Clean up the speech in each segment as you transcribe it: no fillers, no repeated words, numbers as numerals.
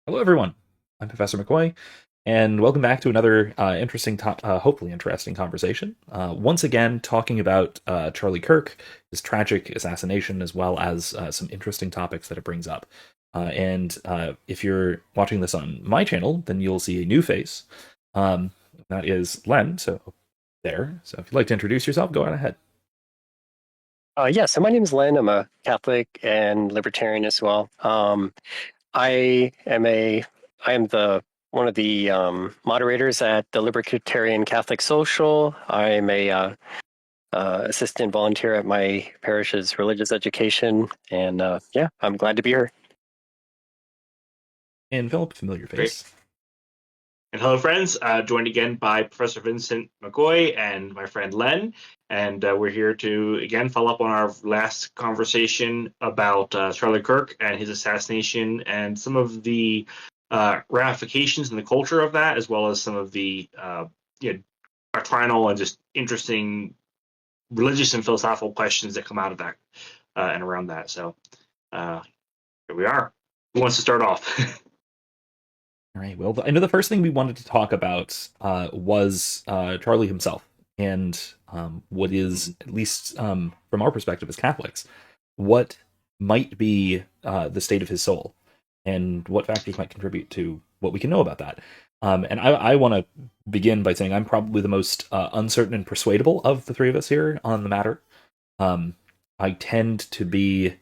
Hello, everyone. I'm Professor McCoy, and welcome back to another hopefully interesting conversation. Once again, talking about Charlie Kirk, his tragic assassination, as well as some interesting topics that it brings up. And if you're watching this on my channel, then you'll see a new face. That is Len. So there. So if you'd like to introduce yourself, go on ahead. So my name is Len. I'm a Catholic and libertarian as well. I am a I am the one of the moderators at the Libertarian Catholic Social. I'm a assistant volunteer at my parish's religious education, and I'm glad to be here. And Philip, familiar Great. face. And hello, friends. Joined again by Professor Vincent McCoy and my friend Len. And we're here to, again, follow up on our last conversation about Charlie Kirk and his assassination and some of the ramifications in the culture of that, as well as some of the doctrinal and just interesting religious and philosophical questions that come out of that and around that. So here we are. Who wants to start off? All right. Well, I know the first thing we wanted to talk about was Charlie himself, and what is, at least from our perspective as Catholics, what might be the state of his soul, and what factors might contribute to what we can know about that. And I want to begin by saying I'm probably the most uncertain and persuadable of the three of us here on the matter. I tend to be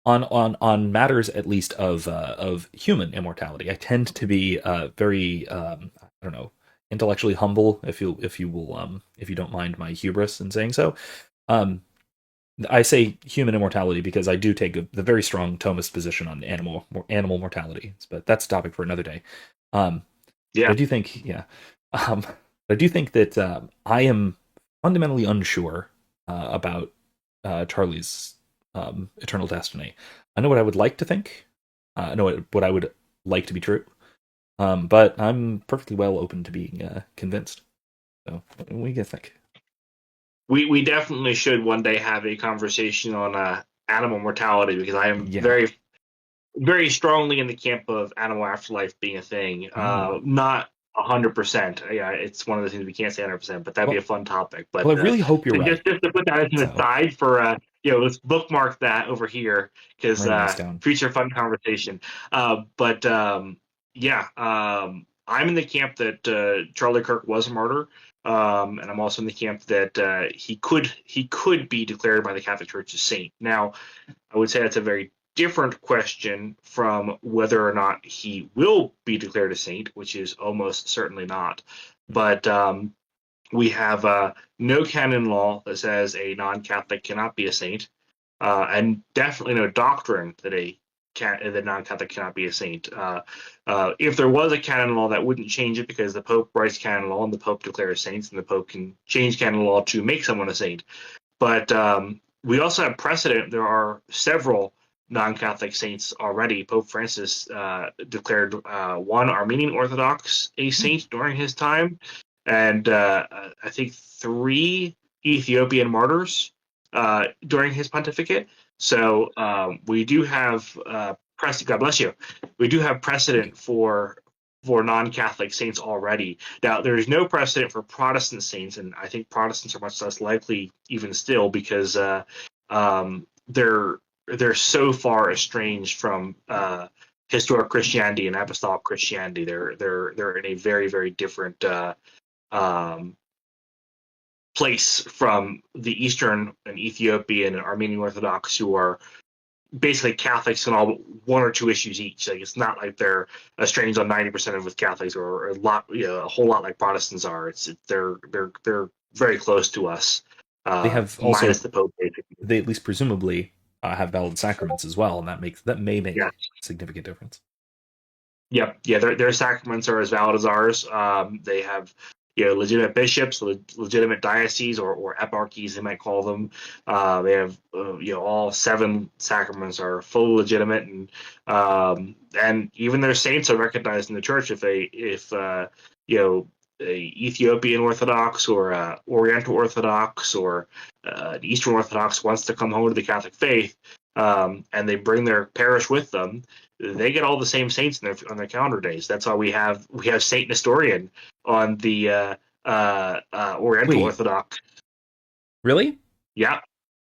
on matters at least of human immortality. I tend to be very I don't know, intellectually humble, if you don't mind my hubris in saying so. Um, I say human immortality because I do take the very strong Thomist position on animal mortality, but that's a topic for another day. But Yeah. I do think, yeah, um, I do think that I am fundamentally unsure about Charlie's eternal destiny. I know what I would like to think. I know what I would like to be true. But I'm perfectly well open to being convinced. So, what do you guys think? We definitely should one day have a conversation on animal mortality, because I am Yeah. very strongly in the camp of animal afterlife being a thing. Oh. Not 100%. Yeah, it's one of the things we can't say 100%, but that'd be a Well, fun topic. well, But I really hope you're so right. just to put that as an So, aside for let's bookmark that over here, because writing this down. future fun conversation. But yeah, I'm in the camp that Charlie Kirk was a martyr. And I'm also in the camp that he could be declared by the Catholic Church a saint. Now, I would say that's a very different question from whether or not he will be declared a saint, which is almost certainly not. But we have no canon law that says a non-Catholic cannot be a saint, and definitely no doctrine that the non-Catholic cannot be a saint. If there was a canon law, that wouldn't change it, because the Pope writes canon law and the Pope declares saints, and the Pope can change canon law to make someone a saint. But we also have precedent. There are several non-Catholic saints already. Pope Francis declared one Armenian Orthodox a saint during his time, and I think three Ethiopian martyrs during his pontificate. So we do have precedent. God bless you. We do have Thank you. precedent for non-Catholic saints already. Now, there is no precedent for Protestant saints, and I think Protestants are much less likely even still, because they're so far estranged from historic Christianity and apostolic Christianity. They're in a very, very different um, place from the Eastern and Ethiopian and Armenian Orthodox, who are basically Catholics on all but one or two issues each. Like, it's not like they're estranged on 90% of with Catholics, or a lot, a whole lot like Protestants are. They're very close to us, They have minus also, the Pope, basically. they at least presumably have valid sacraments as well, and that may make Yeah, a significant difference. yeah. Their sacraments are as valid as ours. They have legitimate bishops, legitimate dioceses, or eparchies, they might call them. They have all seven sacraments are fully legitimate, and even their saints are recognized in the church if a Ethiopian Orthodox or Oriental Orthodox or an Eastern Orthodox wants to come home to the Catholic faith. and they bring their parish with them, they get all the same saints on their calendar days. That's why we have Saint Nestorian on the Oriental Wait, Orthodox. really? Yeah.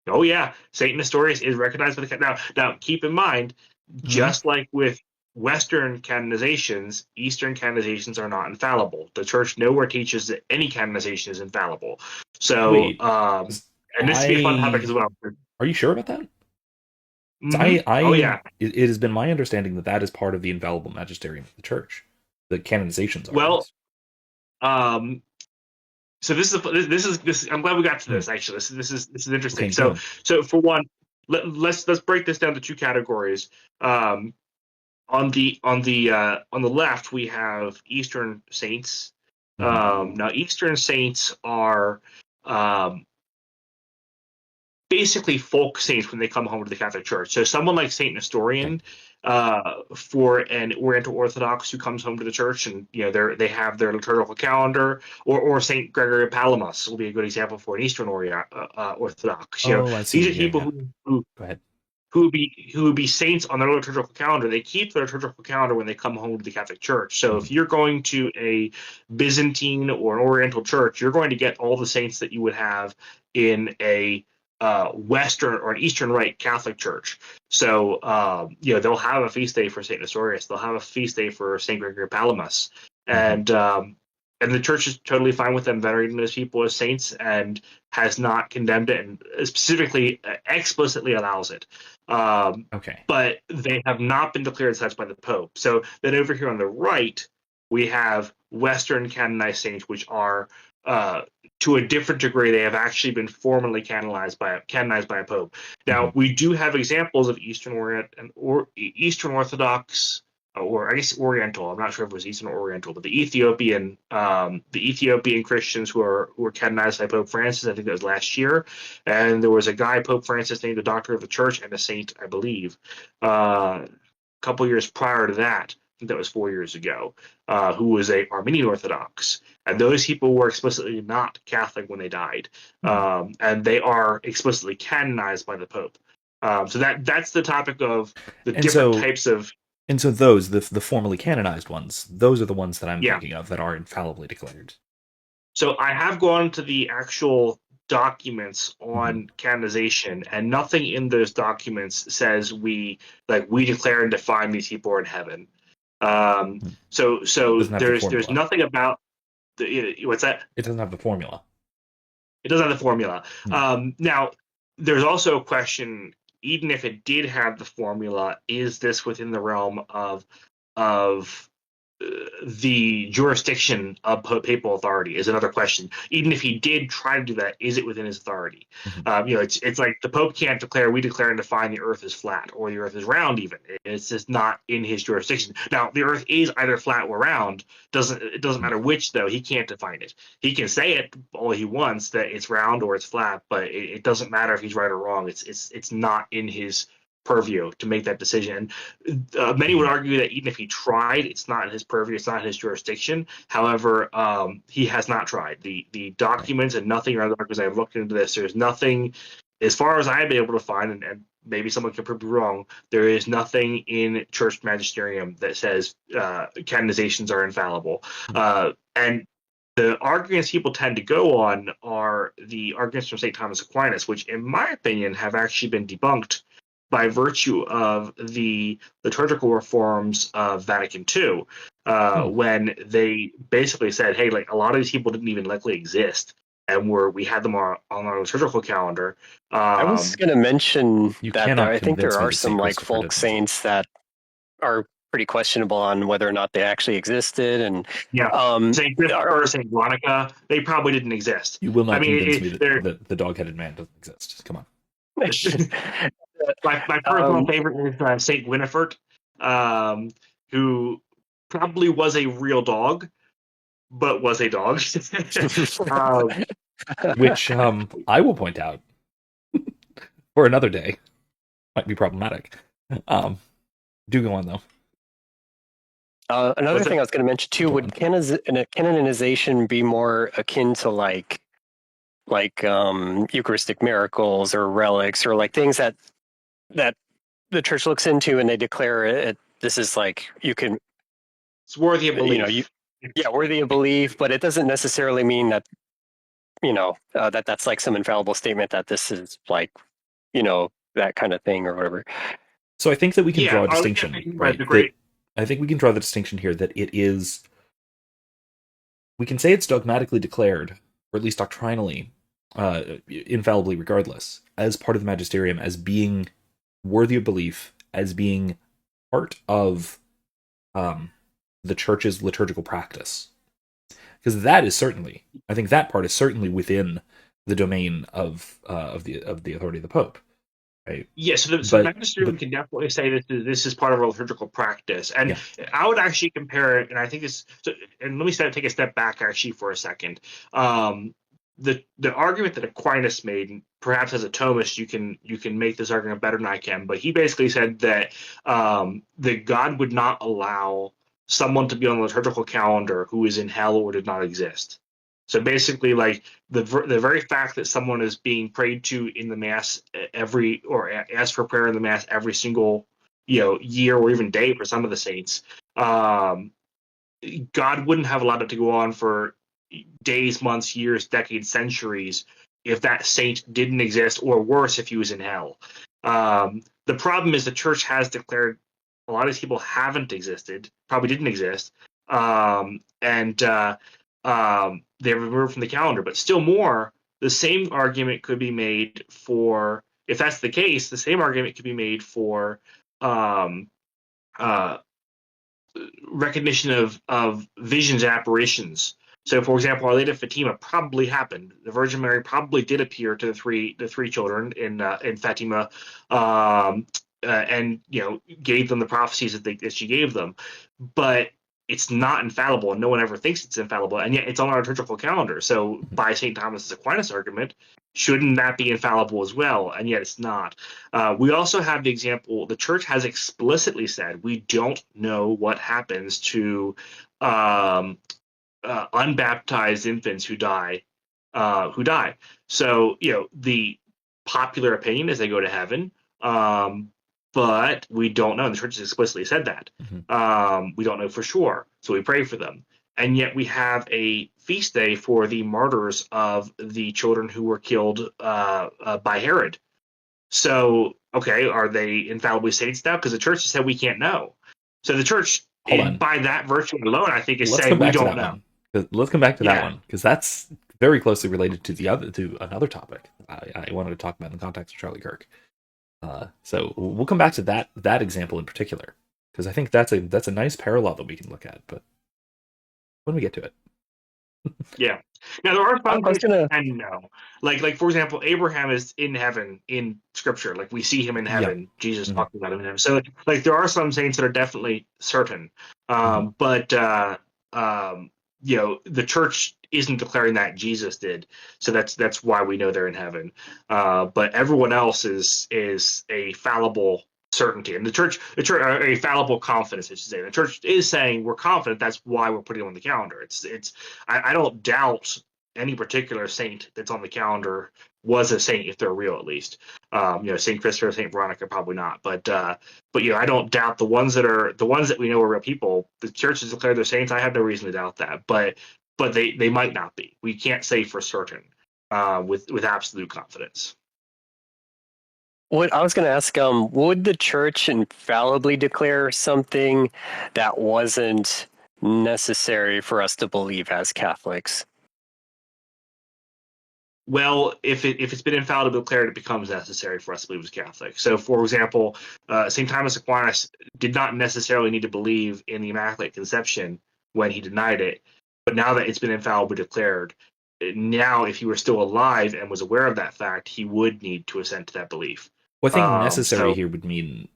Oh yeah, Saint Nestorius is recognized by the now. Keep in mind, Hmm. just like with Western canonizations, Eastern canonizations are not infallible. The Church nowhere teaches that any canonization is infallible. So, Wait, and this could be a fun topic as I well. are you sure about that? 'Cause Oh yeah. it has been my understanding that that is part of the infallible magisterium of the church. The canonizations are, at Well, least. um, so this. I'm glad we got to Hmm. this. Actually, this is interesting. Okay, good. So for one, let's break this down to two categories. Um, on the left we have Eastern saints. Hmm. Now Eastern saints are um, basically folk saints when they come home to the Catholic Church. So someone like Saint Okay. Nestorian, for an Oriental Orthodox who comes home to the church, and they have their liturgical calendar, or Saint Gregory of Palamas will be a good example for an Eastern Orthodox. Oh, I see. These are Yeah, people yeah. who Go ahead. who would be saints on their liturgical calendar. They keep their liturgical calendar when they come home to the Catholic Church. So Hmm. if you're going to a Byzantine or an Oriental church, you're going to get all the saints that you would have in a Western or an Eastern Rite Catholic church. So they'll have a feast day for Saint Nestorius. They'll have a feast day for Saint Gregory of Palamas, Hmm. and the church is totally fine with them venerating those people as saints and has not condemned it, and specifically explicitly allows it. Um, Okay. but they have not been declared such by the Pope. So then over here on the right, we have Western canonized saints, which are uh, to a different degree, they have actually been formally canonized by a Pope. Now Hmm. we do have examples of Eastern Orthodox, or I guess Oriental. I'm not sure if it was Eastern or Oriental, but the Ethiopian Christians who were canonized by Pope Francis. I think that was last year, and there was a guy, Pope Francis, named the Doctor of the Church and a saint, I believe, a couple years prior to that. I think that was 4 years ago, who was a Armenian Orthodox, and those people were explicitly not Catholic when they died, Hmm. and they are explicitly canonized by the Pope. So that's the topic of the And different so types of. those the formally canonized ones, those are the ones that I'm Yeah. thinking of that are infallibly declared. So I have gone to the actual documents Hmm. on canonization, and nothing in those documents says we declare and define these people are in heaven. So Doesn't have the there's formula. nothing about what's that? It doesn't have the formula. It doesn't have the formula. Hmm. Now, there's also a question. Even if it did have the formula, is this within the realm of the jurisdiction of papal authority is another question. Even if he did try to do that, is it within his authority? Hmm. It's like the Pope can't declare, we declare and define the Earth is flat or the Earth is round. Even it's just not in his jurisdiction. Now the Earth is either flat or round. It doesn't matter which, though. He can't define it. He can say it all he wants that it's round or it's flat, but it doesn't matter if he's right or wrong. It's not in his purview to make that decision. Many would Hmm. argue that even if he tried, it's not in his purview, it's not in his jurisdiction. However, he has not tried. The Right. documents and nothing other, because I've looked into this, there's nothing, as far as I've been able to find, and maybe someone could prove me wrong, there is nothing in church magisterium that says canonizations are infallible. Hmm. And the arguments people tend to go on are the arguments from St. Thomas Aquinas, which, in my opinion, have actually been debunked by virtue of the liturgical reforms of Vatican II, Hmm. when they basically said, "Hey, like a lot of these people didn't even likely exist, and we had them on our liturgical calendar." I was Um, going to mention You that there. cannot I think there convince me are that some Saint like Christopher folk doesn't exist. saints that are pretty questionable on whether or not they actually existed, and yeah, Saint are Christopher, Saint Veronica, they probably didn't exist. You will I not mean, convince me they're that the dog-headed man doesn't exist. Come on. my personal um, favorite is Saint Winifred, um, who probably was a real dog, but was a dog. um, Which I will point out for another day might be problematic. Um, do go on though. another what's thing that? I was going to mention too, Go would on. canonization be more akin to like Eucharistic miracles or relics or like things that that the church looks into and they declare it. This is like you can, It's worthy of belief. you know, yeah, worthy of belief, but it doesn't necessarily mean that that's like some infallible statement that this is like that kind of thing or whatever. So I think that we can Yeah, draw a I was distinction, thinking about right? the great. I think we can draw the distinction here that it is. We can say it's dogmatically declared, or at least doctrinally, infallibly, regardless, as part of the magisterium, as being worthy of belief, as being part of the church's liturgical practice. Because that is certainly, I think that part is certainly within the domain of the authority of the Pope, right? Yeah, so the magisterium can definitely say that this is part of our liturgical practice, and yeah. I would actually compare it. And I think this. So, and let me take a step back actually for a second. The argument that Aquinas made, and perhaps as a Thomist, you can make this argument better than I can. But he basically said that that God would not allow someone to be on the liturgical calendar who is in hell or did not exist. So basically, like the very fact that someone is being prayed to in the mass or asked for prayer in the mass every single year or even day for some of the saints, God wouldn't have allowed it to go on for days, months, years, decades, centuries if that saint didn't exist, or worse, if he was in hell. The problem is the church has declared a lot of these people haven't existed, probably didn't exist, and they're removed from the calendar. But still more, the same argument could be made for, if that's the case, the same argument could be made for recognition of visions and apparitions. So, for example, Our Lady of Fatima probably happened. The Virgin Mary probably did appear to the three children in Fatima, and gave them the prophecies that she gave them. But it's not infallible, and no one ever thinks it's infallible, and yet it's on our liturgical calendar. So, by St. Thomas Aquinas' argument, shouldn't that be infallible as well? And yet it's not. We also have the example, the church has explicitly said we don't know what happens to unbaptized infants who die. So, the popular opinion is they go to heaven, but we don't know. And the church has explicitly said that. We don't know for sure, so we pray for them. And yet we have a feast day for the martyrs of the children who were killed by Herod. So, okay, are they infallibly saints now? Because the church has said we can't know. So the church, by that virtue alone, I think, is saying we don't know. Let's come back to that one, because that's very closely related to another topic I wanted to talk about in the context of Charlie Kirk. So we'll come back to that example in particular, because I think that's a nice parallel that we can look at. But when we get to it. Yeah. Now there are some cases I know. Like for example, Abraham is in heaven in Scripture. Like we see him in heaven. Yeah. Jesus talking about him in heaven. So like there are some saints that are definitely certain. But the church isn't declaring that, Jesus did. So that's why we know they're in heaven. But everyone else is a fallible certainty, and the church a fallible confidence, I should say. The church is saying we're confident, that's why we're putting it on the calendar. I don't doubt any particular saint that's on the calendar was a saint, if they're real, at least. Saint Christopher, Saint Veronica, probably not, but I don't doubt the ones that we know are real people. The church has declared they're saints. I have no reason to doubt that, but they might not be. We can't say for certain with absolute confidence. What I was going to ask, would the church infallibly declare something that wasn't necessary for us to believe as Catholics? Well, if it's been infallibly declared, it becomes necessary for us to believe as Catholics. So, for example, St. Thomas Aquinas did not necessarily need to believe in the Immaculate Conception when he denied it, but now that it's been infallibly declared, now if he were still alive and was aware of that fact, he would need to assent to that belief. Well, I think necessary here would mean,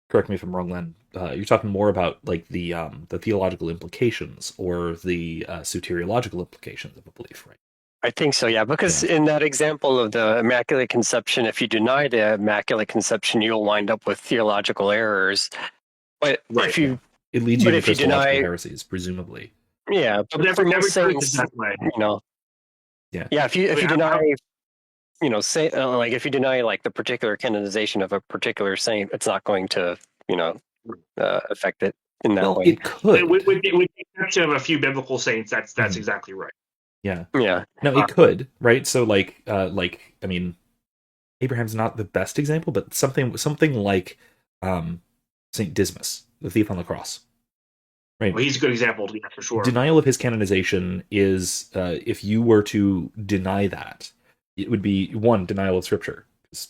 correct me if I'm wrong, Len, you're talking more about like the theological implications or the soteriological implications of a belief, right? I think so, yeah, because in that example of the Immaculate Conception, if you deny the Immaculate Conception, you'll wind up with theological errors. But if you... It leads you to Christological heresies, presumably. Yeah, but for most saints, that way. Yeah, if you deny say like if you deny like the particular canonization of a particular saint, it's not going to affect it in that Well, way. it could. With the exception of a few biblical saints, that's Mhm. exactly right. Yeah. Yeah. No, it could, right? So I mean, Abraham's not the best example, but something like Saint Dismas, the thief on the cross, right? Well, he's a good example, yeah, for sure. Denial of his canonization is, if you were to deny that, it would be one, denial of Scripture, because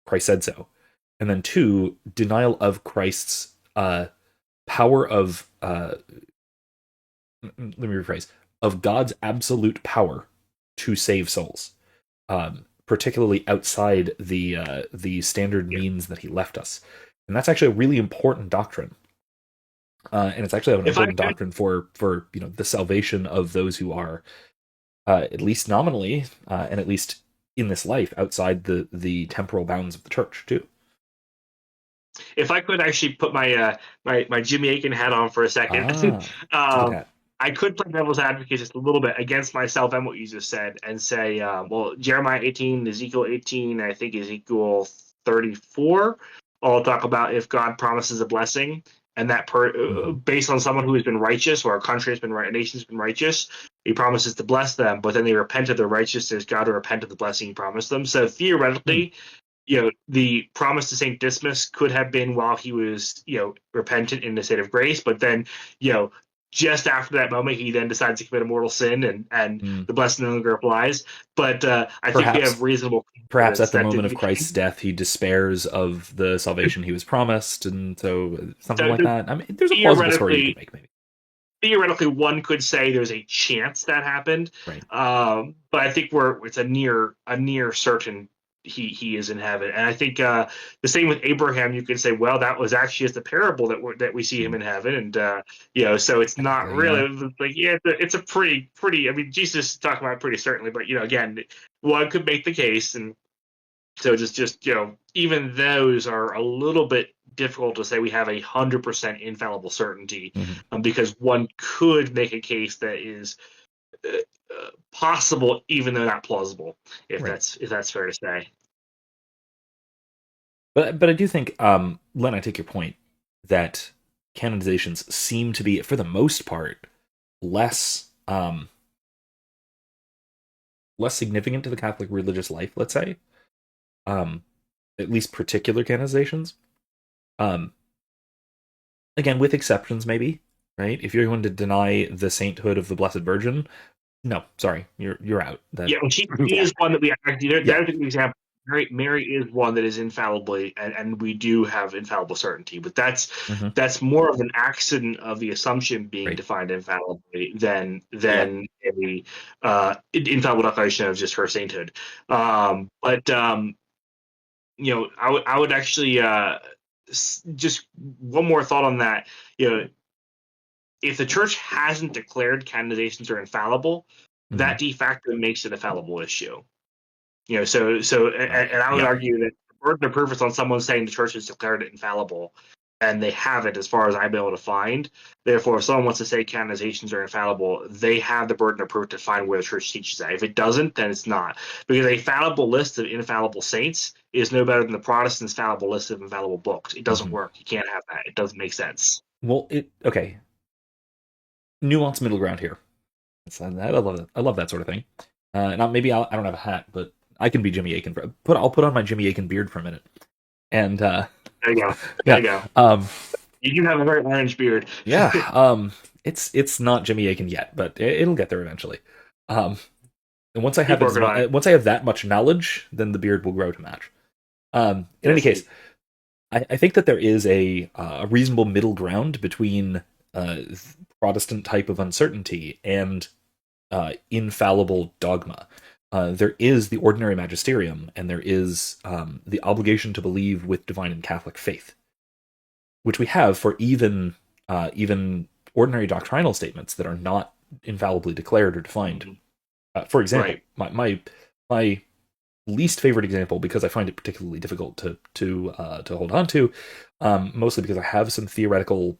Christ said so, and then two, denial of Christ's power of let me rephrase, of God's absolute power to save souls, particularly outside the standard means that He left us, and that's actually a really important doctrine. And it's actually an important doctrine for the salvation of those who are at least nominally and at least in this life outside the temporal bounds of the church too. If I could actually put my my Jimmy Aiken hat on for a second, I could play devil's advocate just a little bit against myself and what you just said, and say, well, Jeremiah 18, Ezekiel 18, I think Ezekiel 34, all talk about if God promises a blessing, and that based on someone who has been righteous, or a country has been right, a nation has been righteous, He promises to bless them, but then they repent of their righteousness. God will repent of the blessing He promised them. So theoretically, the promise to Saint Dismas could have been while he was, repentant in the state of grace, but then, just after that moment, he then decides to commit a mortal sin, and the blessing no longer applies. But I think we have reasonable. Perhaps at the moment of Christ's death, he despairs of the salvation he was promised, and so something like that. I mean, there's a plausible story you could make, maybe. Theoretically, one could say there's a chance that happened, right? But I think it's a near certain he is in heaven. And I think the same with Abraham. You could say, well, that was actually just a parable that we see him in heaven, and so it's not really like it's a pretty. I mean, Jesus is talking about it pretty certainly, but again, one could make the case, and so just even those are a little bit difficult to say we have 100% infallible certainty, because one could make a case that is possible, even though not plausible, if that's fair to say. But I do think, Len, I take your point that canonizations seem to be, for the most part, less significant to the Catholic religious life. Let's say, at least particular canonizations. Again, with exceptions, maybe, right? If you're going to deny the sainthood of the Blessed Virgin, no, sorry, you're out. She is one that we actually. That's an example. Mary is one that is infallibly, and we do have infallible certainty, but that's more of an accident of the assumption being defined infallibly than a infallible declaration of just her sainthood. But I would actually just one more thought on that. If the church hasn't declared canonizations are infallible, that de facto makes it a fallible issue. So and I would argue that the burden of proof is on someone saying the church has declared it infallible, and they haven't, as far as I've been able to find. Therefore, if someone wants to say canonizations are infallible, they have the burden of proof to find where the church teaches that. If it doesn't, then it's not. Because a fallible list of infallible saints is no better than the Protestants' fallible list of infallible books. It doesn't work. You can't have that. It doesn't make sense. Well, okay. Nuanced middle ground here. I love that. I love that sort of thing. Not maybe I don't have a hat, but I can be Jimmy Aiken. I'll put on my Jimmy Aiken beard for a minute. And there you go. There you go. You do have a very orange beard. Yeah. It's not Jimmy Aiken yet, but it'll get there eventually. And once I have that much knowledge, then the beard will grow to match. In any case, I think that there is a reasonable middle ground between Protestant type of uncertainty and infallible dogma. There is the ordinary magisterium, and there is the obligation to believe with divine and Catholic faith, which we have for even ordinary doctrinal statements that are not infallibly declared or defined. For example, my least favorite example, because I find it particularly difficult to hold on to, mostly because I have some theoretical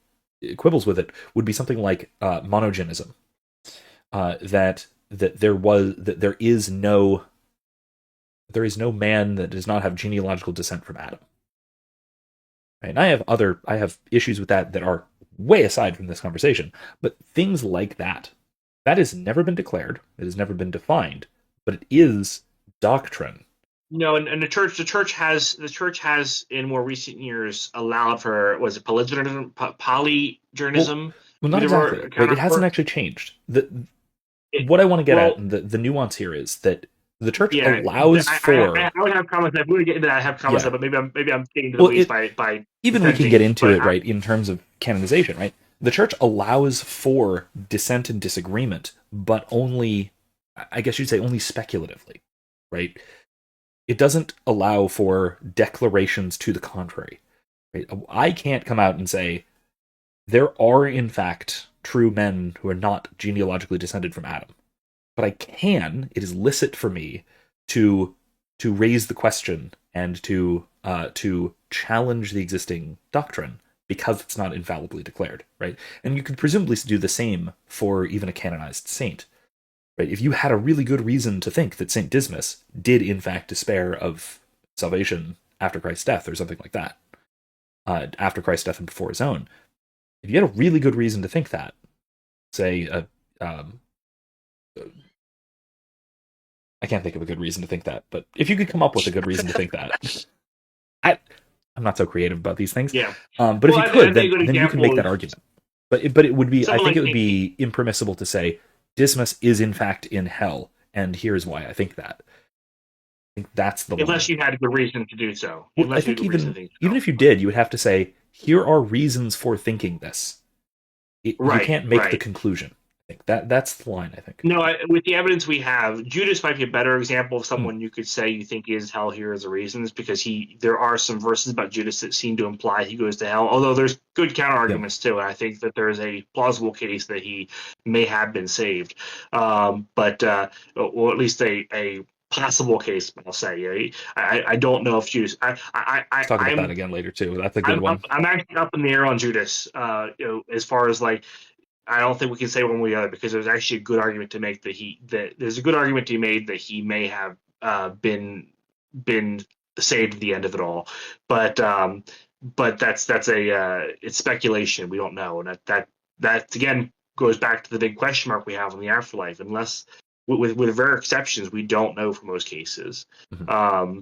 quibbles with it, would be something like monogenism. That there is no There is no man that does not have genealogical descent from Adam. Right? And I have issues with that are way aside from this conversation. But things like that, that has never been declared. It has never been defined, but it is doctrine. No, and the church has in more recent years allowed for, was it polygenism, polygenism? Well, not exactly. Right? It hasn't actually changed. What I want to get at, and the nuance here is that the church allows for. I would have comments. If we would get into that, I have comments. But maybe I'm getting to the weeds by even we can get into it, right? In terms of canonization, right? The church allows for dissent and disagreement, but only, I guess you'd say, only speculatively, right? It doesn't allow for declarations to the contrary. Right? I can't come out and say there are in fact true men who are not genealogically descended from Adam. But I can, it is licit for me to raise the question and to challenge the existing doctrine because it's not infallibly declared, right? And you could presumably do the same for even a canonized saint, right? If you had a really good reason to think that Saint Dismas did in fact despair of salvation after Christ's death or something like that, after Christ's death and before his own, if you had a really good reason to think that, say, I can't think of a good reason to think that, but if you could come up with a good reason to think that, I'm not so creative about these things. Yeah. But if you could, then you can make that argument. But it would be, I think it would be impermissible to say Dismas is in fact in hell, and here's why I think that. I think that's the unless you had a good reason to do so. Well, I think even if you did, you would have to say, here are reasons for thinking this. You can't make the conclusion. I think that's the line, I think. No, with the evidence we have, Judas might be a better example of someone you could say you think is hell. Here is the reasons, because there are some verses about Judas that seem to imply he goes to hell, although there's good counter arguments too. And I think that there's a plausible case that he may have been saved, or at least a possible case. I'll say. I don't know if Judas. Let's talk about that again later too. That's a good one. I'm actually up in the air on Judas. As far as like, I don't think we can say one way or the other, because there's actually a good argument to make that there's a good argument to be made that he may have been saved at the end of it all. But that's it's speculation. We don't know, and that again goes back to the big question mark we have on the afterlife. Unless with rare exceptions, we don't know for most cases. Mm-hmm.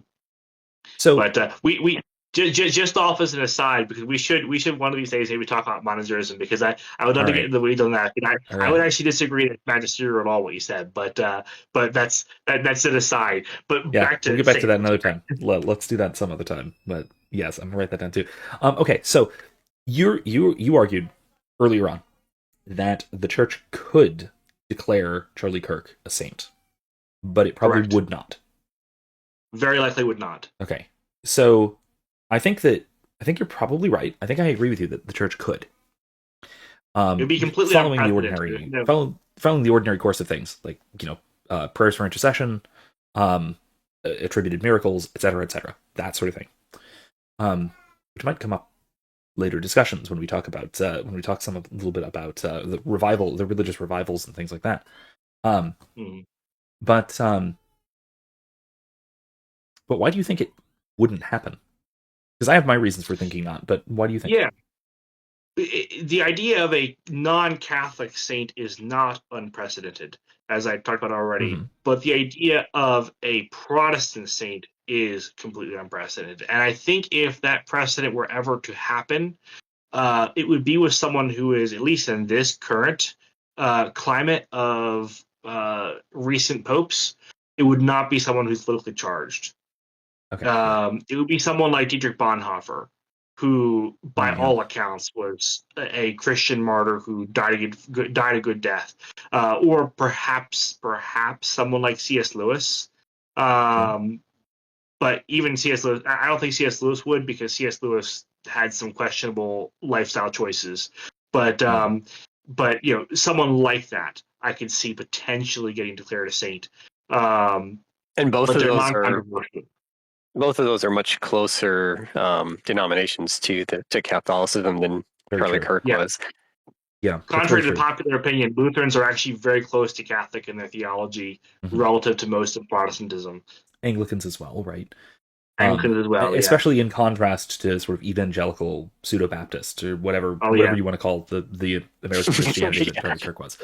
We just off as an aside, because we should one of these days maybe talk about monasterism, because I would love to get into the weeds on that. I would actually disagree that magisterial at all what you said, but that's an aside. But yeah, back to we'll get back to that another time. Let's do that some other time. But yes, I'm gonna write that down too. Okay, so you argued earlier on that the church could declare Charlie Kirk a saint, but it probably would not. Very likely would not. Okay, so I think you're probably right. I think I agree with you that the church could. It would be completely following the ordinary course of things, like prayers for intercession, attributed miracles, etc., that sort of thing. Which might come up later discussions when we talk about a little bit about the religious revivals and things like that. But why do you think it wouldn't happen? Because I have my reasons for thinking not, but why do you think? Yeah. The idea of a non-Catholic saint is not unprecedented, as I talked about already. Mm-hmm. But the idea of a Protestant saint is completely unprecedented. And I think if that precedent were ever to happen, it would be with someone who is, at least in this current climate of recent popes, it would not be someone who's politically charged. Okay. It would be someone like Dietrich Bonhoeffer, who, by all accounts, was a Christian martyr who died a good death, or perhaps someone like C.S. Lewis. But even C.S. Lewis, I don't think C.S. Lewis would, because C.S. Lewis had some questionable lifestyle choices. But someone like that, I could see potentially getting declared a saint. And both of those are much closer denominations to Catholicism than Charlie Kirk was. Yeah. Contrary to popular opinion, Lutherans are actually very close to Catholic in their theology relative to most of Protestantism. Anglicans as well, right? Anglicans as well, yeah. Especially in contrast to sort of evangelical pseudo-Baptists or whatever you want to call the American Christianity that Charlie Kirk was.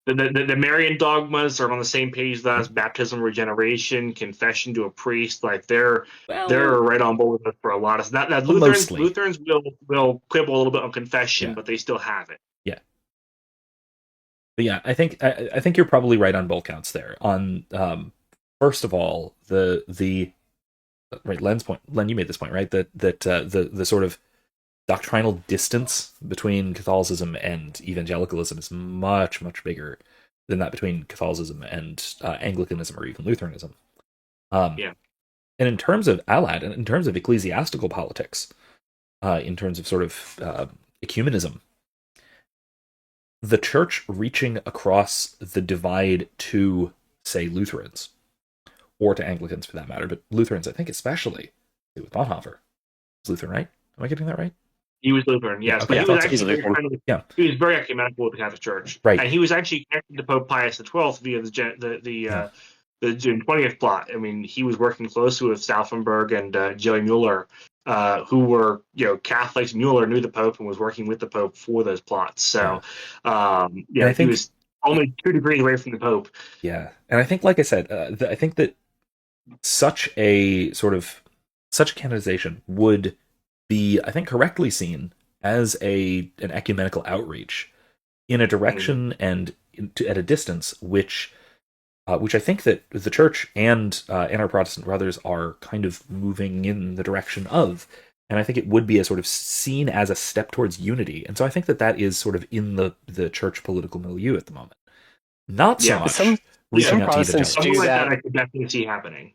The Marian dogmas are on the same page with us: baptism, regeneration, confession to a priest. Like they're right on board with it for a lot of that. Lutherans will quibble a little bit on confession, but they still have it. Yeah. But yeah, I think you're probably right on both counts there. On first of all, the right, Len's point. Len, you made this point, right? That the sort of doctrinal distance between Catholicism and evangelicalism is much, much bigger than that between Catholicism and Anglicanism or even Lutheranism. And in terms of alad, and in terms of ecclesiastical politics, in terms of sort of ecumenism, the church reaching across the divide to, say, Lutherans, or to Anglicans for that matter, but Lutherans, I think especially, with Bonhoeffer, was Lutheran, right? Am I getting that right? He was Lutheran, yes, okay, but he was actually he was very ecumenical with the Catholic Church, right? And he was actually connected to Pope Pius XII via the June 20th plot. I mean, he was working closely with Stauffenberg and Joey Mueller, who were Catholics. Mueller knew the Pope and was working with the Pope for those plots. So, I think he was only 2 degrees away from the Pope. Yeah, and I think, like I said, I think that such a canonization would be, I think, correctly seen as an ecumenical outreach in a direction and at a distance, which I think that the Church and our Protestant brothers are kind of moving in the direction of, and I think it would be a sort of seen as a step towards unity, and so I think that is sort of in the Church political milieu at the moment. Not so much. Some Protestants do that. I could definitely see happening.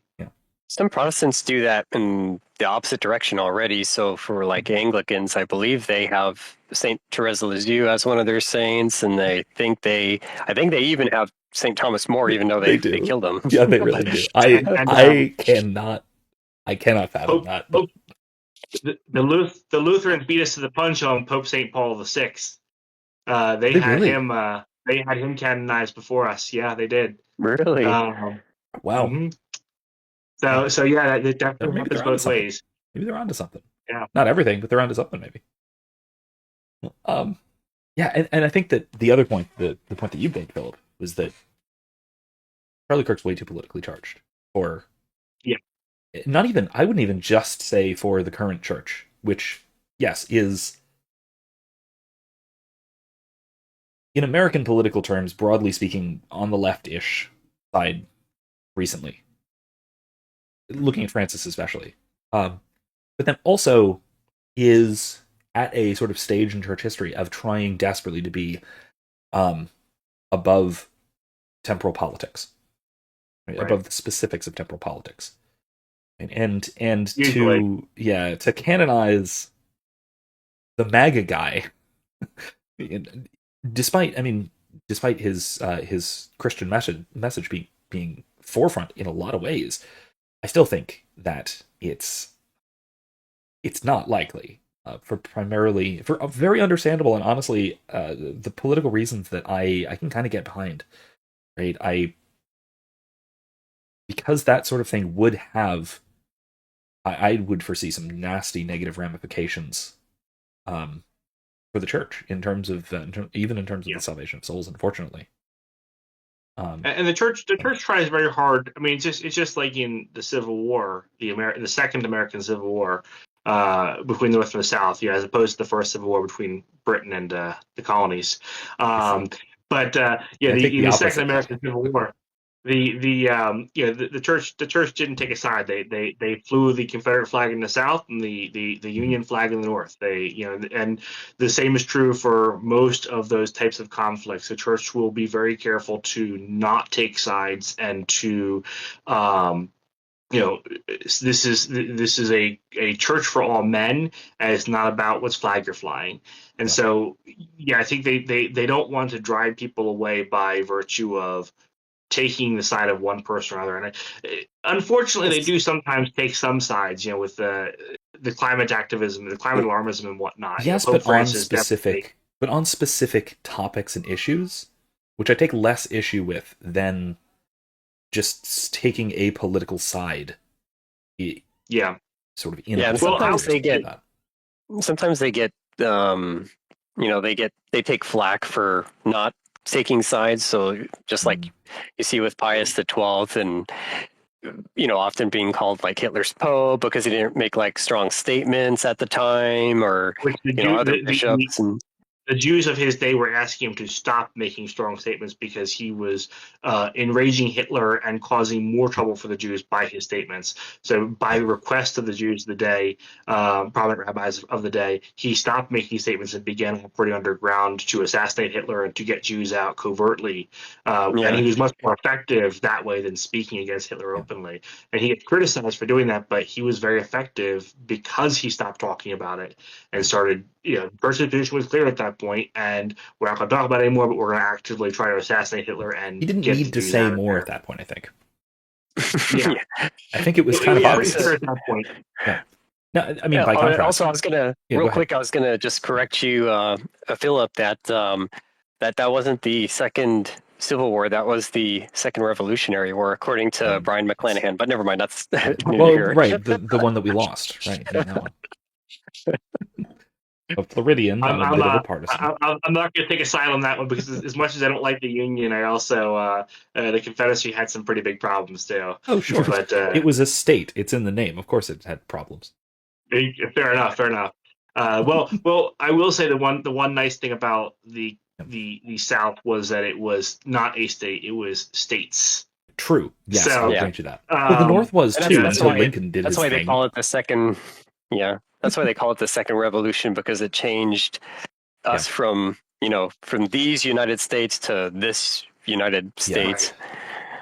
Some Protestants do that in the opposite direction already. So for like Anglicans, I believe they have Saint Therese of Lisieux as one of their saints, and I think they even have Saint Thomas More, even though they killed him. Yeah, they really do. I cannot fathom that. But... The Lutherans beat us to the punch on Pope Saint Paul VI. They had him canonized before us. Yeah, they did. Really? Wow. Mm-hmm. So yeah, it definitely happens both ways. Maybe they're onto something. Yeah, not everything, but they're onto something. Maybe. Yeah, and I think that the other point, the point that you made, Philip, was that Charlie Kirk's way too politically charged for. Yeah. Not even. I wouldn't even just say for the current church, which yes is, in American political terms, broadly speaking, on the left-ish side recently. Looking at Francis especially. But then also is at a sort of stage in church history of trying desperately to be above temporal politics. Right? Above the specifics of temporal politics. And to canonize the MAGA guy, despite his Christian message being forefront in a lot of ways, I still think that it's not likely for very understandable and honestly the political reasons that I can kind of get behind, right? Because that sort of thing would have, I would foresee some nasty negative ramifications for the church in terms of the salvation of souls, unfortunately. And the church tries very hard. I mean, it's just like in the Civil War, the Second American Civil War, between the North and the South, as opposed to the First Civil War between Britain and the colonies. The Second American Civil War, the church didn't take a side. They flew the Confederate flag in the South and the Union flag in the North. And the same is true for most of those types of conflicts. The church will be very careful to not take sides and to this is a church for all men, and it's not about which flag you're flying. And so I think they don't want to drive people away by virtue of taking the side of one person or another. And unfortunately, they do sometimes take some sides, with the climate activism, the climate alarmism, and whatnot. Yes, but on specific topics and issues, which I take less issue with than just taking a political side. Yeah. Sort of Yeah, and inappropriate sometimes they get they take flack for not taking sides. So just like you see with Pius the 12th, and often being called like Hitler's Pope because he didn't make like strong statements at the time, or Which other bishops and. the Jews of his day were asking him to stop making strong statements because he was enraging Hitler and causing more trouble for the Jews by his statements. So, by request of the Jews of the day, prominent rabbis of the day, he stopped making statements and began operating underground to assassinate Hitler and to get Jews out covertly. And he was much more effective that way than speaking against Hitler openly. And he gets criticized for doing that, but he was very effective because he stopped talking about it and started. Person's position was clear at that point, and we're not going to talk about it anymore, but we're going to actively try to assassinate Hitler. And he didn't need to say more at that point, I think. Yeah. I think it was kind of obvious at that point. Yeah. No, I mean, by contrast. Also, I was gonna I was gonna just correct you, Philip, that that wasn't the second Civil War. That was the Second Revolutionary War, according to Brian McClanahan. But never mind. That's right. The one that we lost. Right. Yeah, that one. Of Floridian, I'm a bit of a partisan. I'm not going to take a side on that one because as much as I don't like the Union, I also the Confederacy had some pretty big problems too. Oh, sure, but it was a state. It's in the name. Of course, it had problems. Fair enough. Well, I will say the one nice thing about the South was that it was not a state; it was states. True. Yes, I'll grant you that. Well, the North was too until Lincoln did his thing. That's why they call it the second. Yeah. That's why they call it the Second Revolution, because it changed us from these United States to this United States. Right.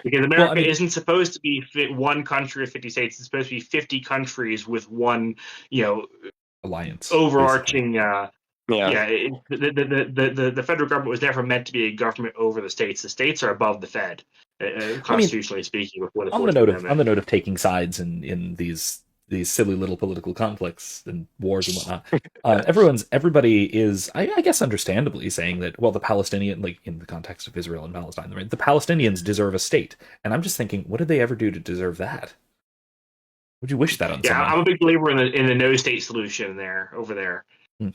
Because America isn't supposed to be one country with 50 states. It's supposed to be 50 countries with one, alliance, overarching. The federal government was never meant to be a government over the states. The states are above the Fed, constitutionally speaking. On the note of taking sides in these silly little political conflicts and wars and whatnot. Everybody is, I guess, understandably saying that, well, the Palestinian, like in the context of Israel and Palestine, right, the Palestinians deserve a state. And I'm just thinking, what did they ever do to deserve that? Would you wish that on someone? I'm a big believer in the no state solution over there. We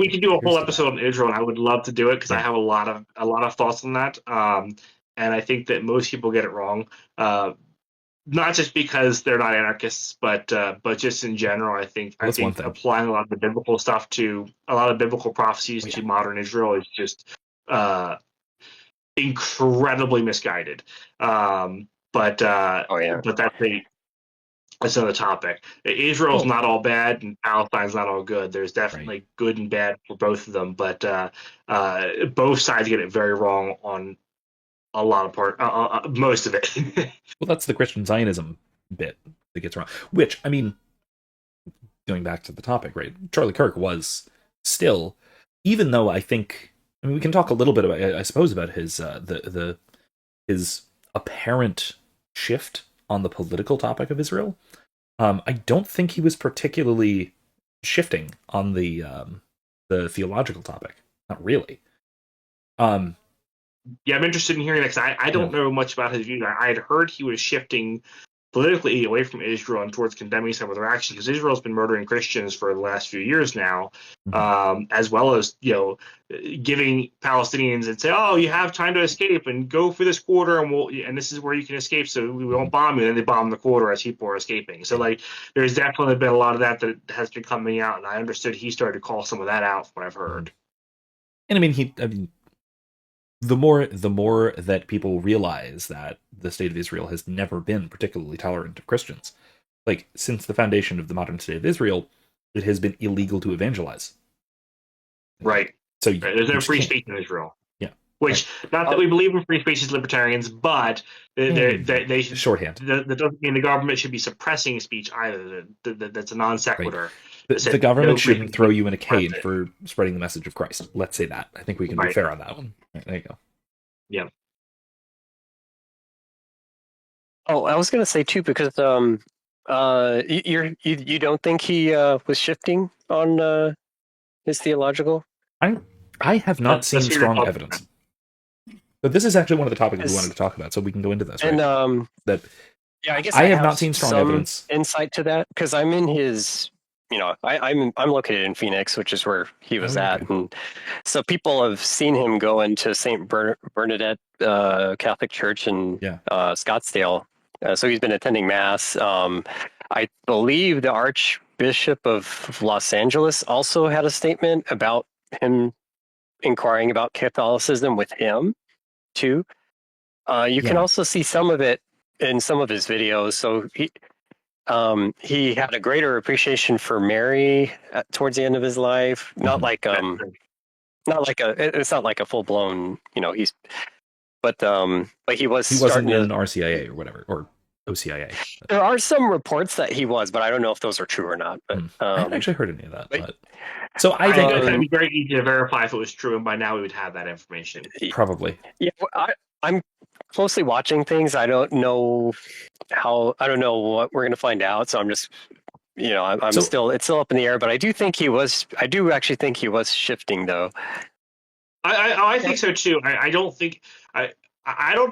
can do a whole episode on Israel, and I would love to do it because I have a lot of thoughts on that. And I think that most people get it wrong. Not just because they're not anarchists, but just in general, I think applying a lot of the biblical stuff to a lot of biblical prophecies to modern Israel is just incredibly misguided. But that's another topic. Israel's not all bad, and Palestine's not all good. There's definitely good and bad for both of them, but both sides get it very wrong on a lot of most of it. Well, that's the Christian Zionism bit that gets wrong. Which, I mean, going back to the topic, right? Charlie Kirk was still, even though we can talk a little bit about, I suppose, about his his apparent shift on the political topic of Israel. I don't think he was particularly shifting on the theological topic. Not really. Yeah, I'm interested in hearing that because I don't know much about his views. I had heard he was shifting politically away from Israel and towards condemning some of their actions, because Israel's been murdering Christians for the last few years now, as well as giving Palestinians and say, oh, you have time to escape and go for this quarter, and this is where you can escape, so we won't bomb you. And then they bomb the quarter as people are escaping. So there's definitely been a lot of that has been coming out, and I understood he started to call some of that out from what I've heard. And I mean, the more that people realize that the state of Israel has never been particularly tolerant of Christians, like since the foundation of the modern state of Israel, it has been illegal to evangelize. Right. So there's no free speech in Israel. Yeah. Which, not that we believe in free speech as libertarians, but they should, shorthand. That doesn't mean the government should be suppressing speech either. That's a non sequitur. Right. The government shouldn't throw you in a cage for spreading the message of Christ. Let's say that. I think we can be fair on that one. Right, there you go. Yeah. Oh, I was going to say too, because you don't think he was shifting on his theological? I have not seen strong evidence. But this is actually one of the topics we wanted to talk about, so we can go into this. Right? And that yeah, I guess I have not seen strong some evidence. insight to that because I'm in his. I'm located in Phoenix, which is where he was at, and so people have seen him go into Saint Bernadette Catholic Church in Scottsdale. So he's been attending mass. I believe the Archbishop of Los Angeles also had a statement about him inquiring about Catholicism with him too. You can also see some of it in some of his videos. So he had a greater appreciation for Mary towards the end of his life. Not like it's not like a full blown, but he wasn't in RCIA or whatever, or OCIA. There are some reports that he was, but I don't know if those are true or not. But I haven't actually heard any of that. But so I think it'd be very easy to verify if it was true, and by now we would have that information. Probably. Yeah, I'm closely watching things. I don't know what we're going to find out. So I'm just, it's still up in the air. But I do actually think he was shifting, though. I think so too. I don't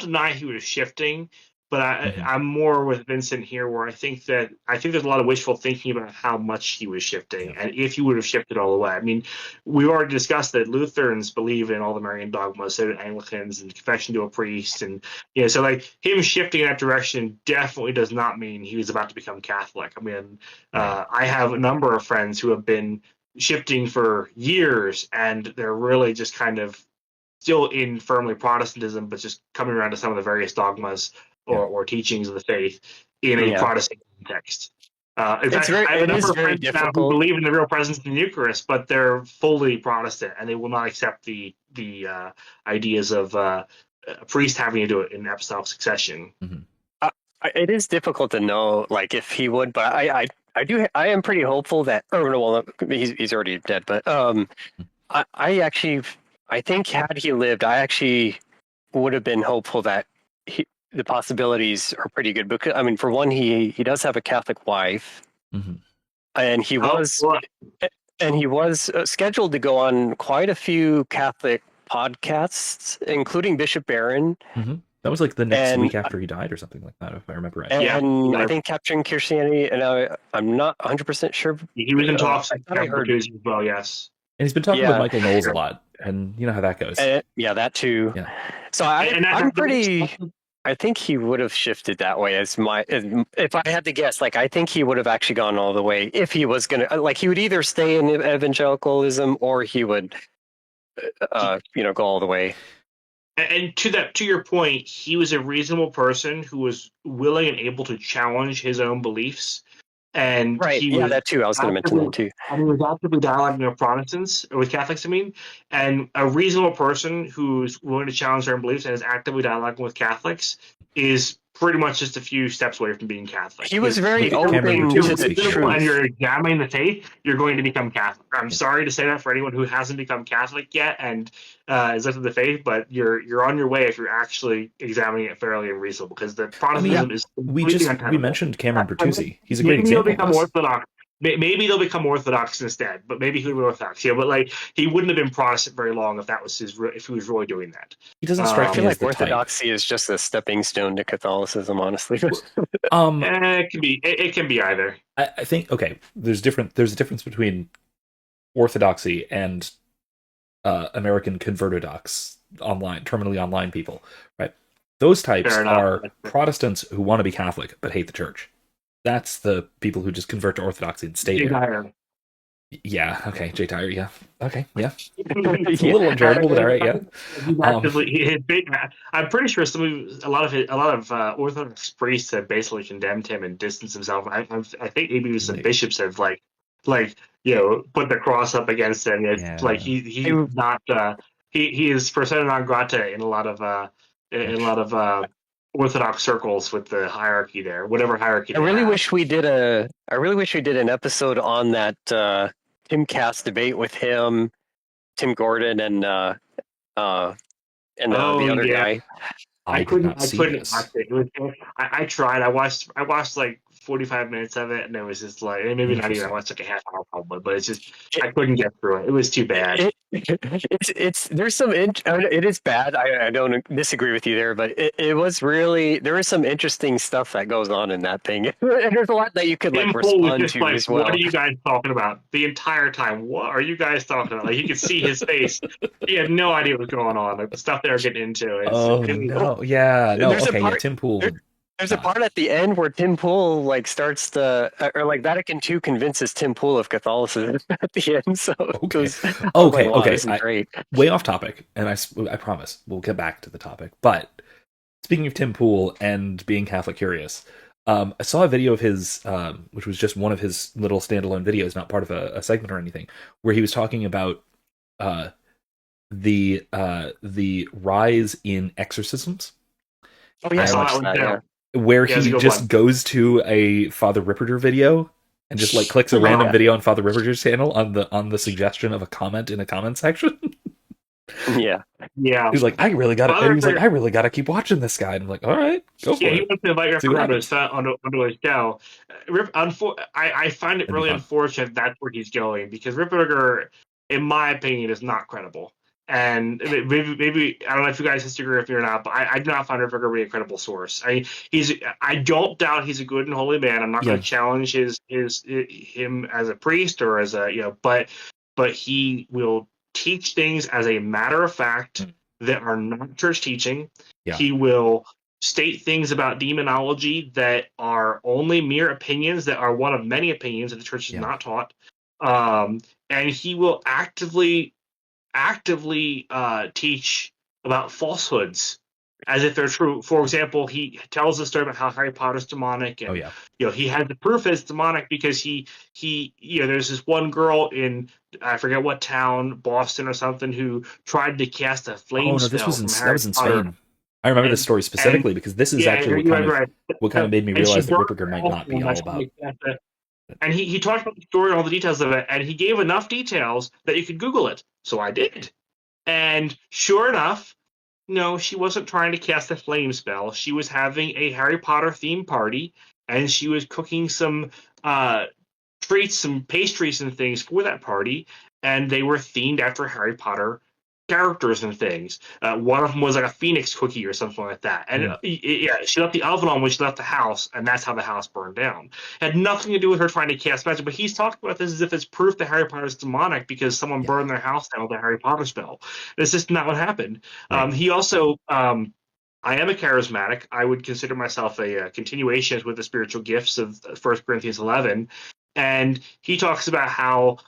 deny he was shifting. But I'm more with Vincent here, where I think there's a lot of wishful thinking about how much he was shifting, and if he would have shifted all the way. I mean, we already discussed that Lutherans believe in all the Marian dogmas, so do Anglicans, and confession to a priest, and so like him shifting in that direction definitely does not mean he was about to become Catholic. I mean, I have a number of friends who have been shifting for years, and they're really just kind of still in firmly Protestantism, but just coming around to some of the various dogmas or teachings of the faith in a Protestant context. In fact, I have a number of friends now who believe in the real presence in the Eucharist, but they're fully Protestant, and they will not accept the ideas of a priest having to do it in apostolic succession. Mm-hmm. It is difficult to know, like, if he would, but I am pretty hopeful that. Or no, well, he's already dead, but I think had he lived, I actually would have been hopeful that the possibilities are pretty good, because I mean, for one, he does have a Catholic wife, and he was scheduled to go on quite a few Catholic podcasts, including Bishop Barron. That was like the next week after he died, or something like that, if I remember right. And I think Capturing Christianity, and I'm not 100% sure. He was in talks with Catholic as well, yes. And he's been talking with Michael Knowles a lot, and you know how that goes. That too. Yeah. So I'm pretty. I think he would have shifted that way. If I had to guess, like I think he would have actually gone all the way if he was gonna. Like he would either stay in evangelicalism or he would, go all the way. And to your point, he was a reasonable person who was willing and able to challenge his own beliefs. And that too. I was going to mention that too. And he was actively dialoguing with Protestants, or with Catholics, and a reasonable person who's willing to challenge their own beliefs and is actively dialoguing with Catholics is pretty much just a few steps away from being Catholic. He was very open to the truth. And you're examining the faith, you're going to become Catholic. I'm sorry to say that for anyone who hasn't become Catholic yet and is left of the faith, but you're on your way if you're actually examining it fairly and reasonable, because the Protestantism is we mentioned Cameron Bertuzzi. He's a great example. He'll become Orthodox. Maybe they'll become Orthodox instead, but maybe he'll be Orthodox. But like he wouldn't have been Protestant very long if that was if he was really doing that. He doesn't strike me as the Orthodoxy is just a stepping stone to Catholicism, honestly. It can be either. I think there's a difference between Orthodoxy and American convertodox terminally online people, right? Those types are Protestants who want to be Catholic but hate the church. That's the people who just convert to Orthodoxy and stay there. Yeah, okay, Jay Tyre, yeah. Okay, yeah. It's a little uncharitable, but all right, yeah. I'm pretty sure a lot of Orthodox priests have basically condemned him and distanced himself. I think maybe some bishops have put the cross up against him. He's not he is persona non grata in a lot of Orthodox circles with the hierarchy there, whatever hierarchy. I really wish we did an episode on that Timcast debate with him, Tim Gordon, and the other guy. I couldn't watch it. I tried. I watched like 45 minutes of it, and it was just like, maybe not even. I Interesting. watched like a half hour probably, but it's just I couldn't get through it. It was too bad. It's there's some it is bad. I don't disagree with you there, but it was really there is some interesting stuff that goes on in that thing, and there's a lot that you could like Tim Pool was respond just to like, as "What well. are you guys talking about?" The entire time. What are you guys talking about? Like you could see his face. He had no idea what was going on. Like the stuff they were getting into. Oh no, yeah, no, There's a okay, yeah, part Tim Pool. there's a part at the end where Tim Pool like starts to or like Vatican II convinces Tim Pool of Catholicism at the end. So it Okay, was, I was like, okay, wow, okay. this is great. Way off topic, and I promise we'll get back to the topic. But speaking of Tim Pool and being Catholic curious, I saw a video of his, which was just one of his little standalone videos, not part of a segment or anything, where he was talking about uh, the rise in exorcisms, Oh yeah, I I saw that watched one that. too. Yeah. where Yeah, it's a he good just one. goes to a Father Ripperter video and just like clicks a random Yeah. video on Father Ripperter's channel on the suggestion of a comment in a comment section. Yeah. Yeah. He's like, I really got it. Father He's like, Ripperter- I really got to keep watching this guy. And I'm like, all right, go for Yeah, he it. wants to invite See what Ripper onto happens. his show. I find it That'd be really fun. unfortunate that's where he's going because Ripperger, in my opinion, is not credible. And maybe I don't know if you guys disagree with me or not, but I do not find Ripperger to be a credible source. I don't doubt he's a good and holy man. I'm not going Yeah. to challenge him as a priest or as a but he will teach things as a matter of fact that are not church teaching. Yeah. He will state things about demonology that are only mere opinions, that are one of many opinions that the church has Yeah. not taught. And he will actively teach about falsehoods as if they're true. For example, he tells a story about how Harry Potter's demonic, and he had the proof it's demonic because he there's this one girl in I forget what town, Boston or something, who tried to cast a flame spell from Harry in Potter. Spain. I remember this story specifically because this is actually what kind of made me realize that Ripperger might not be all about. And he talked about the story and all the details of it, and he gave enough details that you could Google it. So I did. And sure enough, no, she wasn't trying to cast a flame spell. She was having a Harry Potter themed party, and she was cooking some treats, some pastries and things for that party, and they were themed after Harry Potter characters and things. One of them was like a phoenix cookie or something like that. And she left the oven on when she left the house, and that's how the house burned down. It had nothing to do with her trying to cast magic, but he's talking about this as if it's proof that Harry Potter is demonic because someone burned their house down with a Harry Potter spell. It's just not what happened. Right. He also I am a charismatic. I would consider myself a continuationist with the spiritual gifts of 1 Corinthians 11. And he talks about how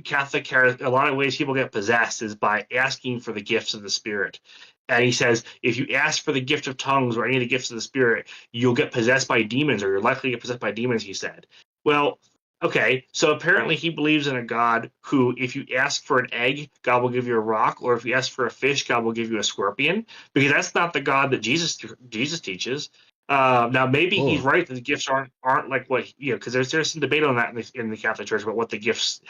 Catholic a lot of ways people get possessed is by asking for the gifts of the Spirit. And he says, if you ask for the gift of tongues or any of the gifts of the Spirit, you'll get possessed by demons, or you're likely to get possessed by demons, he said. Well, okay, so apparently he believes in a God who, if you ask for an egg, God will give you a rock, or if you ask for a fish, God will give you a scorpion, because that's not the God that Jesus teaches. Now maybe he's right that the gifts aren't like what because there's some debate on that in the Catholic Church about what the gifts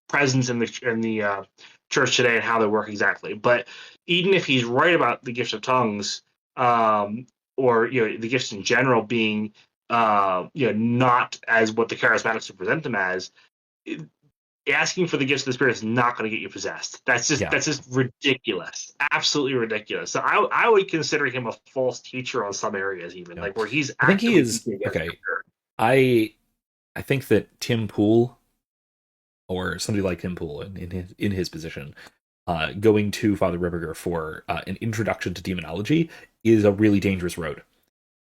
presence in the church today and how they work exactly. But even if he's right about the gifts of tongues, or the gifts in general being not as what the charismatics would present them as, asking for the gifts of the Spirit is not going to get you possessed. That's just ridiculous, absolutely ridiculous. So I would consider him a false teacher on some areas, even like where he's. I think he is okay. I think that Tim Pool, or somebody like Tim Pool in his position, going to Father Ripperger for an introduction to demonology is a really dangerous road.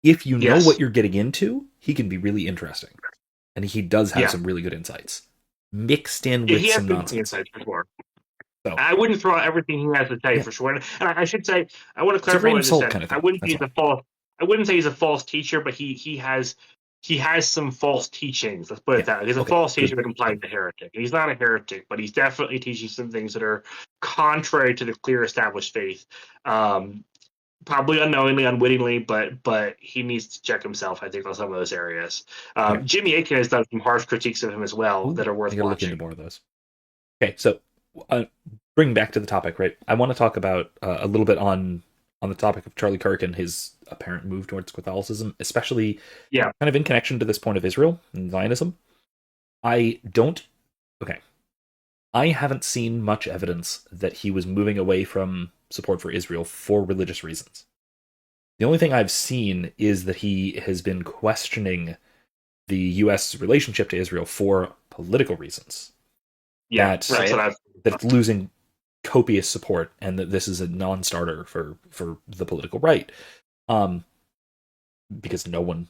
If you know what you're getting into, he can be really interesting, and he does have some really good insights mixed in with some nonsense. So I wouldn't throw out everything he has to say for sure. And I should say, I want to clarify what I just said. Kind of I wouldn't say he's a false teacher, but he has some false teachings. Let's put it that way. He's a false teacher that implies a heretic. He's not a heretic, but he's definitely teaching some things that are contrary to the clear established faith. Probably unknowingly, unwittingly, but he needs to check himself, I think, on some of those areas. Jimmy Akin has done some harsh critiques of him as well that are worth watching. Look into more of those. Okay, so bring back to the topic, right? I want to talk about a little bit on on the topic of Charlie Kirk and his apparent move towards Catholicism, especially Yeah. kind of in connection to this point of Israel and Zionism. I don't. Okay. I haven't seen much evidence that he was moving away from support for Israel for religious reasons. The only thing I've seen is that he has been questioning the U.S. relationship to Israel for political reasons. Yeah, That that's what I've. that it's losing copious support, and that this is a non-starter for the political right, because no one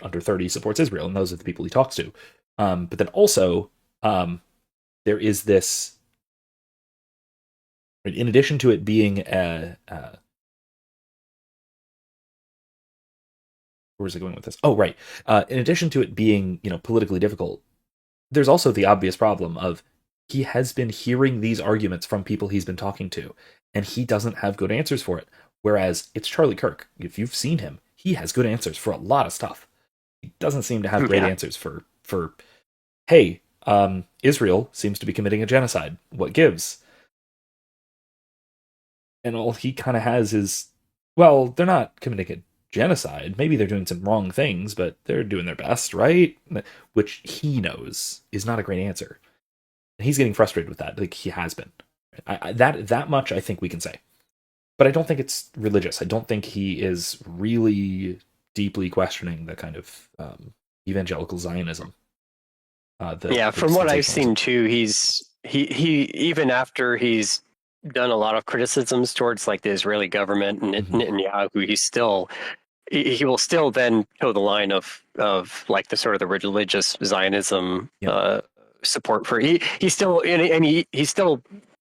under 30 supports Israel, and those are the people he talks to. But then also, there is this. In addition to it being where's it going with this? Oh, right. In addition to it being, politically difficult, there's also the obvious problem of he has been hearing these arguments from people he's been talking to, and he doesn't have good answers for it. Whereas it's Charlie Kirk. If you've seen him, he has good answers for a lot of stuff. He doesn't seem to have great answers for hey, Israel seems to be committing a genocide. What gives? And all he kind of has is, well, they're not committing a genocide. Maybe they're doing some wrong things, but they're doing their best, right? Which he knows is not a great answer. And he's getting frustrated with that, like he has been. That much I think we can say. But I don't think it's religious. I don't think he is really deeply questioning the kind of evangelical Zionism. From what I've seen too, he even after he's done a lot of criticisms towards like the Israeli government and Netanyahu, he will still then toe the line of like the sort of the religious Zionism support for he still he still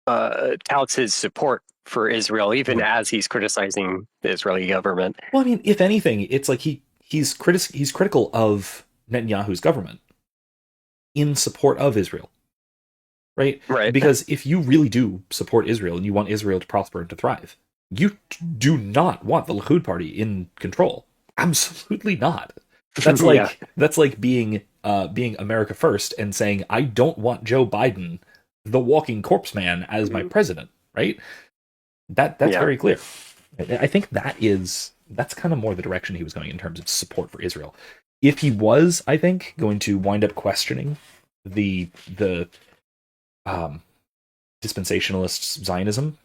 touts his support for Israel even as he's criticizing the Israeli government. Well, I mean, if anything, it's like he's critical of Netanyahu's government in support of Israel. Right? Because if you really do support Israel and you want Israel to prosper and to thrive, you do not want the Likud party in control. Absolutely not. That's like being America first and saying, I don't want Joe Biden, the walking corpse man, as my president. Right? That's very clear. I think that's kind of more the direction he was going in terms of support for Israel. If he was, I think, going to wind up questioning the dispensationalist Zionism,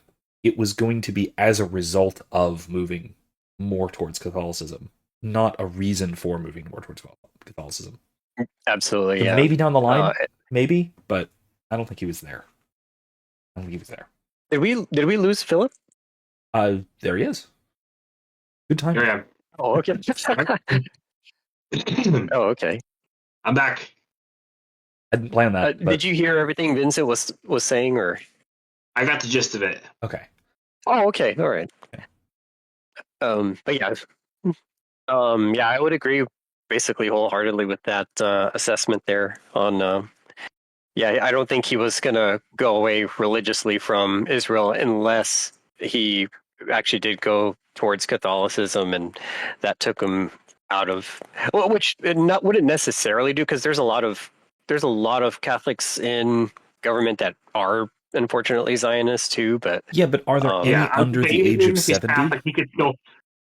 it was going to be as a result of moving more towards Catholicism, not a reason for moving more towards Catholicism. Absolutely, so maybe down the line, maybe, but I don't think he was there. Did we lose Philip? There he is. Good time. Yeah. Oh, okay. Oh, okay. I'm back. I didn't plan that. Did you hear everything Vincent was saying, or? I got the gist of it. Okay. Oh, okay. All right. Okay. But yeah. I would agree basically wholeheartedly with that assessment there on I don't think he was going to go away religiously from Israel unless he actually did go towards Catholicism, and that took him out of which wouldn't necessarily do, because there's a lot of Catholics in government that are unfortunately Zionist too. But but are there any under the age of 70? He could still.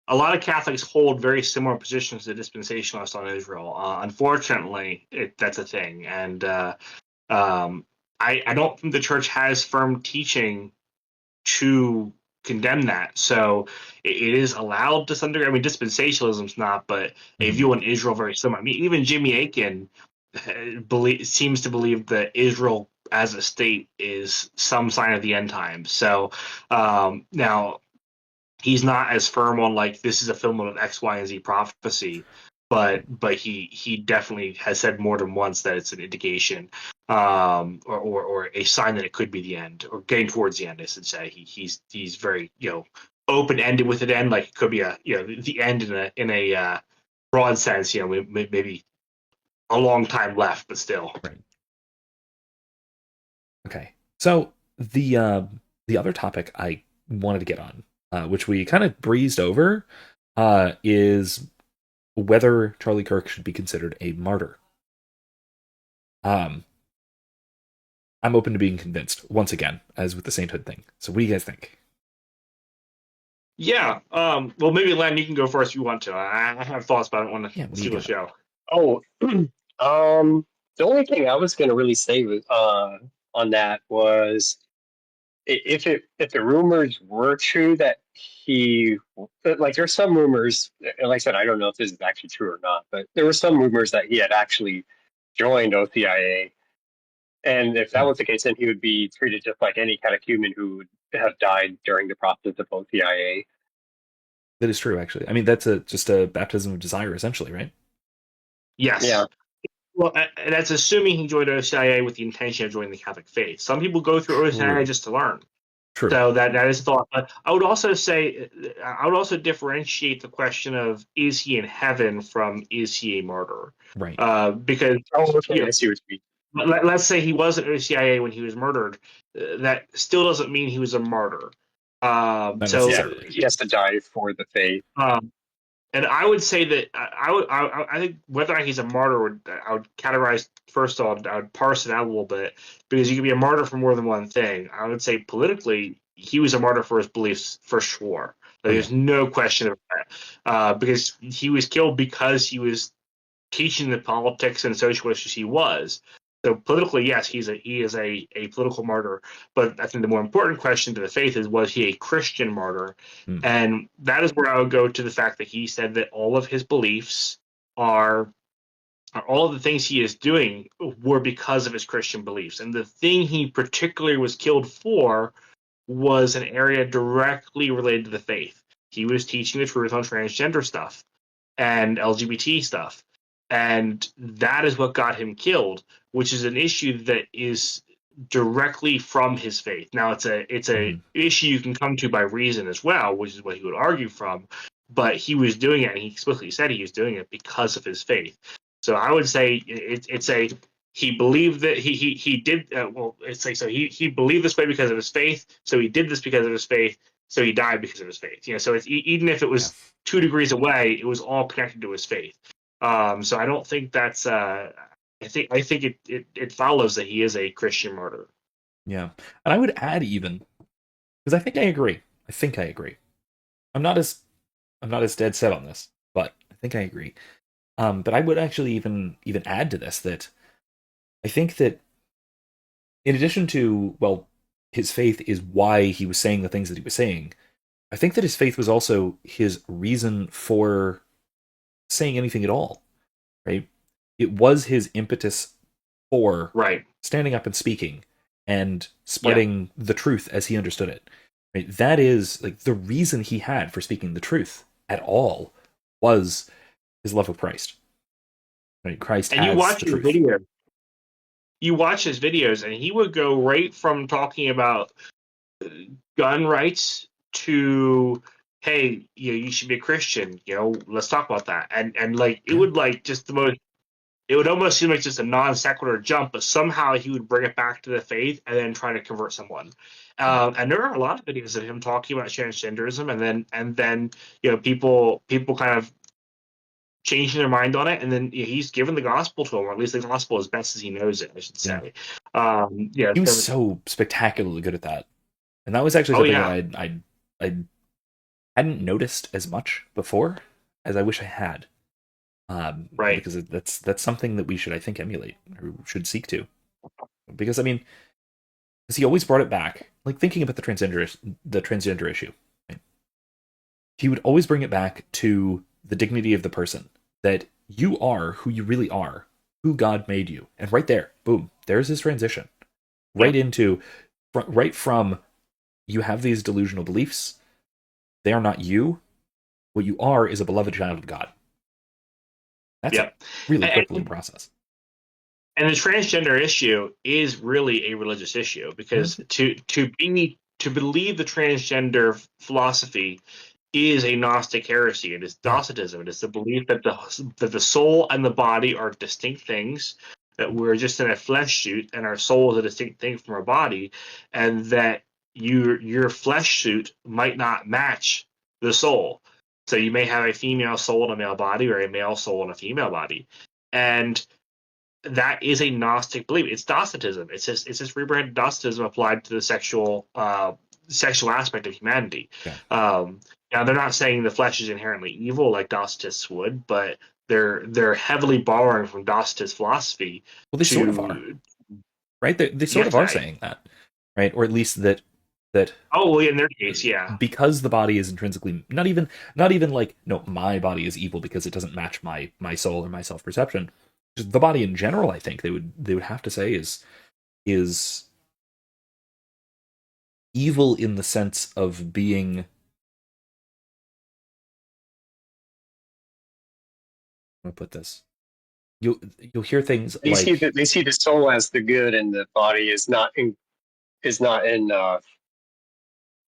A lot of Catholics hold very similar positions to dispensationalists on Israel. Unfortunately, that's a thing, and I don't think the church has firm teaching to condemn that. So it is allowed to some degree. I mean, dispensationalism's not, but a view on Israel very similar. I mean, even Jimmy Akin seems to believe that Israel as a state is some sign of the end times. So now he's not as firm on like this is a fulfillment of X, Y, and Z prophecy, but he definitely has said more than once that it's an indication or a sign that it could be the end or getting towards the end. I should say he's very open ended with it end, like it could be the end in a broad sense. Maybe a long time left, but still. Right. Okay, so the other topic I wanted to get on, which we kind of breezed over, is whether Charlie Kirk should be considered a martyr. I'm open to being convinced once again, as with the sainthood thing. So, what do you guys think? Yeah. Well, maybe Len, you can go first if you want to. I have thoughts, but I don't want to Yeah, what do you steal the got? show. Oh, the only thing I was going to really say was, on that was if the rumors were true that like there's some rumors, and like I said, I don't know if this is actually true or not, but there were some rumors that he had actually joined OCIA, and if that Hmm. was the case, then he would be treated just like any catechumen who would have died during the process of OCIA. That is true, actually. I mean, that's just a baptism of desire, essentially, right? Yes. Yeah, Well, and that's assuming he joined OCIA with the intention of joining the Catholic faith. Some people go through OCIA True. just to learn. True. So that is a thought. But I would also say, I would also differentiate the question of is he in heaven from is he a martyr? Right. Because oh, okay, you I see what you let's say he was at OCIA when he was murdered. That still doesn't mean he was a martyr. Um, Not mean. Yeah, so, necessarily. he has to die for the faith. um, and I would say that I think whether or not he's a martyr I would categorize first of all I would parse it out a little bit because you can be a martyr for more than one thing. I would say politically he was a martyr for his beliefs for sure. Oh yeah. There's no question of that because he was killed because he was teaching the politics and social issues he was. So politically, yes, he is a political martyr. But I think the more important question to the faith is was he a Christian martyr? Hmm. And that is where I would go to the fact that he said that all of his beliefs are all of the things he is doing were because of his Christian beliefs. And the thing he particularly was killed for was an area directly related to the faith. He was teaching the truth on transgender stuff and LGBT stuff. And that is what got him killed, which is an issue that is directly from his faith. Now it's a Mhm. issue you can come to by reason as well, which is what he would argue from. But he was doing it, and he explicitly said he was doing it because of his faith. So I would say it's a he believed that he did well. It's like so he believed this way because of his faith. So he did this because of his faith. So he died because of his faith. So it's even if it Yeah. was 2 degrees away, it was all connected to his faith. So I don't think that's. I think it follows that he is a Christian martyr. Yeah. And I would add even because I think I agree. I think I agree. I'm not as I'm not as dead set on this, but I think I agree. But I would actually even add to this that I think that in addition to well, his faith is why he was saying the things that he was saying. I think that his faith was also his reason for saying anything at all. Right? It was his impetus for Right. standing up and speaking and Yeah. spreading the truth as he understood it. Right? That is like the reason he had for speaking the truth at all was his love of Christ. Right? Christ And you as watch the his truth. video. You watch his videos, and he would go right from talking about gun rights to hey, you should be a Christian. Let's talk about that. And like it Yeah. would like just the most. It would almost seem like just a non sequitur jump, but somehow he would bring it back to the faith and then try to convert someone. Yeah. And there are a lot of videos of him talking about transgenderism, and then people kind of changing their mind on it, and then he's given the gospel to them, or at least the gospel as best as he knows it, I should Yeah. say. Yeah. He was so spectacularly good at that. And that was actually Oh something that yeah. I hadn't noticed as much before as I wish I had. Right. Because that's something that we should, I think, emulate or should seek to. Because I mean, because he always brought it back, like thinking about the transgender issue. Right? He would always bring it back to the dignity of the person, that you are who you really are, who God made you, and right there, boom, there's his transition, Yeah. right into, right from you have these delusional beliefs, they are not you. What you are is a beloved child of God. That's a Yeah. really quick little And, process. and the transgender issue is really a religious issue Yeah. because to believe the transgender philosophy is a Gnostic heresy. It is Yeah. Docetism. It is the belief that the soul and the body are distinct things, that we're just in a flesh suit and our soul is a distinct thing from our body, and that your flesh suit might not match the soul. So you may have a female soul in a male body or a male soul in a female body. And that is a Gnostic belief. It's Docetism. It's just rebranded Docetism applied to the sexual aspect of humanity. Yeah. Now they're not saying the flesh is inherently evil like Docetists would, but they're heavily borrowing from Docetist philosophy. Well, they sort of are, right? They sort Yes, of are saying that, right? Or at least that oh, well, in their case, yeah. because the body is intrinsically not even like, no, my body is evil because it doesn't match my soul or my self perception. Just the body in general, I think they would have to say is evil in the sense of being. I'm gonna put this. You'll hear things like, They see the soul as the good, and the body is not in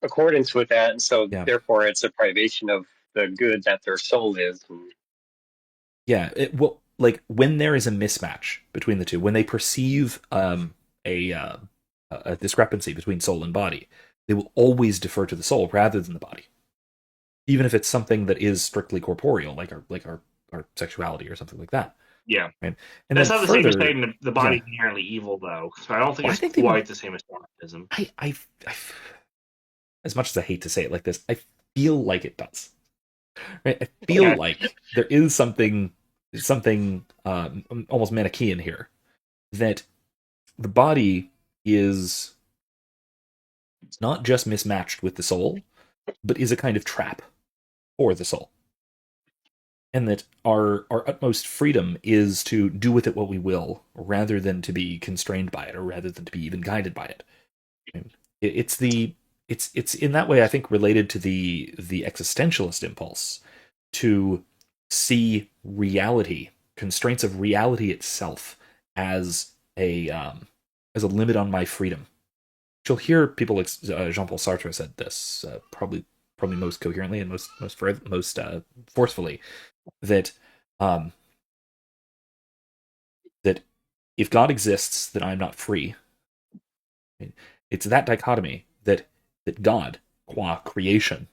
accordance with that, and so yeah, therefore it's a privation of the good that their soul is. yeah. Well, like when there is a mismatch between the two, when they perceive a discrepancy between soul and body, they will always defer to the soul rather than the body, even if it's something that is strictly corporeal, like our sexuality or something like that. Yeah. Right? And That's then not the same as further, saying the yeah, body's inherently evil, though. So I don't think well, I it's think they would. quite the same as Docetism. I as much as I hate to say it like this, I feel like it does. Right? I feel Okay. like there is something almost Manichaean here, that the body is not just mismatched with the soul, but is a kind of trap for the soul. And that our utmost freedom is to do with it what we will, rather than to be constrained by it, or rather than to be even guided by it. It's the it's in that way, I think, related to the existentialist impulse to see reality, constraints of reality itself, as a limit on my freedom. You'll hear people like Jean-Paul Sartre said this, probably most coherently and most forcefully, that um, that if God exists, then I'm not free. It's that dichotomy that God, qua creation,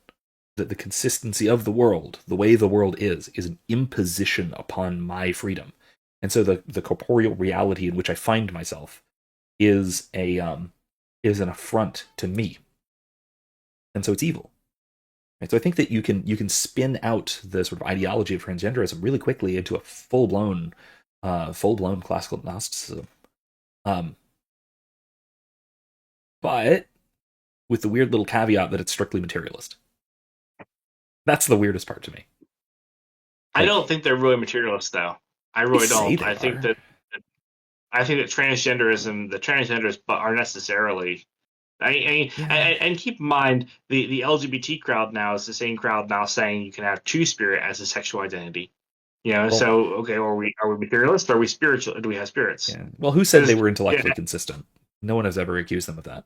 that the consistency of the world, the way the world is an imposition upon my freedom. And so the corporeal reality in which I find myself is is an affront to me. And so it's evil. And so I think that you can spin out the sort of ideology of transgenderism really quickly into a full blown classical Gnosticism. Um, but with the weird little caveat that it's strictly materialist. That's the weirdest part to me. I Like, don't think they're really materialists, though. I they really say don't. they are. I think that the transgenders, are necessarily. Yeah. And keep in mind the LGBT crowd now is the same crowd now saying you can have two spirit as a sexual identity. Well, So okay, are we materialists? Or are we spiritual? Do we have spirits? yeah. Well, who said they Because were yeah, intellectually consistent? No one has ever accused them of that.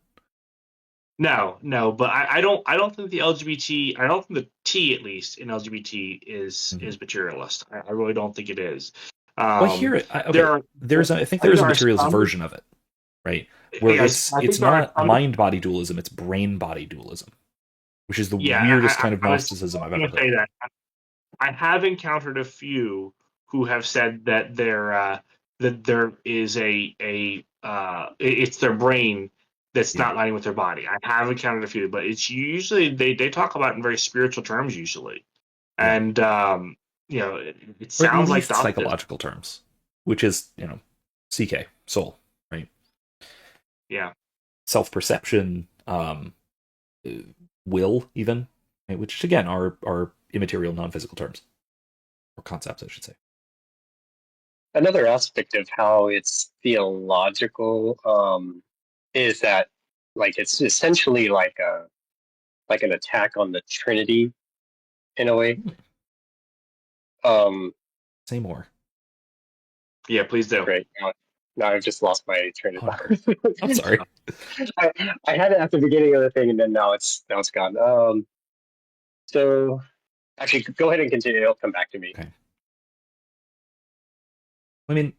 no, but I don't think the LGBT, I don't think the T at least in LGBT Mm-hmm. is materialist. I really don't think it is. Well, I hear Um, it. there Okay, are, I think I there think is a there are materials some, version of it, right? Where yes, I it's think there are not some. mind body dualism, it's brain body dualism, which is the Yeah, weirdest kind of I was Gnosticism I've ever going to say heard. that I have encountered a few who have said that there is it's their brain that's Yeah. not lining with their body. I have encountered a few, but it's usually they talk about it in very spiritual terms usually, Yeah. and it Or at sounds like least Docetism. psychological terms, which is, CK, soul, right? Yeah, Self perception, uh, will, even, right? Which again are immaterial, non physical terms or concepts, I should say. Another aspect of how it's theological is that like it's essentially like an attack on the Trinity in a way. Um, Say more. yeah. Please do. Great. Now I've just lost my train of Oh no, I'm thought. sorry. I, I had it at the beginning of the thing, and then now it's gone. So actually, go ahead and continue. It'll come back to me. Okay. I mean,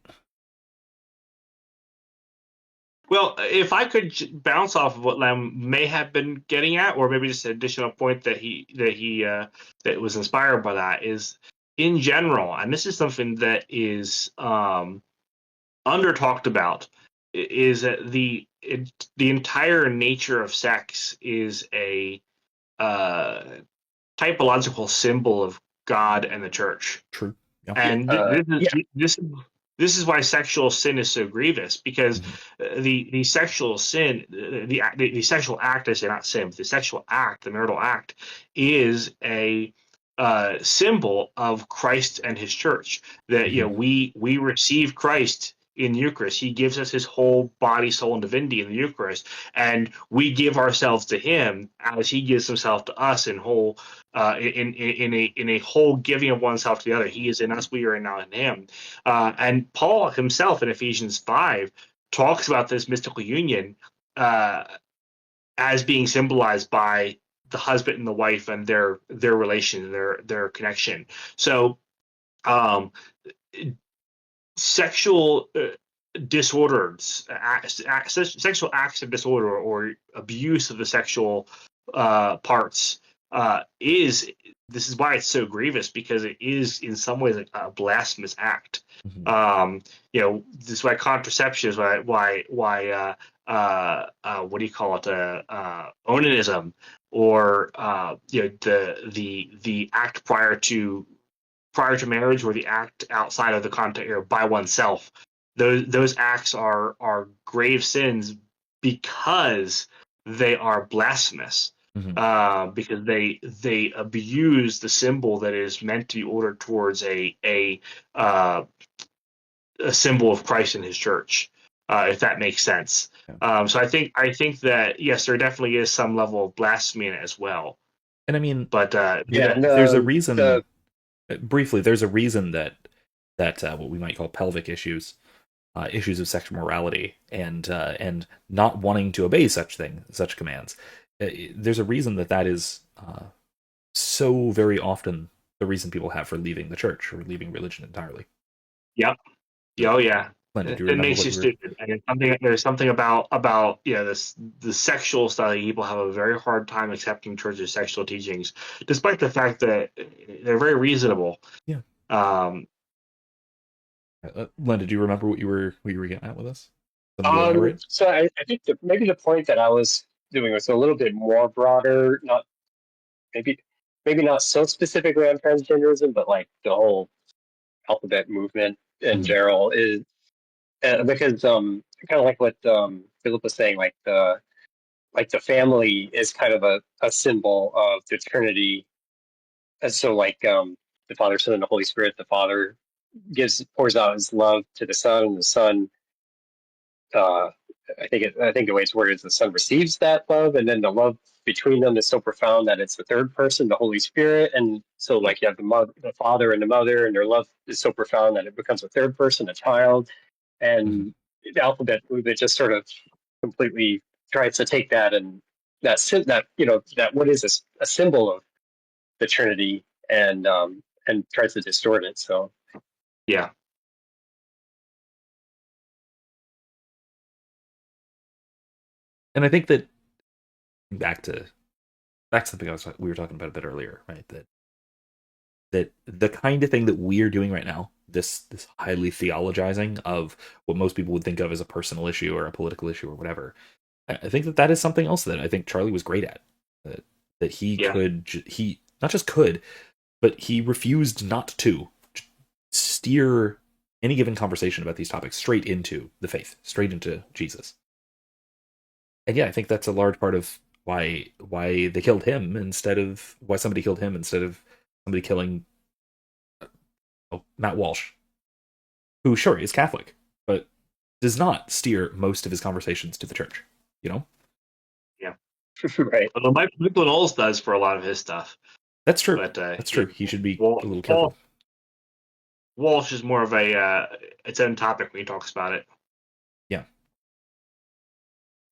Well, if I could bounce off of what Lam may have been getting at, or maybe just an additional point that was inspired by that is in general, and this is something that is under talked about is that the entire nature of sex is a uh, typological symbol of God and the church. True. Yeah. And this is why sexual sin is so grievous, because the sexual sin, the sexual act, I say not sin, but the sexual act, the marital act, is a symbol of Christ and His church. That we receive Christ in the Eucharist. He gives us His whole body, soul, and divinity in the Eucharist, and we give ourselves to Him as He gives Himself to us in whole. In a whole giving of oneself to the other. He is in us, we are now in Him. And Paul himself in Ephesians 5 talks about this mystical union as being symbolized by the husband and the wife and their relation, their connection. So sexual disorders, sexual acts of disorder or abuse of the sexual parts this is why it's so grievous, because it is in some ways a blasphemous act. This is why contraception is why what do you call it, onanism, or the act prior to marriage, or the act outside of the context by oneself. Those acts are grave sins because they are blasphemous. Because they abuse the symbol that is meant to be ordered towards a symbol of Christ and His church, if that makes sense. So I think that yes, there definitely is some level of blasphemy in it as well. And I mean, but there's a reason. Briefly, there's a reason that what we might call pelvic issues, issues of sexual morality, and not wanting to obey such commands. There's a reason that is so very often the reason people have for leaving the church or leaving religion entirely. Yep. Oh yeah. Glenn, it makes you stupid. And there's something about the sexual stuff. People have a very hard time accepting church's sexual teachings, despite the fact that they're very reasonable. Yeah. Len, did you remember what you were getting at with us? So I think maybe the point that I was doing was a little bit more broader, not maybe not so specifically on transgenderism, but like the whole alphabet movement in general is because kind of like what Philip was saying, like the family is kind of a symbol of the Trinity. And so like the Father, Son, and the Holy Spirit, the Father pours out His love to the Son, and the Son I think the way it's worded is the Son receives that love, and then the love between them is so profound that it's the third person, the Holy Spirit, and so like you have the Father and the Mother, and their love is so profound that it becomes a third person, a child, and the alphabet movement just sort of completely tries to take that and that what is a symbol of the Trinity and tries to distort it. So yeah. And I think that back to something we were talking about a bit earlier, right? That the kind of thing that we're doing right now, this highly theologizing of what most people would think of as a personal issue or a political issue or whatever, I think that is something else that I think Charlie was great at. That he not just could, but he refused not to steer any given conversation about these topics straight into the faith, straight into Jesus. And yeah, I think that's a large part of why they killed him why somebody killed him instead of somebody killing Matt Walsh, who sure is Catholic, but does not steer most of his conversations to the church. Yeah. Right. Although Michael Knowles does for a lot of his stuff. That's true. But, that's true. He should be a little careful. Walsh is more of its own topic when he talks about it. Yeah.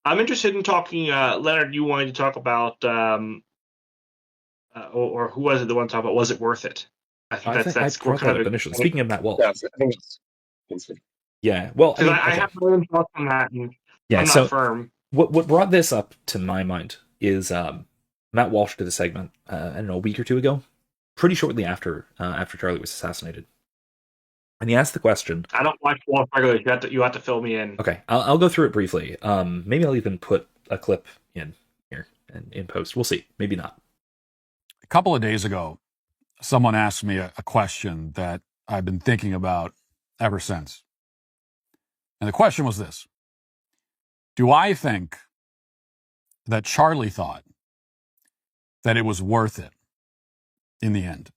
I'm interested in talking, Leonard, you wanted to talk about, or who was it the one to talk about, was it worth it? I think that's brought that up initially. Speaking of Matt Walsh. Yeah, well, I have my own thoughts on that, and I'm not firm. What brought this up to my mind is Matt Walsh did a segment, I don't know, a week or two ago, pretty shortly after Charlie was assassinated, And he asked the question. I don't watch Wolf regularly. You have to fill me in. Okay, I'll go through it briefly. Maybe I'll even put a clip in here and in post. We'll see. Maybe not. A couple of days ago, someone asked me a question that I've been thinking about ever since. And the question was this: do I think that Charlie thought that it was worth it in the end?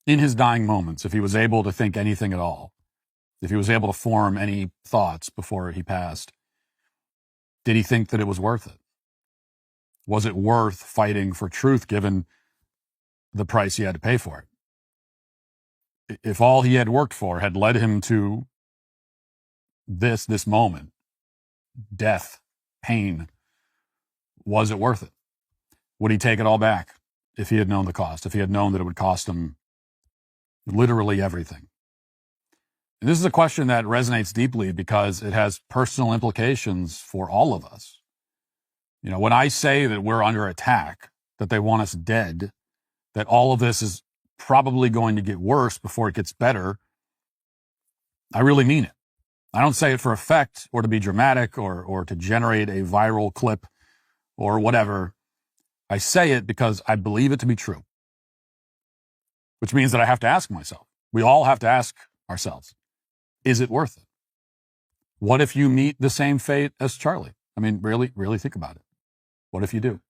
In his dying moments, if he was able to think anything at all, if he was able to form any thoughts before he passed, did he think that it was worth it? Was it worth fighting for truth given the price he had to pay for it? If all he had worked for had led him to this moment, death, pain, was it worth it? Would he take it all back if he had known the cost, if he had known that it would cost him literally everything? And this is a question that resonates deeply because it has personal implications for all of us. You know, when I say that we're under attack, that they want us dead, that all of this is probably going to get worse before it gets better, I really mean it. I don't say it for effect or to be dramatic or to generate a viral clip or whatever. I say it because I believe it to be true, which means that I have to ask myself. We all have to ask ourselves, is it worth it? What if you meet the same fate as Charlie? I mean, really think about it. What if you do?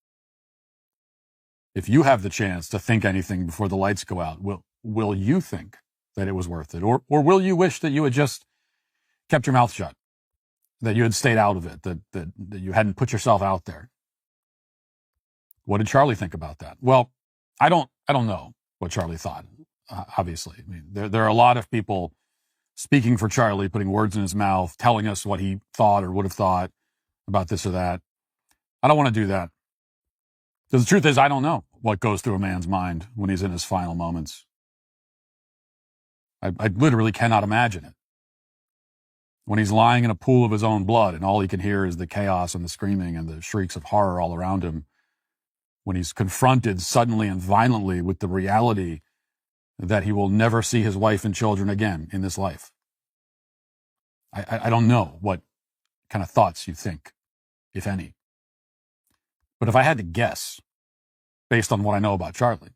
If you have the chance to think anything before the lights go out, will you think that it was worth it? Or will you wish that you had just kept your mouth shut, that you had stayed out of it, that you hadn't put yourself out there? What did Charlie think about that? Well, I don't know what Charlie thought, obviously. I mean, there are a lot of people speaking for Charlie, putting words in his mouth, telling us what he thought or would have thought about this or that. I don't want to do that. Because the truth is, I don't know what goes through a man's mind when he's in his final moments. I literally cannot imagine it. When he's lying in a pool of his own blood and all he can hear is the chaos and the screaming and the shrieks of horror all around him. When he's confronted suddenly and violently with the reality that he will never see his wife and children again in this life. I don't know what kind of thoughts you think, if any. But if I had to guess, based on what I know about Charlie,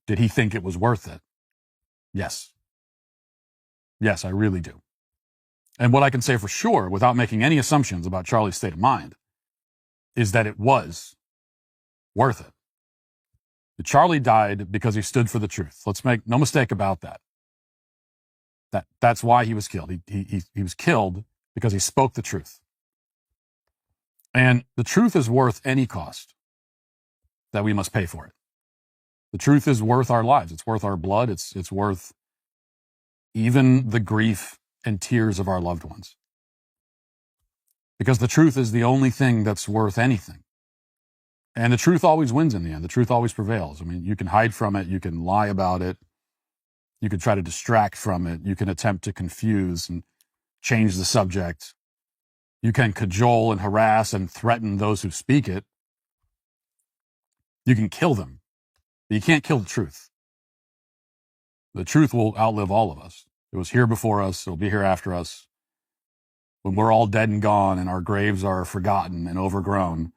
did he think it was worth it? Yes. Yes, I really do. And what I can say for sure, without making any assumptions about Charlie's state of mind, is that it was worth it. Charlie died because he stood for the truth. Let's make no mistake about that. That's why he was killed. He was killed because he spoke the truth. And the truth is worth any cost that we must pay for it. The truth is worth our lives. It's worth our blood. It's worth even the grief and tears of our loved ones. Because the truth is the only thing that's worth anything. And the truth always wins in the end. The truth always prevails. I mean, you can hide from it. You can lie about it. You can try to distract from it. You can attempt to confuse and change the subject. You can cajole and harass and threaten those who speak it. You can kill them, but you can't kill the truth. The truth will outlive all of us. It was here before us. It'll be here after us. When we're all dead and gone and our graves are forgotten and overgrown,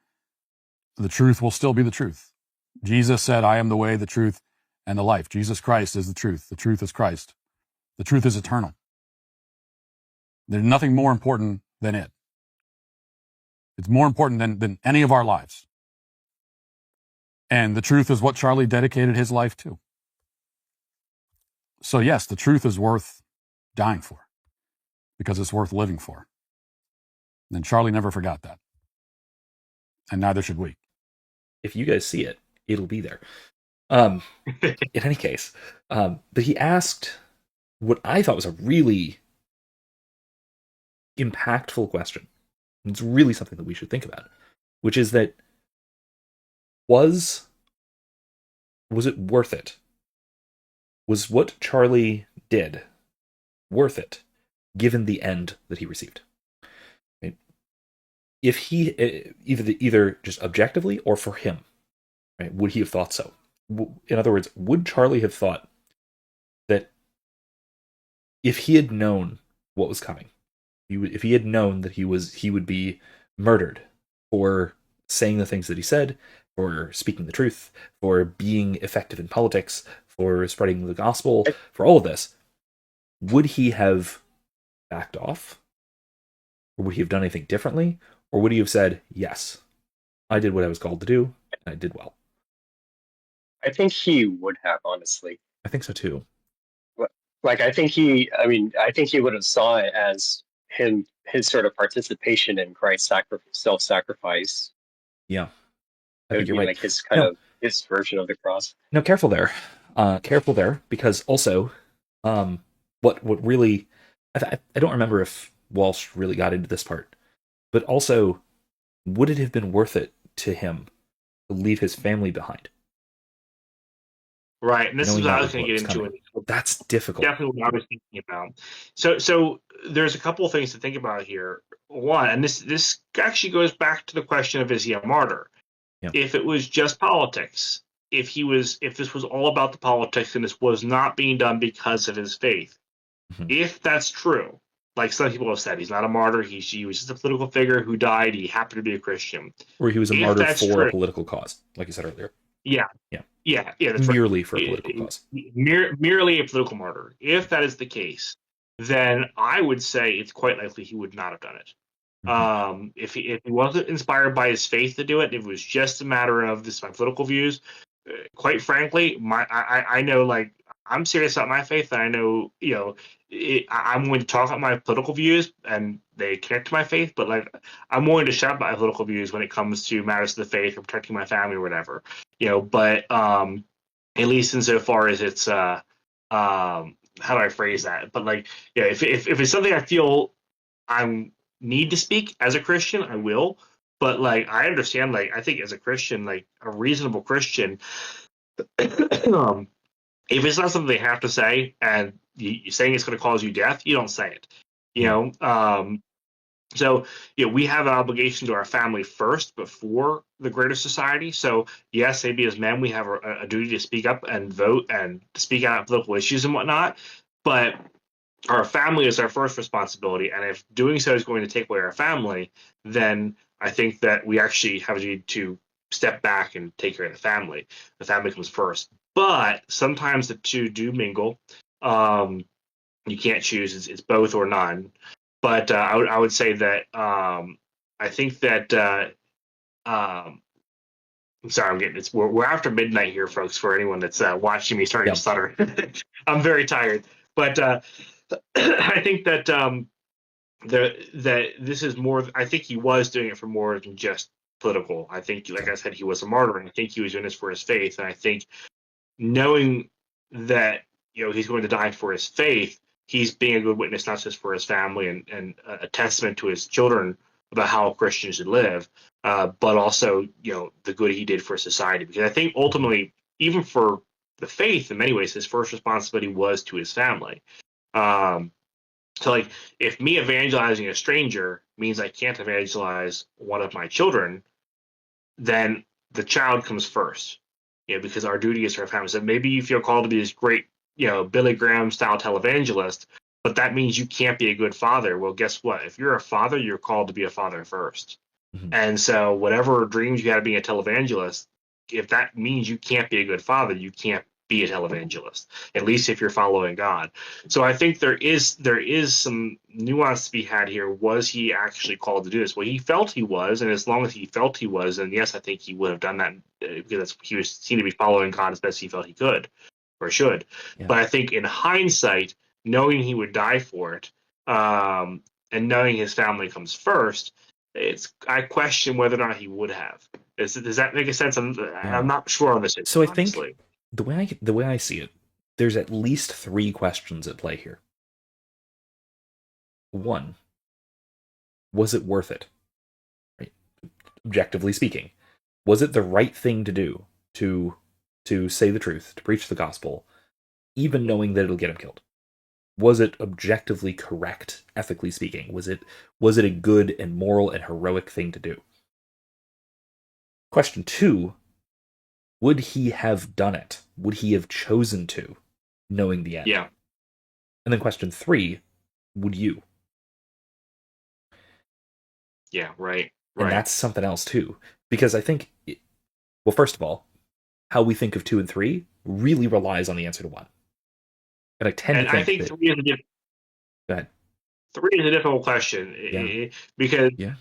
the truth will still be the truth. Jesus said, I am the way, the truth, and the life. Jesus Christ is the truth. The truth is Christ. The truth is eternal. There's nothing more important than it. It's more important than any of our lives. And the truth is what Charlie dedicated his life to. So yes, the truth is worth dying for because it's worth living for. And Charlie never forgot that. And neither should we. If you guys see it, it'll be there. In any case, but he asked what I thought was a really impactful question. It's really something that we should think about, which is that was it worth it? Was what Charlie did worth it, given the end that he received? Right? If he either just objectively or for him, right, would he have thought so? In other words, would Charlie have thought that if he had known what was coming, if he had known that he would be murdered for saying the things that he said, for speaking the truth, for being effective in politics, for spreading the gospel, for all of this, would he have backed off? Or would he have done anything differently? Or would he have said, yes, I did what I was called to do, and I did well? I think he would have, honestly. I think so too. Like, I think he would have saw it as his sort of participation in Christ's self-sacrifice. Yeah, I It think would you're be right. like his kind No, of his version of the cross. no, careful there. Careful there, because also, what really, I don't remember if Walsh really got into this part, but also, would it have been worth it to him to leave his family behind, Right, and this is knowing what I that was was going what to was get into. coming? That's difficult. Definitely what I was thinking about. So there's a couple of things to think about here. One, and this actually goes back to the question of, is he a martyr? Yeah. If it was just politics, if this was all about the politics and this was not being done because of his faith, Mhm. if that's true, like some people have said, he's not a martyr. He was just a political figure who died. He happened to be a Christian. Or he was a If martyr that's for a true, political cause, like you said earlier. yeah, Yeah. yeah, that's right. Merely for a political cause. Merely a political martyr. If that is the case, then I would say it's quite likely he would not have done it. If he wasn't inspired by his faith to do it, if it was just a matter of this my political views, quite frankly, I know, like, I'm serious about my faith, and I know, I'm willing to talk about my political views, and they connect to my faith. But, like, I'm willing to shout about my political views when it comes to matters of the faith or protecting my family or whatever. But at least insofar as it's how do I phrase that? But, like, if it's something I feel I need to speak as a Christian, I will. But, like, I understand, like, I think as a Christian, like a reasonable Christian, if it's not something they have to say and you're saying it's going to cause you death, you don't say it. So, we have an obligation to our family first before the greater society. So, yes, maybe as men, we have a duty to speak up and vote and speak out on political issues and whatnot. But our family is our first responsibility. And if doing so is going to take away our family, then I think that we actually have a duty to step back and take care of the family. The family comes first. But sometimes the two do mingle. You can't choose. It's both or none. But I would say that I think that I'm sorry, we're after midnight here, folks. For anyone that's watching me starting to stutter, I'm very tired. But I think that that this is more. I think he was doing it for more than just political. I think, like I said, he was a martyr, and I think he was doing this for his faith. And I think knowing that he's going to die for his faith, he's being a good witness, not just for his family and a testament to his children about how a Christian should live, but also the good he did for society. Because I think ultimately, even for the faith, in many ways, his first responsibility was to his family. So, like, if me evangelizing a stranger means I can't evangelize one of my children, then the child comes first. Because our duty is to our family. So maybe you feel called to be this great, Billy Graham style televangelist, but that means you can't be a good father. Well, guess what? If you're a father, you're called to be a father first. And so whatever dreams you had of being a televangelist, if that means you can't be a good father, you can't be a televangelist, at least if you're following God. So I think there is some nuance to be had here. Was he actually called to do this? Well, he felt he was, and as long as he felt he was, then yes, I think he would have done that, because he seemed to be following God as best he felt he could or should. Yeah. But I think in hindsight, knowing he would die for it, and knowing his family comes first, I question whether or not he would have. Does that make a sense? I'm not sure on this. So I honestly. think the way I see it, there's at least 3 questions at play here. 1, was it worth it? Right? Objectively speaking, was it the right thing to do to say the truth, to preach the gospel, even knowing that it'll get him killed? Was it objectively correct, ethically speaking? Was it a good and moral and heroic thing to do? Question 2, would he have done it? Would he have chosen to, knowing the end? Yeah. And then question 3, would you? Yeah, right. And Right. that's something else too, because I think, well, first of all, how we think of 2 and 3 really relies on the answer to 1. And I tend to And I think think that. Go ahead. three is a difficult question Yeah. because Yeah.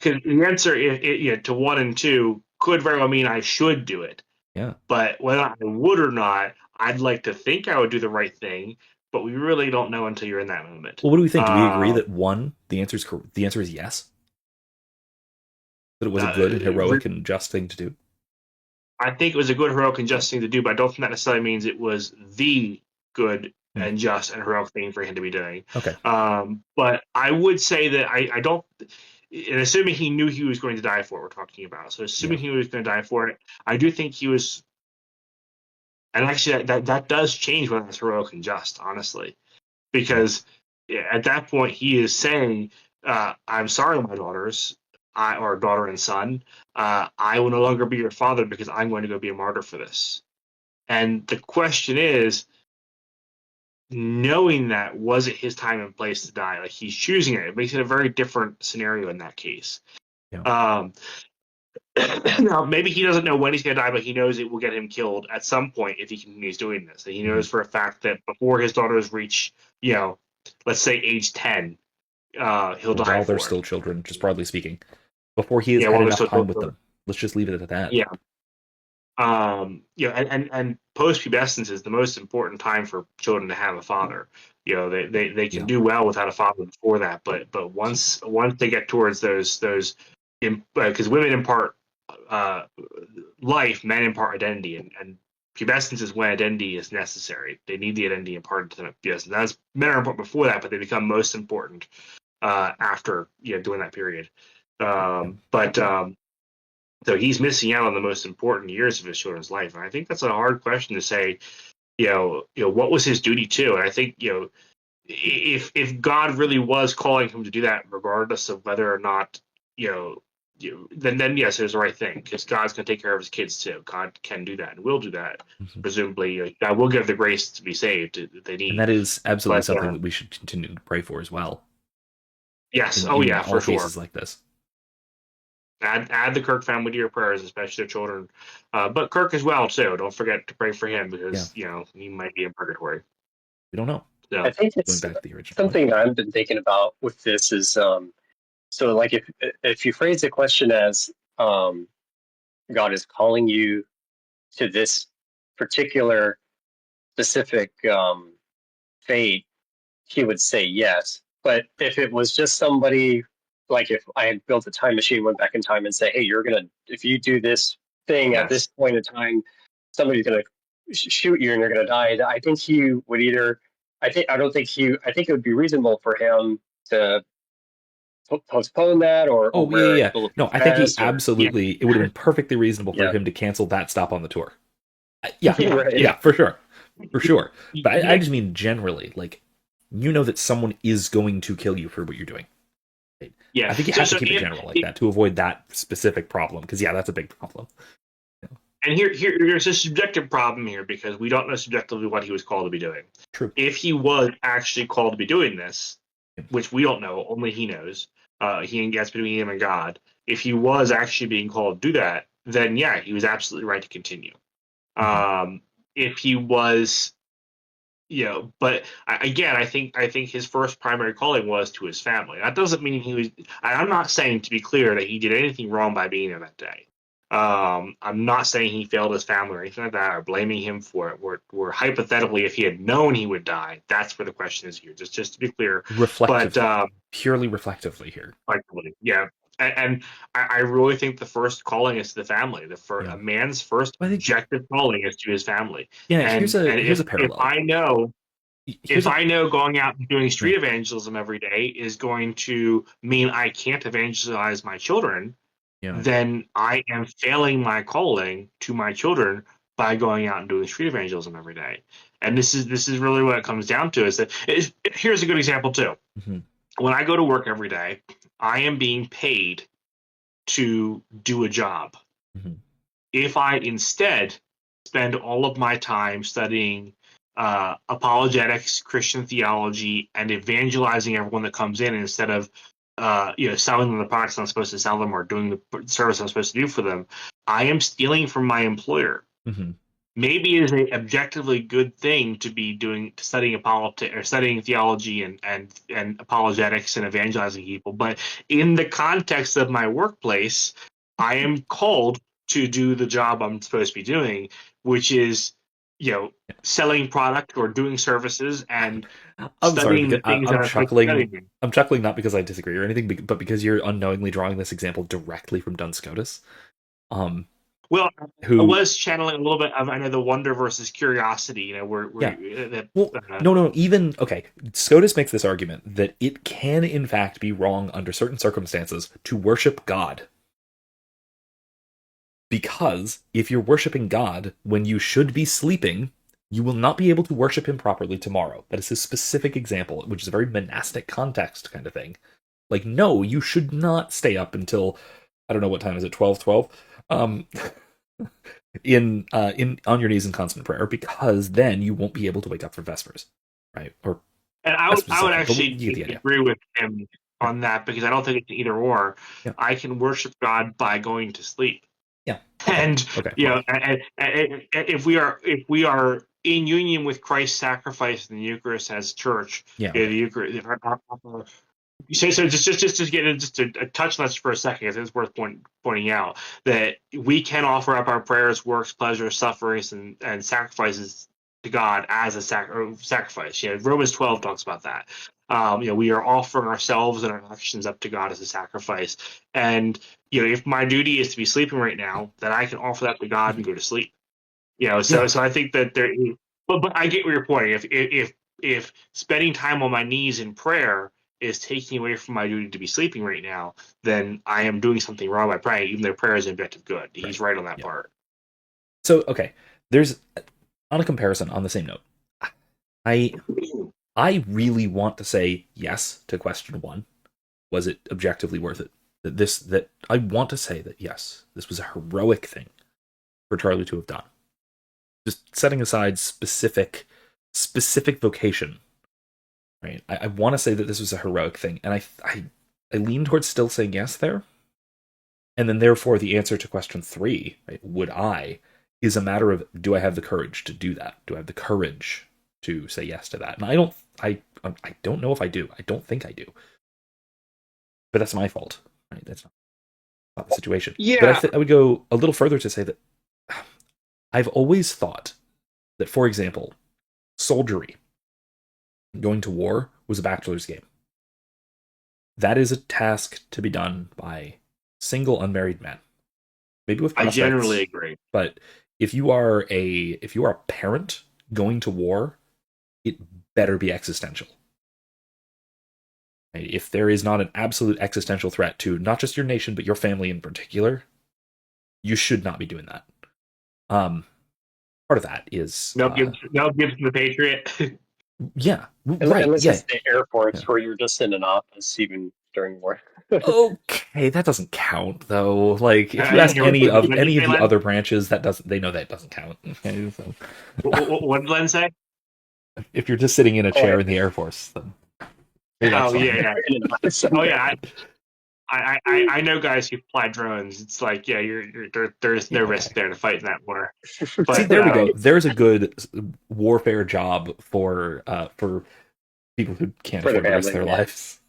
the answer to 1 and 2 could very well mean I should do it. Yeah. But whether I would or not, I'd like to think I would do the right thing, but we really don't know until you're in that moment. Well, what do we think? Do we agree that 1, the answer is yes? That it was a good and heroic and just thing to do? I think it was a good, heroic, and just thing to do, but I don't think that necessarily means it was the good and just and heroic thing for him to be doing. Okay. But I would say that I don't, and assuming he knew he was going to die for it, we're talking about. So assuming he was going to die for it, I do think he was, and actually that does change whether it's heroic and just, honestly, because at that point he is saying, "I'm sorry, my daughters, or daughter and son, I will no longer be your father because I'm going to go be a martyr for this." And the question is, knowing that, was it his time and place to die? Like, he's choosing it. It makes it a very different scenario in that case. Yeah. Now, maybe he doesn't know when he's going to die, but he knows it will get him killed at some point if he continues doing this. And he knows for a fact that before his daughters reach, let's say age 10, he'll die. While they're still children, just broadly speaking, before he has had while they're enough still time with children. them. Let's just leave it at that. Yeah. And post-pubescence is the most important time for children to have a father. They can do well without a father before that, but once they get towards those, because women impart life, men impart identity, and pubescence is when identity is necessary. They need the identity imparted to them. Yes, that's men are important before that, but they become most important after during that period. So he's missing out on the most important years of his children's life, and I think that's a hard question to say. What was his duty too? And I think if God really was calling him to do that, regardless of whether or not then yes, it was the right thing, because God's going to take care of his kids too. God can do that and will do that. Presumably, God will give the grace to be saved that they need. And that is absolutely something that we should continue to pray for as well. Yes. In for sure. Cases like this. Add the Kirk family to your prayers, especially their children, but Kirk as well too. Don't forget to pray for him, because he might be in purgatory. We don't know. So, I think it's going back to the original something I've been thinking about with this is so like if you phrase the question as God is calling you to this particular specific fate, he would say yes. But if it was just somebody, like if I had built a time machine, went back in time and say, hey, if you do this thing at this point in time, somebody's gonna shoot you and you're gonna die. I think he would I think it would be reasonable for him to postpone that or wear a bulletproof No, I think he vest absolutely, it would have been perfectly reasonable for him to cancel that stop on the tour. Yeah, for sure. But I just mean generally, like, that someone is going to kill you for what you're doing. Yeah, I think you have to keep it general like that to avoid that specific problem, because that's a big problem. And here's a subjective problem here, because we don't know subjectively what he was called to be doing. True. If he was actually called to be doing this, which we don't know, only he knows, that's between him and God. If he was actually being called to do that, then he was absolutely right to continue. If he was, but again, I think his first primary calling was to his family. That doesn't mean he was. I'm not saying, to be clear, that he did anything wrong by being there that day. I'm not saying he failed his family or anything like that, or blaming him for it. We're hypothetically, if he had known he would die, that's where the question is here. Just to be clear, purely reflectively here. And I really think the first calling is to the family. A man's first objective calling is to his family. Here's a parallel. If I know going out and doing street evangelism every day is going to mean I can't evangelize my children, then I am failing my calling to my children by going out and doing street evangelism every day. And this is really what it comes down to. Here's a good example too. When I go to work every day, I am being paid to do a job. If I instead spend all of my time studying apologetics, Christian theology, and evangelizing everyone that comes in instead of selling them the products I'm supposed to sell them or doing the service I'm supposed to do for them, I am stealing from my employer. Mm-hmm. Maybe it is an objectively good thing to be studying theology and apologetics and evangelizing people, but in the context of my workplace, I am called to do the job I'm supposed to be doing, which is selling product or doing services and I'm sorry, studying the because things that I'm I'm supposed to be chuckling. studying. I'm chuckling not because I disagree or anything, but because you're unknowingly drawing this example directly from Duns Scotus, Well, I who was channeling a little bit of, I know, the wonder versus curiosity, yeah. Well, no. Even okay, Scotus makes this argument that it can, in fact, be wrong under certain circumstances to worship God. Because if you're worshiping God when you should be sleeping, you will not be able to worship him properly tomorrow. That is a specific example, which is a very monastic context kind of thing. Like, no, you should not stay up until, I don't know what time is it, 12:12, in on your knees in constant prayer, because then you won't be able to wake up for Vespers, right? Or And I would actually you get the idea. agree with him on that, because I don't think it's either or. Yeah. I can worship God by going to sleep. Yeah. And Okay. and if we are in union with Christ's sacrifice in the Eucharist as church, Yeah. the Eucharist. So just get just a touch on this for a second, because it's worth pointing out that we can offer up our prayers, works, pleasures, sufferings, and sacrifices to God as a sacrifice. Romans 12 talks about that. We are offering ourselves and our actions up to God as a sacrifice. And if my duty is to be sleeping right now, then I can offer that to God and go to sleep. So I think that there. But I get where you're pointing. If spending time on my knees in prayer is taking away from my duty to be sleeping right now, then I am doing something wrong by praying, even though prayer is an objective good. He's right on that part. So, okay, there's, on a comparison, on the same note, I really want to say yes to question one. Was it objectively worth it? That I want to say that yes, this was a heroic thing for Charlie to have done. Just setting aside specific vocation, right? I want to say that this was a heroic thing, and I lean towards still saying yes there. And then therefore the answer to question 3, right, would I, is a matter of, do I have the courage to do that? Do I have the courage to say yes to that? And I don't know if I do. I don't think I do. But that's my fault, right? That's not the situation. Yeah. But I would go a little further to say that I've always thought that, for example, soldiery, going to war, was a bachelor's game. That is a task to be done by single unmarried men. Maybe with prospects, I generally agree. But if you are a parent going to war, it better be existential. If there is not an absolute existential threat to not just your nation but your family in particular, you should not be doing that. Part of that is Mel Gibson, the Patriot. Yeah, right. Unless yeah. it's the Air Force, where you're just in an office even during war. Okay, that doesn't count though. Like, if you ask any of the other branches, they know that doesn't count. Okay, so. What did Len say? If you're just sitting in a chair in the Air Force, then yeah. Oh yeah. I know guys who fly drones. It's like, there's no risk there to fight in that war. But, see, there we go. There's a good warfare job for people who can't afford to risk their lives.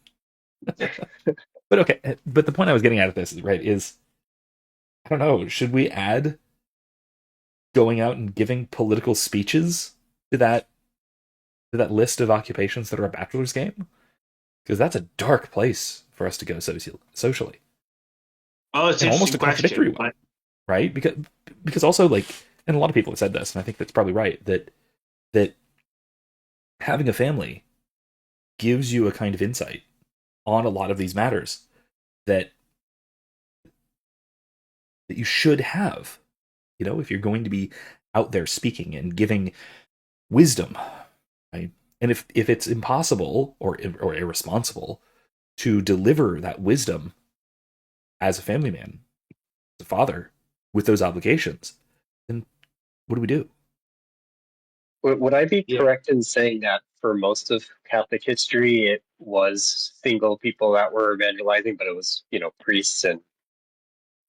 But okay, but the point I was getting at this is, I don't know, should we add going out and giving political speeches to that list of occupations that are a bachelor's game? Because that's a dark place for us to go socially. Oh, it's almost a contradictory one, right? Because also, like, and a lot of people have said this, and I think that's probably right, that having a family gives you a kind of insight on a lot of these matters that you should have, if you're going to be out there speaking and giving wisdom, right? And if it's impossible or irresponsible to deliver that wisdom as a family man, as a father, with those obligations, then what do we do? Would I be Yeah, correct in saying that for most of Catholic history, it was single people that were evangelizing, but it was, priests and,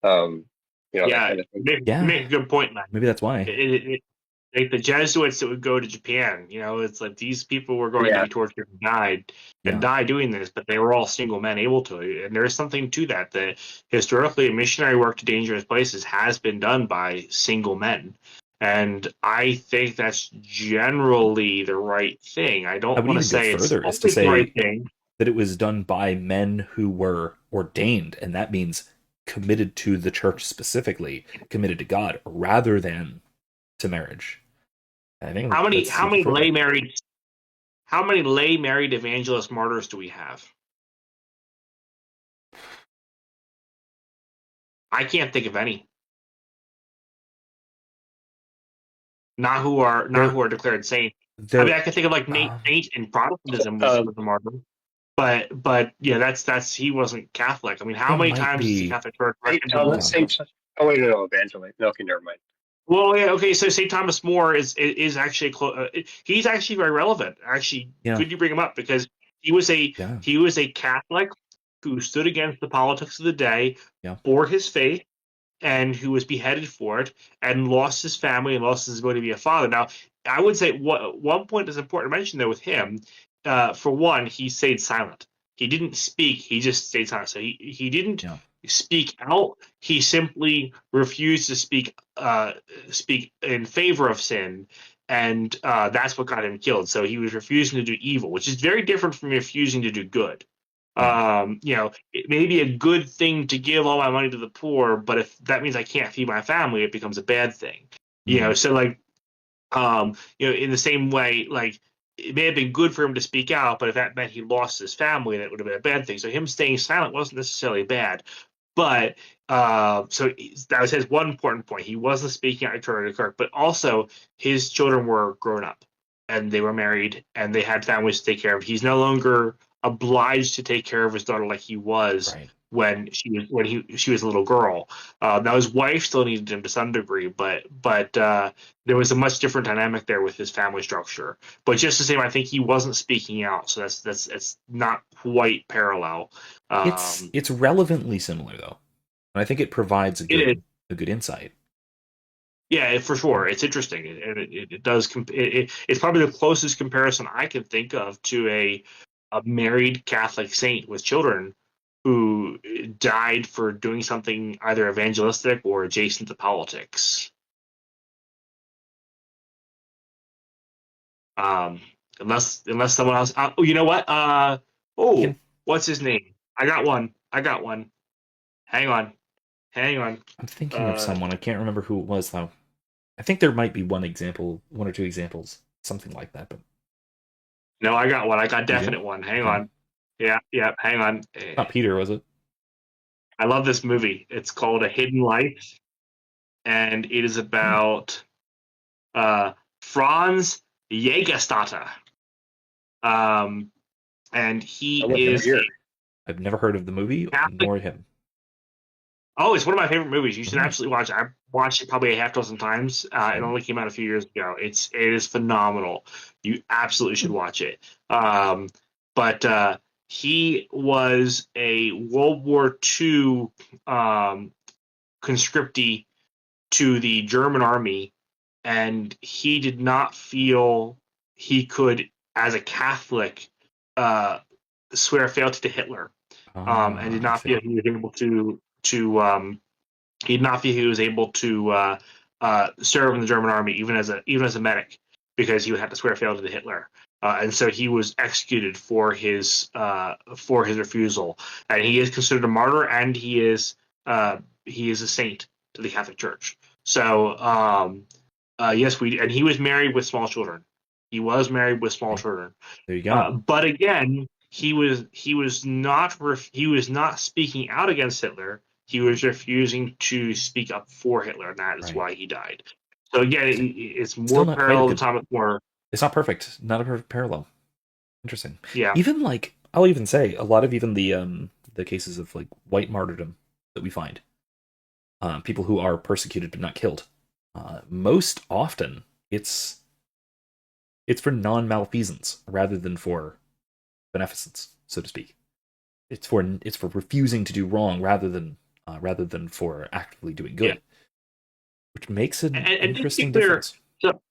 um, that yeah. kind of thing? You Yeah, make a good point, man. maybe that's why. Like the Jesuits that would go to Japan, it's like these people were going to Yeah. be tortured and Yeah, die doing this, but they were all single men able to. And there's something to that. That historically, missionary work to dangerous places has been done by single men. And I think that's generally the right thing. I I don't would want to even go say it's further as to always the right say thing. that it was done by men who were ordained, and that means committed to the church specifically, committed to God, rather than to marriage. I think How many that's how even many further. lay married evangelist martyrs do we have? I can't think of any. Not There, who are declared saints. I mean, there. I can think of like Nate Um, Saint in Protestantism Um, was a martyr, but yeah, that's he wasn't Catholic. I mean, how there many might times does the be. Catholic Church St. reckon Thomas, Yeah, oh, wait, no, evangelist. No, okay, never mind. Well, yeah, okay. So St. Thomas More is actually he's actually very relevant. Actually, yeah, good you bring him up because he was a yeah, he was a Catholic who stood against the politics of the day yeah. for his faith and who was beheaded for it and lost his family and lost his ability to be a father. Now, I would say one point that's important to mention though with him, for one, he stayed silent. He didn't speak. He just stayed silent. So he didn't Yeah. speak out. He simply refused to speak in favor of sin, and that's what got him killed. So he was refusing to do evil, which is very different from refusing to do good. Yeah. It may be a good thing to give all my money to the poor, but if that means I can't feed my family, it becomes a bad thing. Mm, So like, in the same way, like it may have been good for him to speak out, but if that meant he lost his family, that would have been a bad thing. So him staying silent wasn't necessarily bad. But so that was his one important point. He wasn't speaking out to Charlie Kirk, but also his children were grown up and they were married and they had families to take care of. He's no longer obliged to take care of his daughter like he was right. when she was a little girl. Now his wife still needed him to some degree, but there was a much different dynamic there with his family structure. But just the same, I think he wasn't speaking out, so that's not quite parallel. It's relevantly similar though, and I think it provides It is. a good insight. Yeah, for sure. It's interesting, and it does. It's probably the closest comparison I can think of to a married Catholic saint with children who died for doing something either evangelistic or adjacent to politics. Um, unless someone else. Oh, you know what? You can, What's his name? I got one. I got one. Hang on. Hang on. I'm thinking of Uh, someone. I can't remember who it was though. I think there might be one or two examples, something like that. But no, I got one. I got you do? definite one. Hang Okay. on. Yeah, yeah. Hang on. Not Peter, was it? I love this movie. It's called A Hidden Life, and it is Hmm. about Franz Jägerstatter. Um, and he I would never is hear. a I've never heard of the movie Catholic. nor him. Oh, it's one of my favorite movies. You should Oh, absolutely watch it. I've watched it probably a half dozen times. It okay. only came out a few years ago. It is phenomenal. You absolutely should Hmm. watch it. But he was a World War II conscriptee to the German army, and he did not feel he could, as a Catholic, uh, swear fealty to Hitler, and did Ah, I not feel see. he was able to he did not feel he was able to serve in the German army even as a medic because he would have to swear fealty to Hitler. And so he was executed for his refusal, and he is considered a martyr, and he is a saint to the Catholic Church. So yes, and he was married with small children. He was married with small Okay. children. There you go. But again, he was not speaking out against Hitler. He was refusing to speak up for Hitler, and that is Right. why he died. So again, it's Still more not quite a parallel to good. Thomas More. It's not perfect. Not a perfect parallel. Interesting. Yeah, Even like I'll even say a lot of even the cases of like white martyrdom that we find, people who are persecuted but not killed. Most often it's it's for non-malfeasance rather than for beneficence, so to speak. It's for refusing to do wrong rather than for actively doing Yeah. good, which makes an And just to be interesting clear, difference. so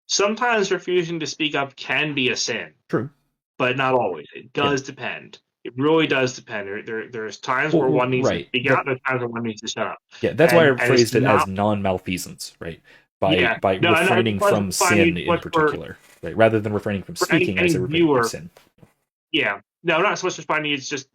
sometimes refusing to speak up can be a sin, True. but not always. It does depend. It really does depend. There's times where Well, one needs to right. speak out. There's times where one needs to shut up. Yeah, that's why I And it's phrased it as not. non-malfeasance, right? By Yeah. by No, I refraining just wasn't from finding sin it in much particular, right? Rather than refraining from for any speaking, I say refraining from viewer. sin. Yeah. No, I'm not so much responding. It's just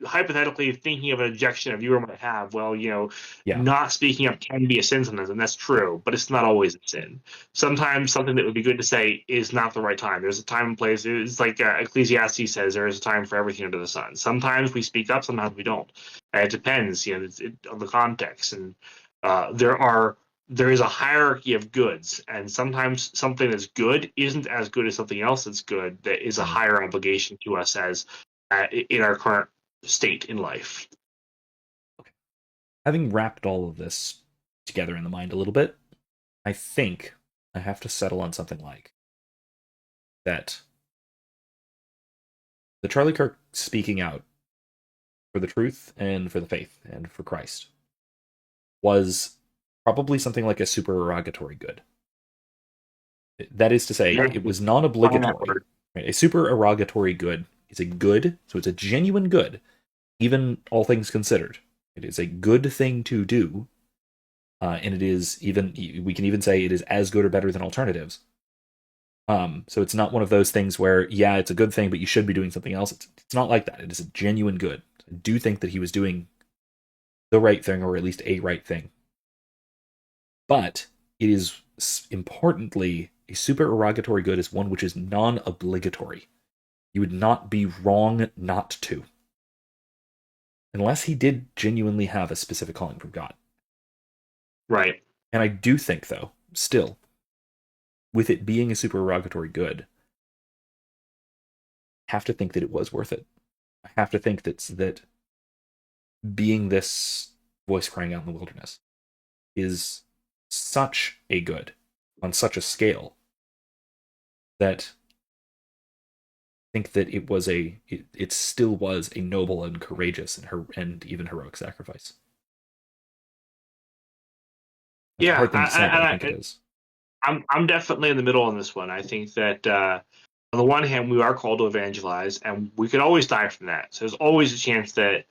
hypothetically thinking of an objection a viewer might have. Well, Yeah. not speaking up can be a sin sometimes, and that's true, but it's not always a sin. Sometimes something that would be good to say is not the right time. There's a time and place. It's like Ecclesiastes says, there is a time for everything under the sun. Sometimes we speak up, sometimes we don't. And it depends, on the context. And there is a hierarchy of goods, and sometimes something that's good isn't as good as something else that's good. That is a higher obligation to us as in our current state in life. Having wrapped all of this together in the mind a little bit, I think I have to settle on something like that. The Charlie Kirk speaking out for the truth and for the faith and for Christ was probably something like a supererogatory good. That is to say, it was non-obligatory. Right? A supererogatory good is a good, so it's a genuine good, even all things considered. It is a good thing to do, and it is even, we can even say it is as good or better than alternatives. So it's not one of those things where, yeah, it's a good thing, but you should be doing something else. It's not like that. It is a genuine good. I do think that he was doing the right thing, or at least a right thing. But it is importantly, a supererogatory good is one which is non-obligatory. You would not be wrong not to. Unless he did genuinely have a specific calling from God. Right. And I do think, though, still, with it being a supererogatory good, I have to think that it was worth it. I have to think that being this voice crying out in the wilderness is such a good, on such a scale, that I think that it still was a noble and courageous and even heroic sacrifice. That's a hard thing to say, but I think it is. I'm definitely in the middle on this one. I think that on the one hand, we are called to evangelize, and we could always die from that. So there's always a chance that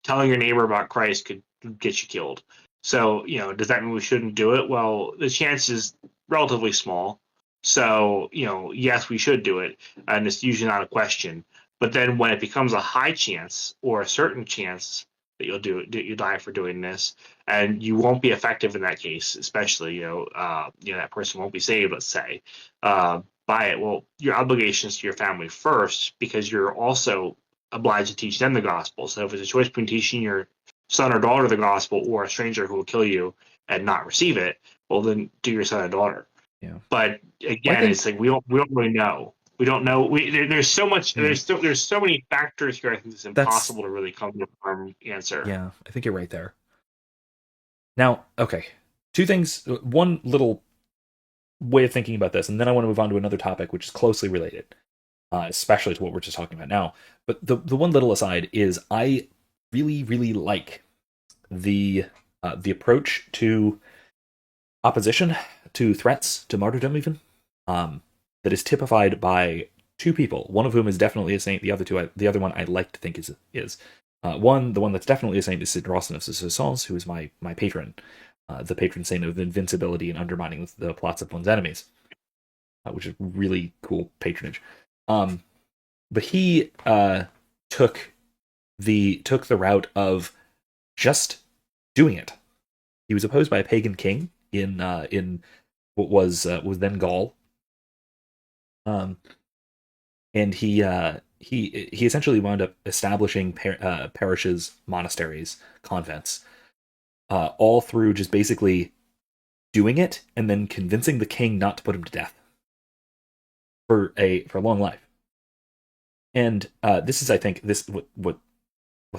telling your neighbor about Christ could get you killed. So, does that mean we shouldn't do it? Well, the chance is relatively small. So, yes, we should do it, and it's usually not a question. But then when it becomes a high chance or a certain chance that you die for doing this, and you won't be effective in that case, especially, that person won't be saved, let's say, by it. Well, your obligations to your family first, because you're also obliged to teach them the gospel. So if it's a choice between teaching your son or daughter the gospel or a stranger who will kill you and not receive it, well, then do your son or daughter. Yeah. But again, it's like we don't really know. We don't know. There's so much. There's so many factors here. I think it's impossible to really come to a firm answer. Yeah, I think you're right there. Now, okay, two things. One little way of thinking about this, and then I want to move on to another topic which is closely related, especially to what we're just talking about now. But the one little aside is I really, really like the approach to opposition, to threats, to martyrdom, even that is typified by two people. One of whom is definitely a saint. The other one I like to think is the one that's definitely a saint is St. Rostin of Soissons, who is my patron, the patron saint of invincibility and undermining the plots of one's enemies, which is really cool patronage. But he took the route of just doing it. He was opposed by a pagan king in what was then Gaul, and he essentially wound up establishing parishes, monasteries, convents, all through just basically doing it and then convincing the king not to put him to death for a long life. And this is, I think, what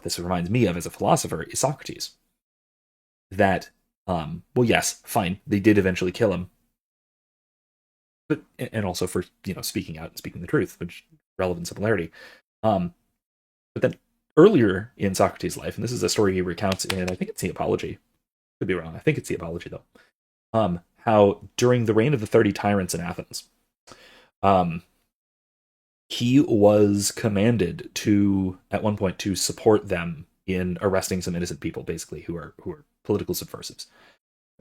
this reminds me of as a philosopher is Socrates. That, well, yes, fine, they did eventually kill him, but and also for speaking out and speaking the truth, which relevant similarity. But then earlier in Socrates' life, and this is a story he recounts in, I think it's the Apology. Could be wrong. I think it's the Apology though. How during the reign of the 30 tyrants in Athens, he was commanded to, at one point, to support them in arresting some innocent people, basically, who are political subversives.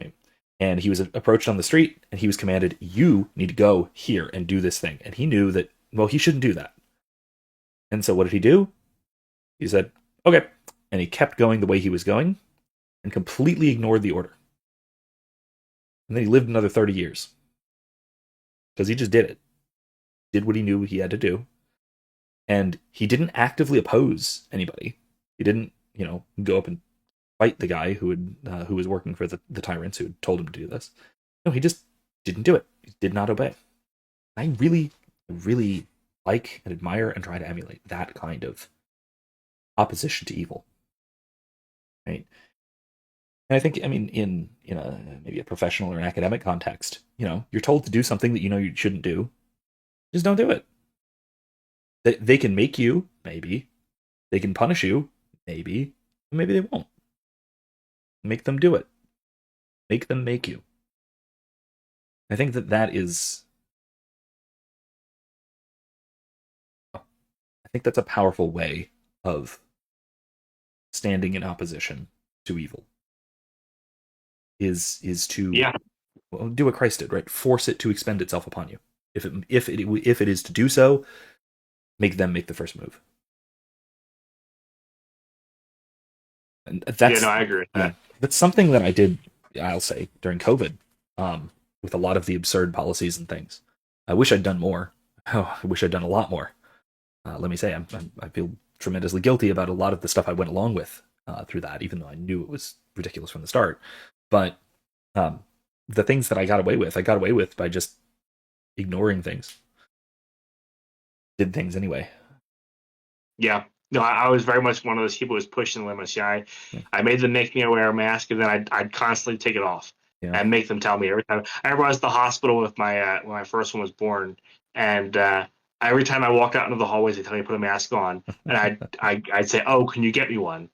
Right? And he was approached on the street, and he was commanded, "You need to go here and do this thing." And he knew that, well, he shouldn't do that. And so what did he do? He said, "Okay," and he kept going the way he was going, and completely ignored the order. And then he lived another 30 years because he just did it. Did what he knew he had to do. And he didn't actively oppose anybody. He didn't, go up and fight the guy who was working for the tyrants who had told him to do this. No, he just didn't do it. He did not obey. I really, really like and admire and try to emulate that kind of opposition to evil. Right? And I think, in maybe a professional or an academic context, you're told to do something that you shouldn't do. Just don't do it. They can make you, maybe. They can punish you, maybe. Maybe they won't. Make them do it. Make them make you. I think that is... I think that's a powerful way of standing in opposition to evil. Is to do what Christ did, right? Force it to expend itself upon you. If it is to do so, make them make the first move. And that's, I agree with that. That's something that I did, I'll say, during COVID, with a lot of the absurd policies and things. I wish I'd done more. Oh, I wish I'd done a lot more. Let me say, I feel tremendously guilty about a lot of the stuff I went along with through that, even though I knew it was ridiculous from the start. But the things that I got away with by just ignoring things. Did things anyway. Yeah. No, I was very much one of those people who was pushing the limits. Yeah, I made them make me wear a mask, and then I'd constantly take it off and make them tell me every time. I remember I was at the hospital with my when my first one was born, and every time I walk out into the hallways, they tell me to put a mask on, and I'd say, "Oh, can you get me one?"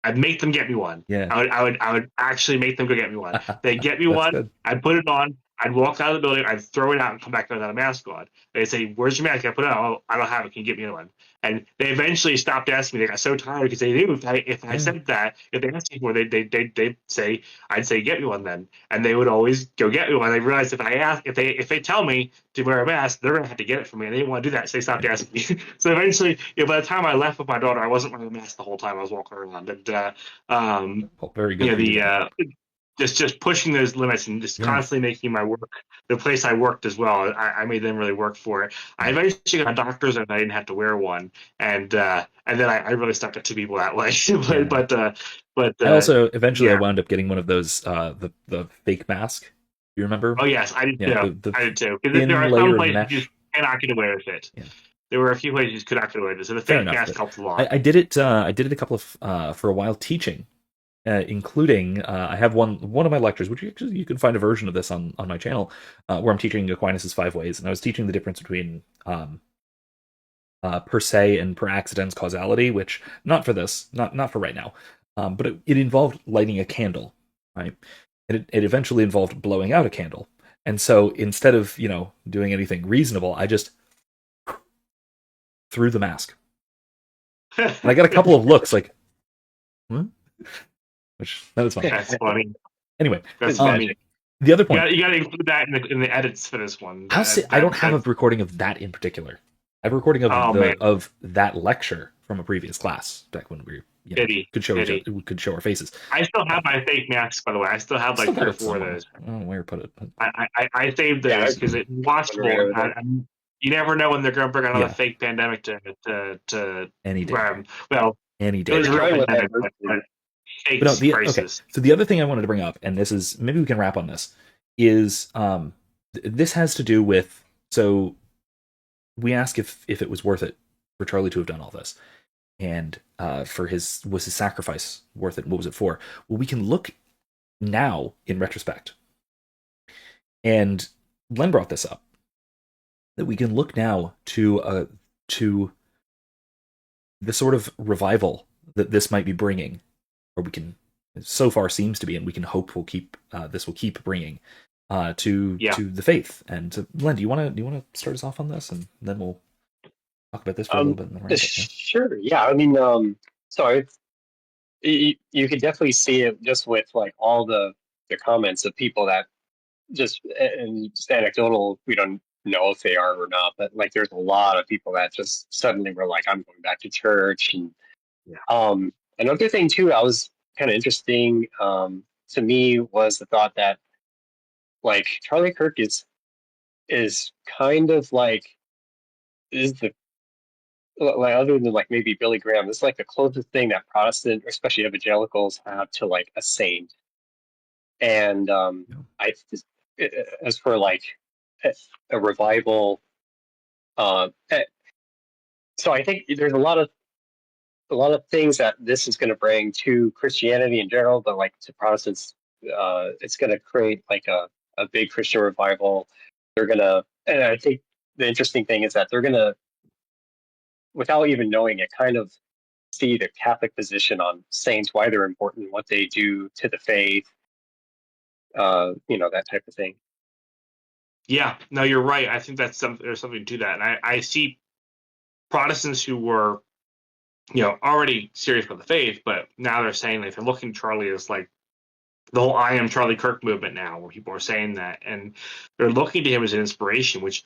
I'd make them get me one. Yeah. I would actually make them go get me one. They'd get me one. Good. I'd put it on. I'd walk out of the building. I'd throw it out and come back without a mask on. They'd say, "Where's your mask?" I put it on. "Oh, I don't have it. Can you get me one?" And they eventually stopped asking me. They got so tired because they knew if I said that, if they asked me for it, they'd say, I'd say, "Get me one then." And they would always go get me one. They realized if they tell me to wear a mask, they're gonna have to get it for me, and they didn't want to do that, so they stopped asking me. So eventually, by the time I left with my daughter, I wasn't wearing a mask the whole time I was walking around. And very good. Just pushing those limits and just constantly making my work, the place I worked as well, I made them really work for it. I eventually got doctors and I didn't have to wear one, and then I really stuck it to people that way. But I also eventually I wound up getting one of those the fake mask. You remember? Oh yes, I did too. I did too. Thin there are layer some of places mesh. you just cannot get away with it. Yeah. There were a few places you could not get away with it, so the fake mask helped a lot. I did it. I did it a couple of for a while teaching. Including, I have one of my lectures, which you can find a version of this on my channel, where I'm teaching Aquinas' 5 ways, and I was teaching the difference between per se and per accidens causality, which not for this, not for right now, but it involved lighting a candle, right? And it eventually involved blowing out a candle, and so instead of doing anything reasonable, I just threw the mask, and I got a couple of looks like, "What?" Which that was funny. That's funny. Anyway, that's funny. The other point, you got to include that in the edits for this one. I don't have a recording of that in particular. I have a recording of of that lecture from a previous class back when we could show our faces. I still have my fake masks, by the way. I still have like 3 or 4 of those. I don't know where to put it. I saved those because it's watchable. You never know when they're going to bring another fake pandemic to any day. Any day. It was really okay. So the other thing I wanted to bring up, and this is maybe we can wrap on this, is this has to do with, so we ask if it was worth it for Charlie to have done all this, and was his sacrifice worth it? What was it for? Well, we can look now in retrospect, and Len brought this up. that we can look now to the sort of revival that this might be bringing, or we can, so far seems to be, and we can hope will keep this will keep bringing Yeah. to the faith. And Len, do you want to start us off on this, and then we'll talk about this for a little Um, bit and then wrap up. Yeah? sure. Yeah. I mean, so you could definitely see it just with like all the comments of people that and just anecdotal. We don't know if they are or not, but like there's a lot of people that just suddenly were like, I'm going back to church. And Yeah. another thing too, I was kind of interesting to me was the thought that like Charlie Kirk is kind of like is the like other than like maybe Billy Graham, it's like the closest thing that Protestant, especially evangelicals, have to like a saint. And Yeah. I just, as for like a revival, uh, eh, so I think there's a lot of things that this is going to bring to Christianity in general, but like to Protestants, it's going to create like a big Christian revival. They're gonna, and I think the interesting thing is that they're gonna, without even knowing it, kind of see the Catholic position on saints, why they're important, what they do to the faith, that type of thing. Yeah, no, you're right. I think there's something to that, and I see Protestants who were, already serious about the faith, but now they're saying like they're looking at Charlie as like the whole "I am Charlie Kirk" movement now, where people are saying that, and they're looking to him as an inspiration. Which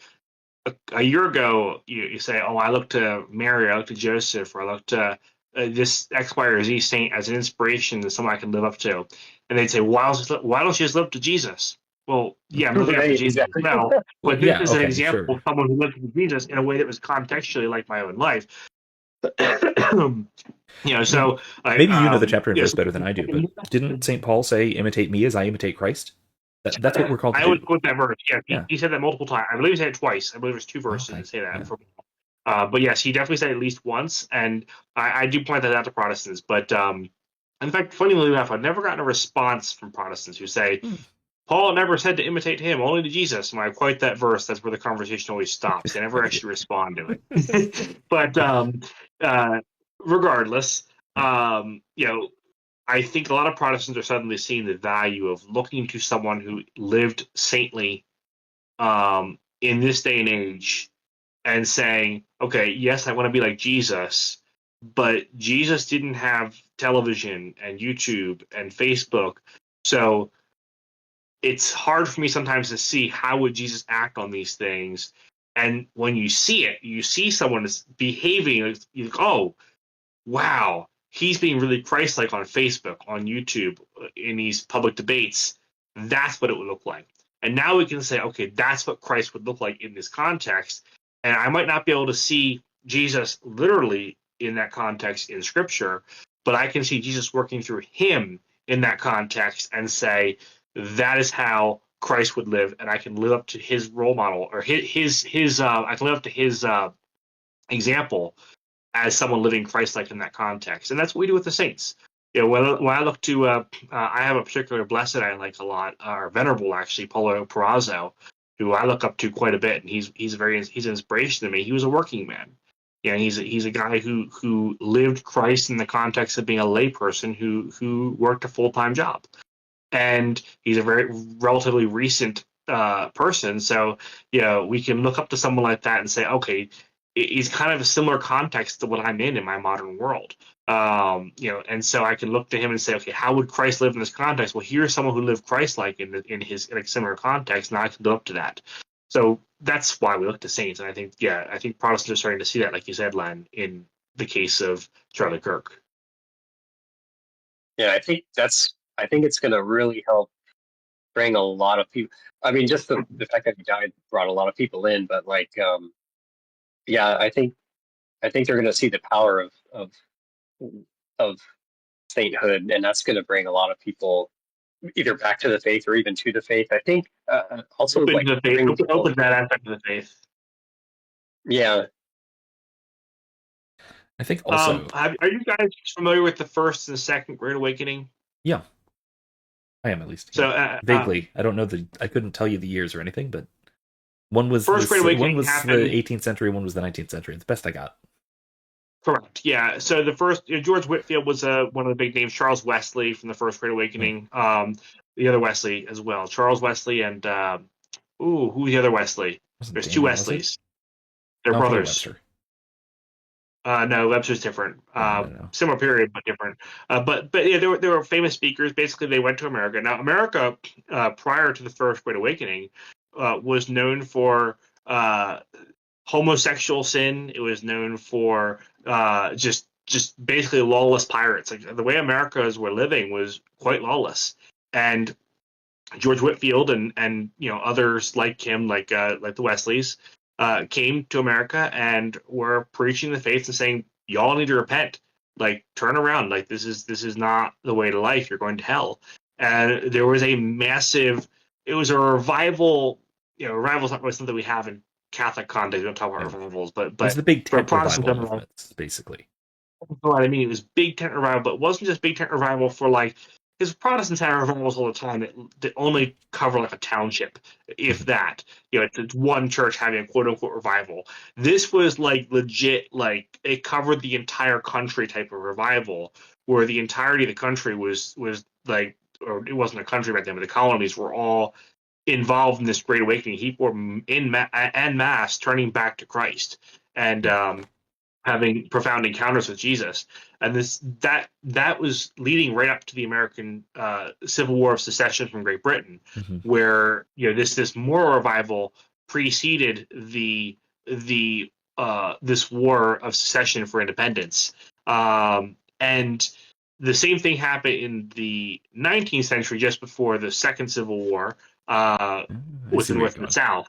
a year ago you say, "Oh, I look to Mary, I look to Joseph, or I look to this X, Y, or Z saint as an inspiration, as someone I can live up to," and they'd say, "Why don't you just live up to Jesus?" Well, yeah, I'm living up to Right, Jesus as exactly. well, Well, but this yeah, is an okay, example sure. of someone who lived up to Jesus in a way that was contextually like my own life. I mean, So like, maybe you know the chapter and verse so better than I do, but didn't St. Paul say, "Imitate me as I imitate Christ"? That's what we're called to I always do. quote that verse. Yeah, Yeah. he said that multiple times. I believe he said it twice. I believe there's two verses Okay. that say that. Yeah. But yes, he definitely said it at least once, and I do point that out to Protestants. But in fact, funnily enough, I've never gotten a response from Protestants who say Hmm. Paul never said to imitate him, only to Jesus. When I quote that verse, that's where the conversation always stops. They never actually respond to it. But uh, regardless, Yeah. I think a lot of Protestants are suddenly seeing the value of looking to someone who lived saintly in this day and age and saying, okay, yes, I want to be like Jesus, but Jesus didn't have television and YouTube and Facebook. So it's hard for me sometimes to see how would Jesus act on these things. And when you see it, you see someone is behaving, you think, oh, wow, he's being really Christ-like on Facebook, on YouTube, in these public debates. That's what it would look like. And now we can say, okay, that's what Christ would look like in this context. And I might not be able to see Jesus literally in that context in Scripture, but I can see Jesus working through him in that context and say, that is how Christ would live, and I can live up to his role model, or his I can live up to his example as someone living Christ-like in that context. And that's what we do with the saints. When I look to, I have a particular blessed I like a lot, or venerable actually, Paulo Perazzo, who I look up to quite a bit, and he's an inspiration to me. He was a working man. Yeah, he's a guy who lived Christ in the context of being a layperson who worked a full-time job, and he's a very relatively recent person. So we can look up to someone like that and say, okay, he's kind of a similar context to what I'm in my modern world. And so I can look to him and say, okay, how would Christ live in this context? Well, here's someone who lived Christ-like in a similar context, and I can live up to that. So that's why we look to saints, and I think Protestants are starting to see that, like you said, Len, in the case of Charlie Kirk. Yeah, I think it's going to really help bring a lot of people. I mean, just the fact that he died brought a lot of people in, but like, yeah, I think they're going to see the power of sainthood, and that's going to bring a lot of people either back to the faith or even to the faith. I think also Open like to the faith, bring people. open that aspect of the faith. Yeah, I think also, Are you guys familiar with the First and Second Great Awakening? yeah, I am at least. So, Yeah. Vaguely. I don't know I couldn't tell you the years or anything, but One was First Great one Awakening was happened. the 18th century, one was the 19th century. It's the best I got. Correct. Yeah. So the first George Whitefield was one of the big names. Charles Wesley from the First Great Awakening. The other Wesley as well. Charles Wesley and who's the other Wesley? Wasn't There's two Daniel, was it? Wesleys. They're No, I thought it was brothers. Webster. No, Webster's different. No. Similar period, but different. But yeah, they were famous speakers. Basically, they went to America. Now, America, prior to the First Great Awakening, was known for homosexual sin. It was known for just basically lawless pirates. Like the way Americans were living was quite lawless. And George Whitefield and others like him, like the Wesleys, came to America and were preaching the faith and saying, "Y'all need to repent. Like, turn around. Like, this is not the way to life. You're going to hell." And there was a massive. It was a revival. Revival's not really something we have in Catholic context. We don't talk about revivals, but It's the big tent Protestant revival movements, basically. what I mean, it was big tent revival, but it wasn't just big tent revival for like, because Protestants have revivals all the time that only cover like a township, if that. It's one church having a quote unquote revival. This was like legit, like it covered the entire country type of revival, where the entirety of the country was like, or it wasn't a country back then, but the colonies were all involved in this Great Awakening. People were en masse turning back to Christ and having profound encounters with Jesus, and that was leading right up to the American Civil War of Secession from Great Britain, where this moral revival preceded this war of secession for independence, and the same thing happened in the 19th century, just before the Second Civil War, with the North and the South.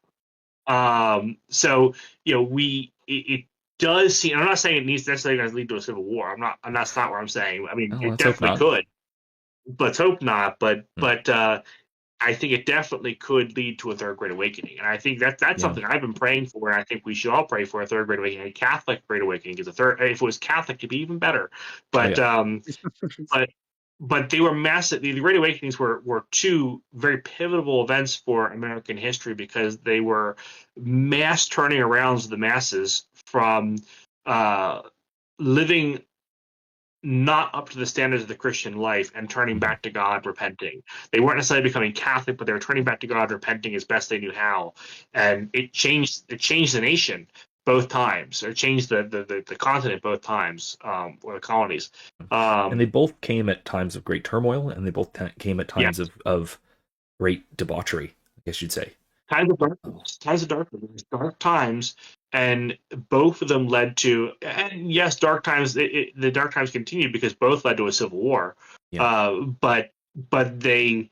So it does seem. I'm not saying it needs necessarily to lead to a civil war. I'm not. That's not what I'm saying. I mean, it definitely could. Let's hope not. But I think it definitely could lead to a third Great Awakening, and I think that's something I've been praying for, and I think we should all pray for a third Great Awakening. A Catholic Great Awakening is a third. If it was Catholic, it'd be even better. But but they were massive. The Great Awakenings were two very pivotal events for American history because they were mass turning arounds of the masses from living not up to the standards of the Christian life and turning back to God, repenting. They weren't necessarily becoming Catholic, but they were turning back to God, repenting as best they knew how. And it changed the nation both times, or changed the continent both times, or the colonies. And they both came at times of great turmoil, and they both came at times of great debauchery, I guess you'd say. Times of darkness, dark times, and both of them led to, and yes, dark times. The dark times continued because both led to a civil war. But they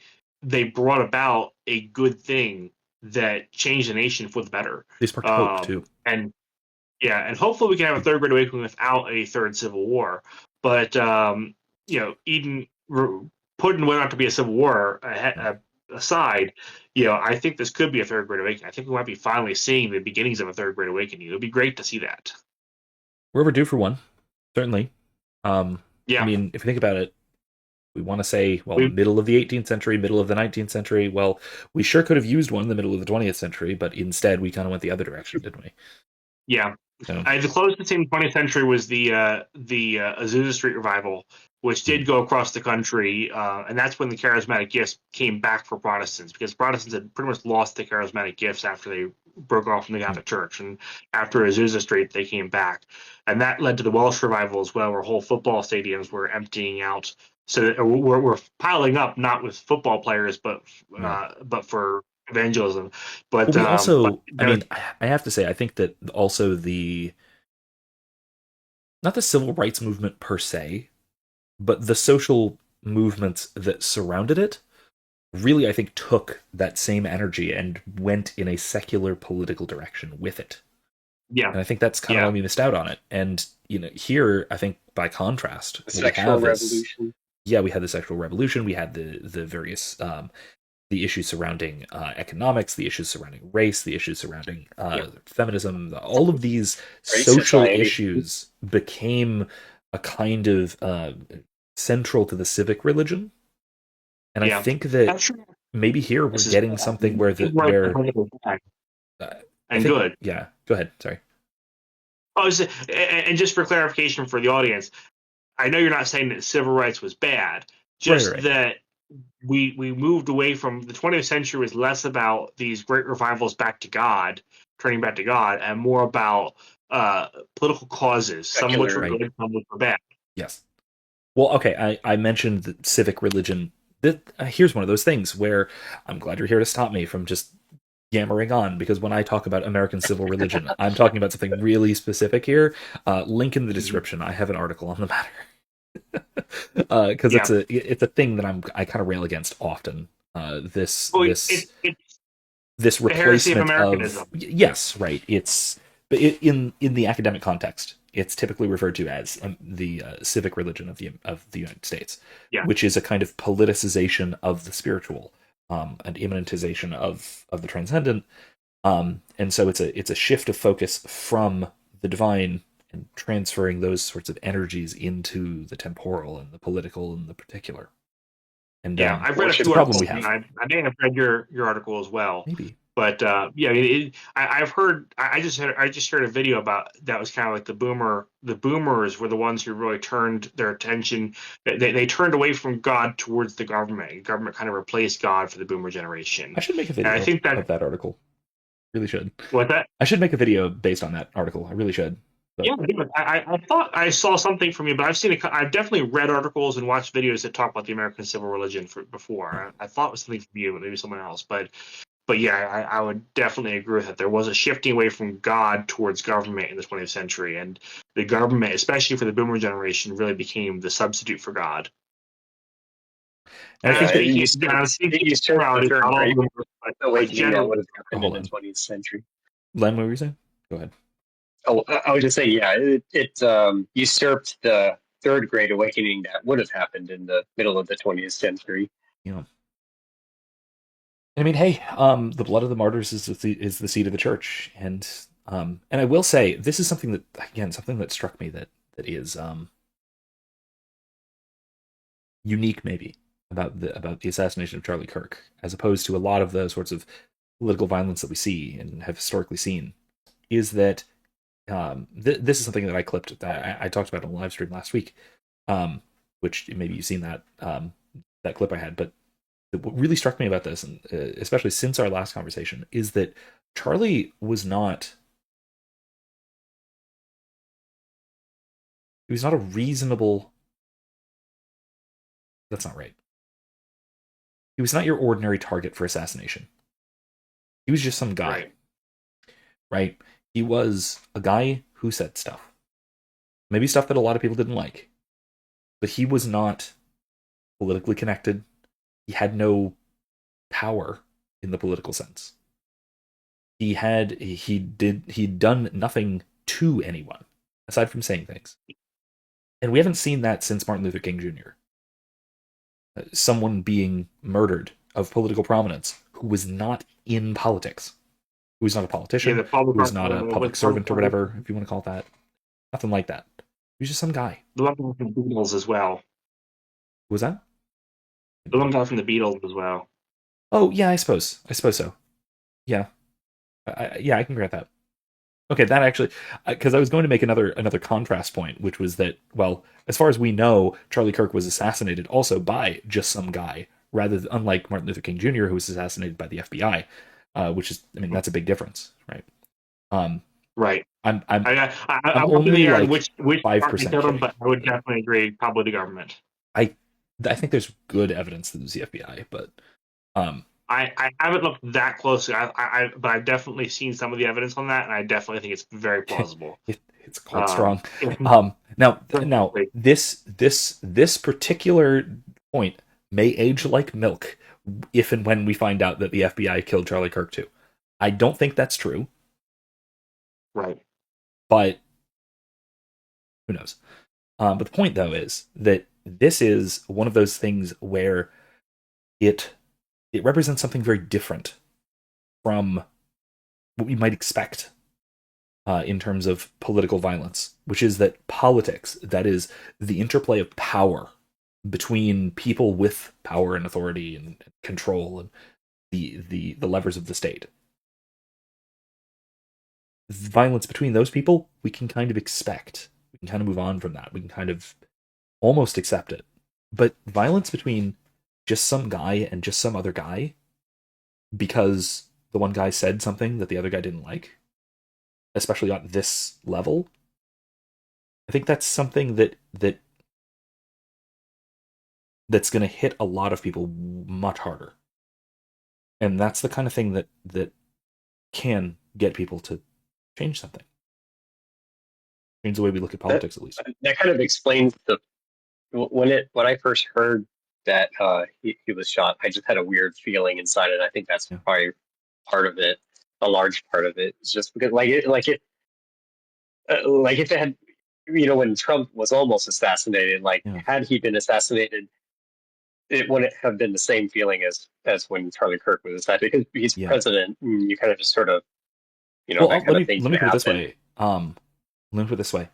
brought about a good thing that changed the nation for the better. They sparked hope too. And hopefully we can have a third Great Awakening without a third civil war. But even putting whether or not to be a civil war aside, I think this could be a third Great Awakening. I think we might be finally seeing the beginnings of a third Great Awakening. It would be great to see that. We're overdue for one, certainly. I mean, if you think about it, we want to say, middle of the 18th century, middle of the 19th century. Well, we sure could have used one in the middle of the 20th century, but instead we kind of went the other direction, didn't we? Yeah. The closest in the 20th century was the Azusa Street revival, which did go across the country, and that's when the charismatic gifts came back for Protestants, because Protestants had pretty much lost the charismatic gifts after they broke off from the Catholic Church, and after Azusa Street they came back, and that led to the Welsh revival as well, where whole football stadiums were emptying out, so we're piling up, not with football players, but for evangelism. But we also, I have to say, I think that also not the civil rights movement per se, but the social movements that surrounded it really, I think, took that same energy and went in a secular political direction with it. Yeah. And I think that's kind of why we missed out on it. And, here, I think, by contrast, the sexual revolution. We had the sexual revolution. We had the various the issues surrounding economics, the issues surrounding race, the issues surrounding feminism. All of these social issues became a kind of central to the civic religion. And I think that maybe here we're getting something where I and think, good. yeah. Go ahead. Sorry. Oh, and just for clarification for the audience, I know you're not saying that civil rights was bad, Right, just right. that we moved away from the 20th century was less about these great revivals back to God, turning back to God, and more about political causes, some of which were Secular. Right. good, some of which were bad. Yes. Well, okay. I mentioned the civic religion. Here's one of those things where I'm glad you're here to stop me from just yammering on, because when I talk about American civil religion, I'm talking about something really specific here. Link in the description. I have an article on the matter. Because Yeah. it's a thing that I kind of rail against often. This Well, this it's this the heresy of replacement Americanism. of, yes, right. But in the academic context, it's typically referred to as the civic religion of the United States, Yeah. which is a kind of politicization of the spiritual, an immanentization of the transcendent, and so it's a shift of focus from the divine and transferring those sorts of energies into the temporal and the political and the particular. And Yeah, I've read a it's a few problem articles. we And have. I may have read your article as well. Maybe. But yeah, I mean, I've heard. I just heard a video about that was kind of like the boomers were the ones who really turned their attention. They turned away from God towards the government. Government kind of replaced God for the boomer generation. I should make a And I video think of that article. Really should. what that. I should make a video based on that article. I really should. But Yeah, I thought I saw something from you, but I've definitely read articles and watched videos that talk about the American civil religion before. I thought it was something from you, but maybe someone else. But yeah, I would definitely agree with that. There was a shifting away from God towards government in the 20th century, and the government, especially for the boomer generation, really became the substitute for God. and I And I'm think that, speaking You served generally, the third not all great boomers, but awakening that generally. would have happened in hold the on. 20th century. Len, what were you saying? Go ahead. Oh, I would just say, yeah, it usurped the third great awakening that would have happened in the middle of the 20th century. You know, I mean, hey, the blood of the martyrs is the seed of the church, and I will say this is something that struck me that is unique, maybe, about the assassination of Charlie Kirk, as opposed to a lot of the sorts of political violence that we see and have historically seen, is that this is something that I clipped. I talked about on a live stream last week, which maybe you've seen that clip I had. But what really struck me about this, and especially since our last conversation, is that Charlie was not. He was not a reasonable. That's not right. He was not your ordinary target for assassination. He was just some guy, right? He was a guy who said stuff, maybe stuff that a lot of people didn't like, but he was not politically connected. He had no power in the political sense. He'd done nothing to anyone aside from saying things, and we haven't seen that since Martin Luther King Jr. Someone being murdered of political prominence who was not in politics, who was not a politician, who was not a public servant or whatever, if you want to call it that. Nothing like that. He was just some guy. The one guy from the Beatles as well. Who was that? The one guy from the Beatles as well. Oh yeah, I suppose so. Yeah, I can grant that. Okay, that actually, because I was going to make another contrast point, which was that, well, as far as we know, Charlie Kirk was assassinated also by just some guy, unlike Martin Luther King Jr., who was assassinated by the FBI, which is, I mean, that's a big difference, right? Right. I'm only only like which 5% killed him, kidding. but I would definitely agree. Probably the government. I think there's good evidence that it was the FBI, but I haven't looked that closely. But I've definitely seen some of the evidence on that, and I definitely think it's very plausible. it's quite strong. Yeah. Now this particular point may age like milk if and when we find out that the FBI killed Charlie Kirk too. I don't think that's true, Right. but who knows? But the point though is that this is one of those things where it represents something very different from what we might expect in terms of political violence, which is that politics, that is the interplay of power between people with power and authority and control and the levers of the state, violence between those people, we can kind of expect. We can kind of move on from that. We can kind of almost accept it. But violence between just some guy and just some other guy, because the one guy said something that the other guy didn't like, especially at this level, I think that's something that's going to hit a lot of people much harder. And that's the kind of thing that can get people to change something. Change the way we look at politics, at least. That kind of explains when I first heard that he was shot, I just had a weird feeling inside, and I think that's probably part of it, a large part of it. It's just because like if it had, when Trump was almost assassinated, had he been assassinated, it wouldn't have been the same feeling as when Charlie Kirk was assassinated, because he's president, and you kind of just sort of, well, let me put it this way. Let me put it this way.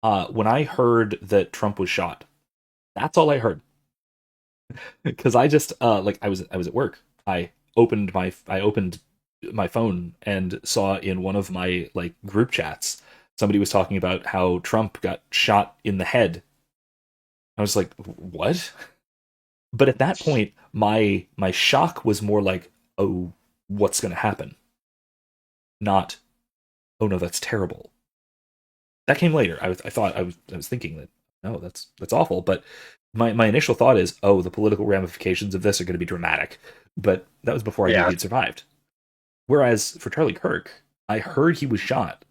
When I heard that Trump was shot, that's all I heard. Because I just I was at work. I opened my phone and saw in one of my group chats somebody was talking about how Trump got shot in the head. I was like, what? But at that point, my shock was more like, oh, what's going to happen? Not, oh no, that's terrible. That came later. I was thinking that, no, that's awful. But my initial thought is, oh, the political ramifications of this are going to be dramatic. But that was before I knew he'd survived. Whereas for Charlie Kirk, I heard he was shot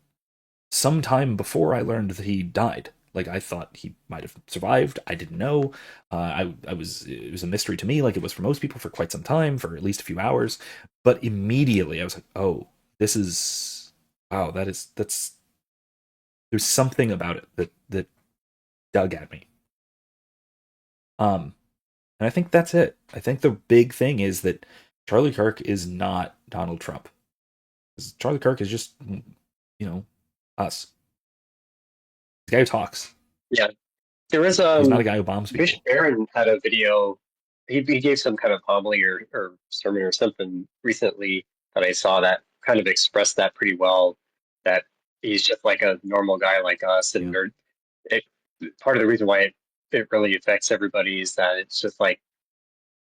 sometime before I learned that he died. I thought he might have survived. I didn't know. It was a mystery to me, it was for most people for quite some time, for at least a few hours. But immediately I was like, oh, this is, wow, that's there's something about it that dug at me. And I think that's it. I think the big thing is that Charlie Kirk is not Donald Trump. Charlie Kirk is just, us. The guy who talks. Yeah. There is he's not a guy who bombs people. Bishop Barron had a video. He gave some kind of homily or sermon or something recently that I saw that kind of expressed that pretty well, that he's just like a normal guy like us. And part of the reason why it really affects everybody is that it's just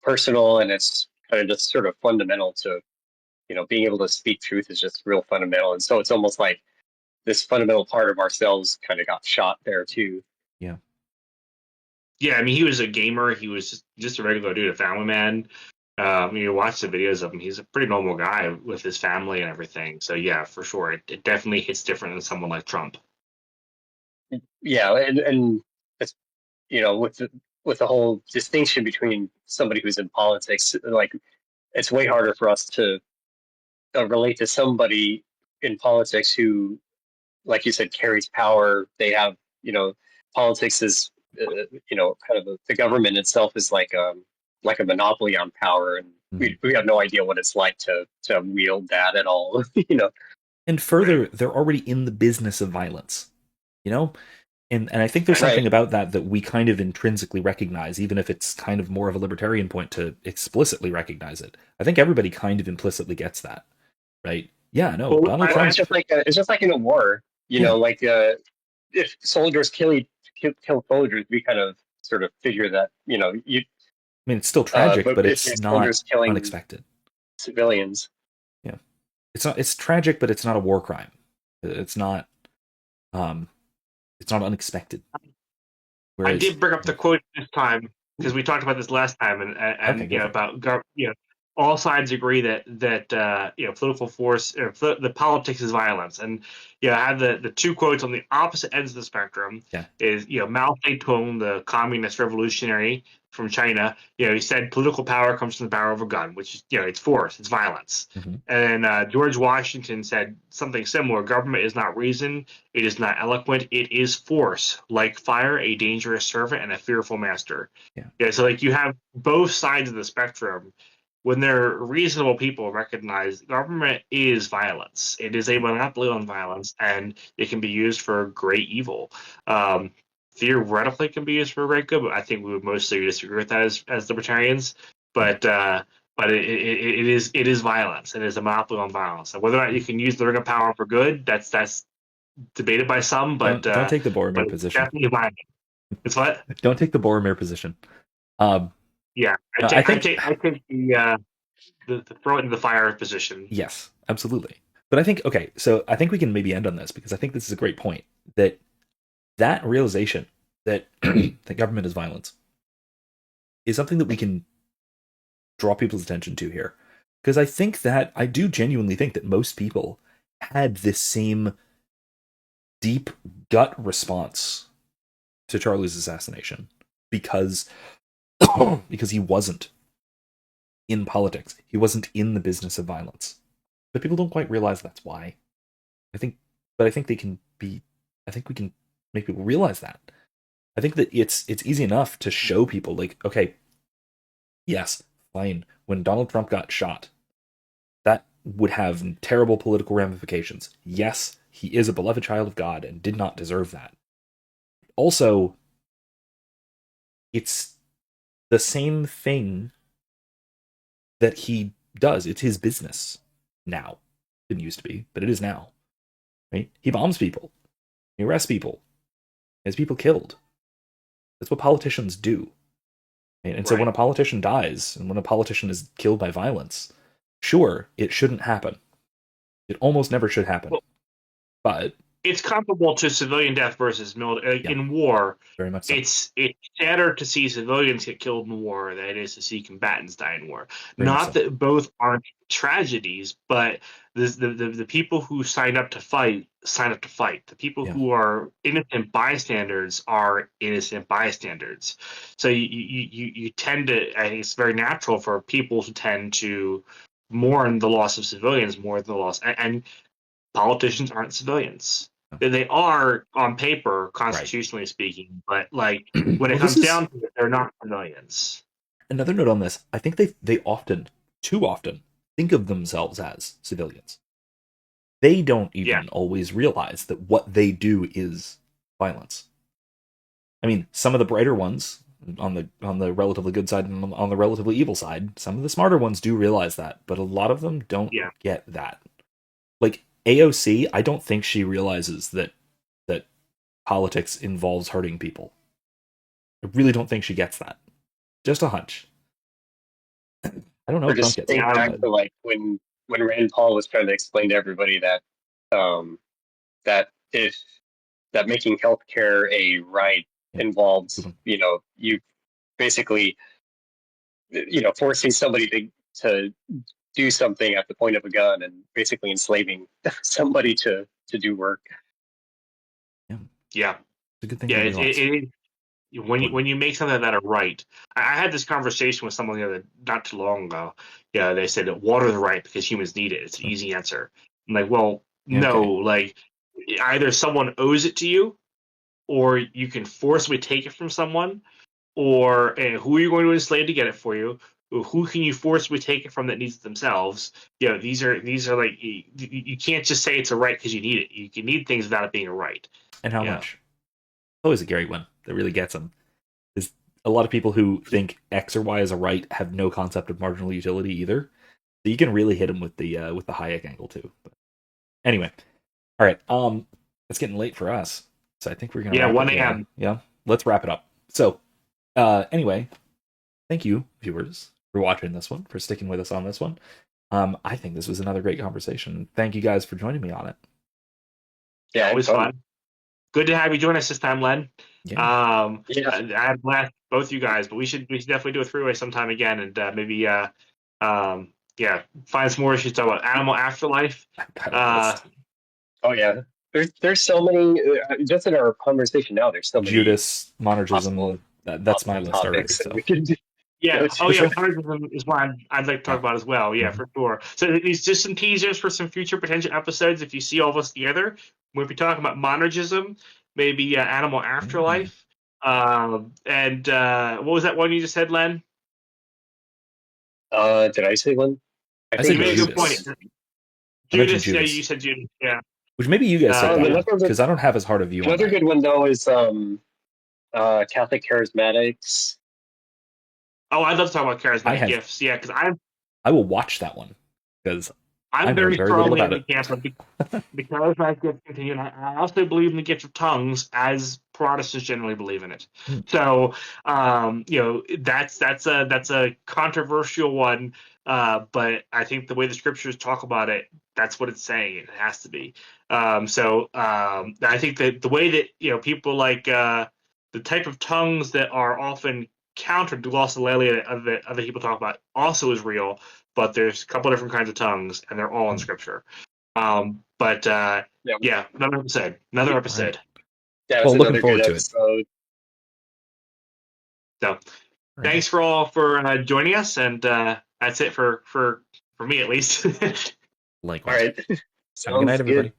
personal, and it's kind of just sort of fundamental to, being able to speak truth is just real fundamental. And so it's almost like this fundamental part of ourselves kind of got shot there too. Yeah. Yeah, I mean, he was a gamer. He was just a regular dude, a family man. You watch the videos of him, he's a pretty normal guy with his family and everything. So yeah, for sure, it definitely hits different than someone like Trump. Yeah, and it's, with the whole distinction between somebody who's in politics, it's way harder for us to relate to somebody in politics who, like you said, carries power. They have, politics is, kind of the government itself is like a monopoly on power, and we have no idea what it's like to wield that at all. And further, they're already in the business of violence, and I think there's something about that we kind of intrinsically recognize, even if it's kind of more of a libertarian point to explicitly recognize it. I think everybody kind of implicitly gets that, right? Yeah, no. Well, Donald Trump. It's just like in a war, if soldiers kill soldiers, we kind of sort of figure that, I mean, it's still tragic, but it's not unexpected. Civilians. Yeah, it's tragic, but it's not a war crime. It's not unexpected. Whereas, I did bring up the quote this time because we talked about this last time, and okay, about all sides agree that political force, the politics is violence, and I have the two quotes on the opposite ends of the spectrum. Yeah. Is Mao Zedong, the communist revolutionary from China, he said political power comes from the power of a gun, which is it's force, it's violence. Mm-hmm. And George Washington said something similar: government is not reason, it is not eloquent, it is force, like fire, a dangerous servant and a fearful master. Yeah. So you have both sides of the spectrum. When they're reasonable people recognize government is violence. It is a monopoly on violence, and it can be used for great evil. Theoretically, it can be used for great good, but I think we would mostly disagree with that as libertarians. But but it is violence. It is a monopoly on violence. And whether or not you can use the ring of power for good, that's debated by some. Don't take the but Boromir it's position. definitely violent. It's what? Don't take the Boromir position. Yeah, No, I take the throw it into the fire position. Yes, absolutely. But I think okay, so I think we can maybe end on this because I think this is a great point that realization that that government is violence is something that we can draw people's attention to here. Because I do genuinely think that most people had this same deep gut response to Charlie's assassination because because he wasn't in politics. He wasn't in the business of violence. But people don't quite realize that's why. I think they can be I think we can make people realize that. I think that it's easy enough to show people like, okay, yes, fine. When Donald Trump got shot, that would have terrible political ramifications. Yes, he is a beloved child of God and did not deserve that. Also, it's the same thing that he does. It's his business now. It didn't used to be, but it is now. Right? He bombs people. He arrests people. He has people killed. That's what politicians do. And so when a politician dies and when a politician is killed by violence, sure, it shouldn't happen. It almost never should happen. Well, but it's comparable to civilian death versus military. In war, very much so. It's sadder to see civilians get killed in war than it is to see combatants die in war. Very Not that both aren't tragedies, but the people who sign up to fight sign up to fight. The people who are innocent bystanders are innocent bystanders. So you tend to, I think it's very natural for people to tend to mourn the loss of civilians more than the loss. And politicians aren't civilians. They are on paper, constitutionally speaking, but like when it comes down to it, they're not civilians. Another note on this: I think they often, too often, think of themselves as civilians. They don't even always realize that what they do is violence. I mean, some of the brighter ones on the relatively good side and on the relatively evil side, some of the smarter ones do realize that, but a lot of them don't get that. Like AOC, I don't think she realizes that politics involves hurting people. I really don't think she gets that. Just a hunch. I don't know. Or just think back to like when Rand Paul was trying to explain to everybody that that making healthcare a right involves you basically forcing somebody to do something at the point of a gun and basically enslaving somebody to do work. Yeah, it's a good thing. Yeah, when you make something that a right. I had this conversation with someone not too long ago. Yeah, they said that water is right because humans need it. It's an easy answer. I'm like, well, no, like either someone owes it to you, or you can forcibly take it from someone, or who are you going to enslave to get it for you? Who can you forcibly take it from that needs it themselves? These are like you can't just say it's a right because you need it. You can need things without it being a right. And how much? Always a great one that really gets them. Is a lot of people who think X or Y is a right have no concept of marginal utility either. So you can really hit them with the Hayek angle too. But anyway, all right. It's getting late for us, so I think we're gonna 1 a.m. Yeah, let's wrap it up. So anyway, thank you viewers for watching this one, for sticking with us on this one. I think this was another great conversation. Thank you guys for joining me on it. Yeah, it was fun. Good to have you join us this time, Len. I had blast both you guys, but we should definitely do a three-way sometime again, and maybe find some more issues to talk about. Animal Afterlife. Oh yeah, there's so many. Just in our conversation now, there's so many. Judas, monergism. That's my list already. So. Monergism is one I'd like to talk about as well. Yeah, for sure. So these just some teasers for some future potential episodes. If you see all of us together, we'll be talking about monergism, maybe Animal Afterlife, and what was that one you just said, Len? Did I say one? I said you made Judas. a good point. Judas, yeah, you said Judas, yeah. Which maybe you guys said that because I don't have as hard a view on that. Another good one though is Catholic Charismatics. Oh, I'd love to talk about charismatic gifts. Yeah, because I will watch that one because I I'm know very very little strongly in about the it. camp of because I get continued. I also believe in the gift of tongues, as Protestants generally believe in it. Hmm. So, that's a controversial one. But I think the way the scriptures talk about it, that's what it's saying. It has to be. I think that the way that people like the type of tongues that are often countered glossolalia that other people talk about also is real, but there's a couple different kinds of tongues, and they're all in Scripture. But Yeah, another episode. Another All episode. right. that was Well, looking another good forward to it. episode. So, All right. thanks for all for joining us, and that's it for me at least. All Likewise. right. Have a good night, Sounds good. everybody.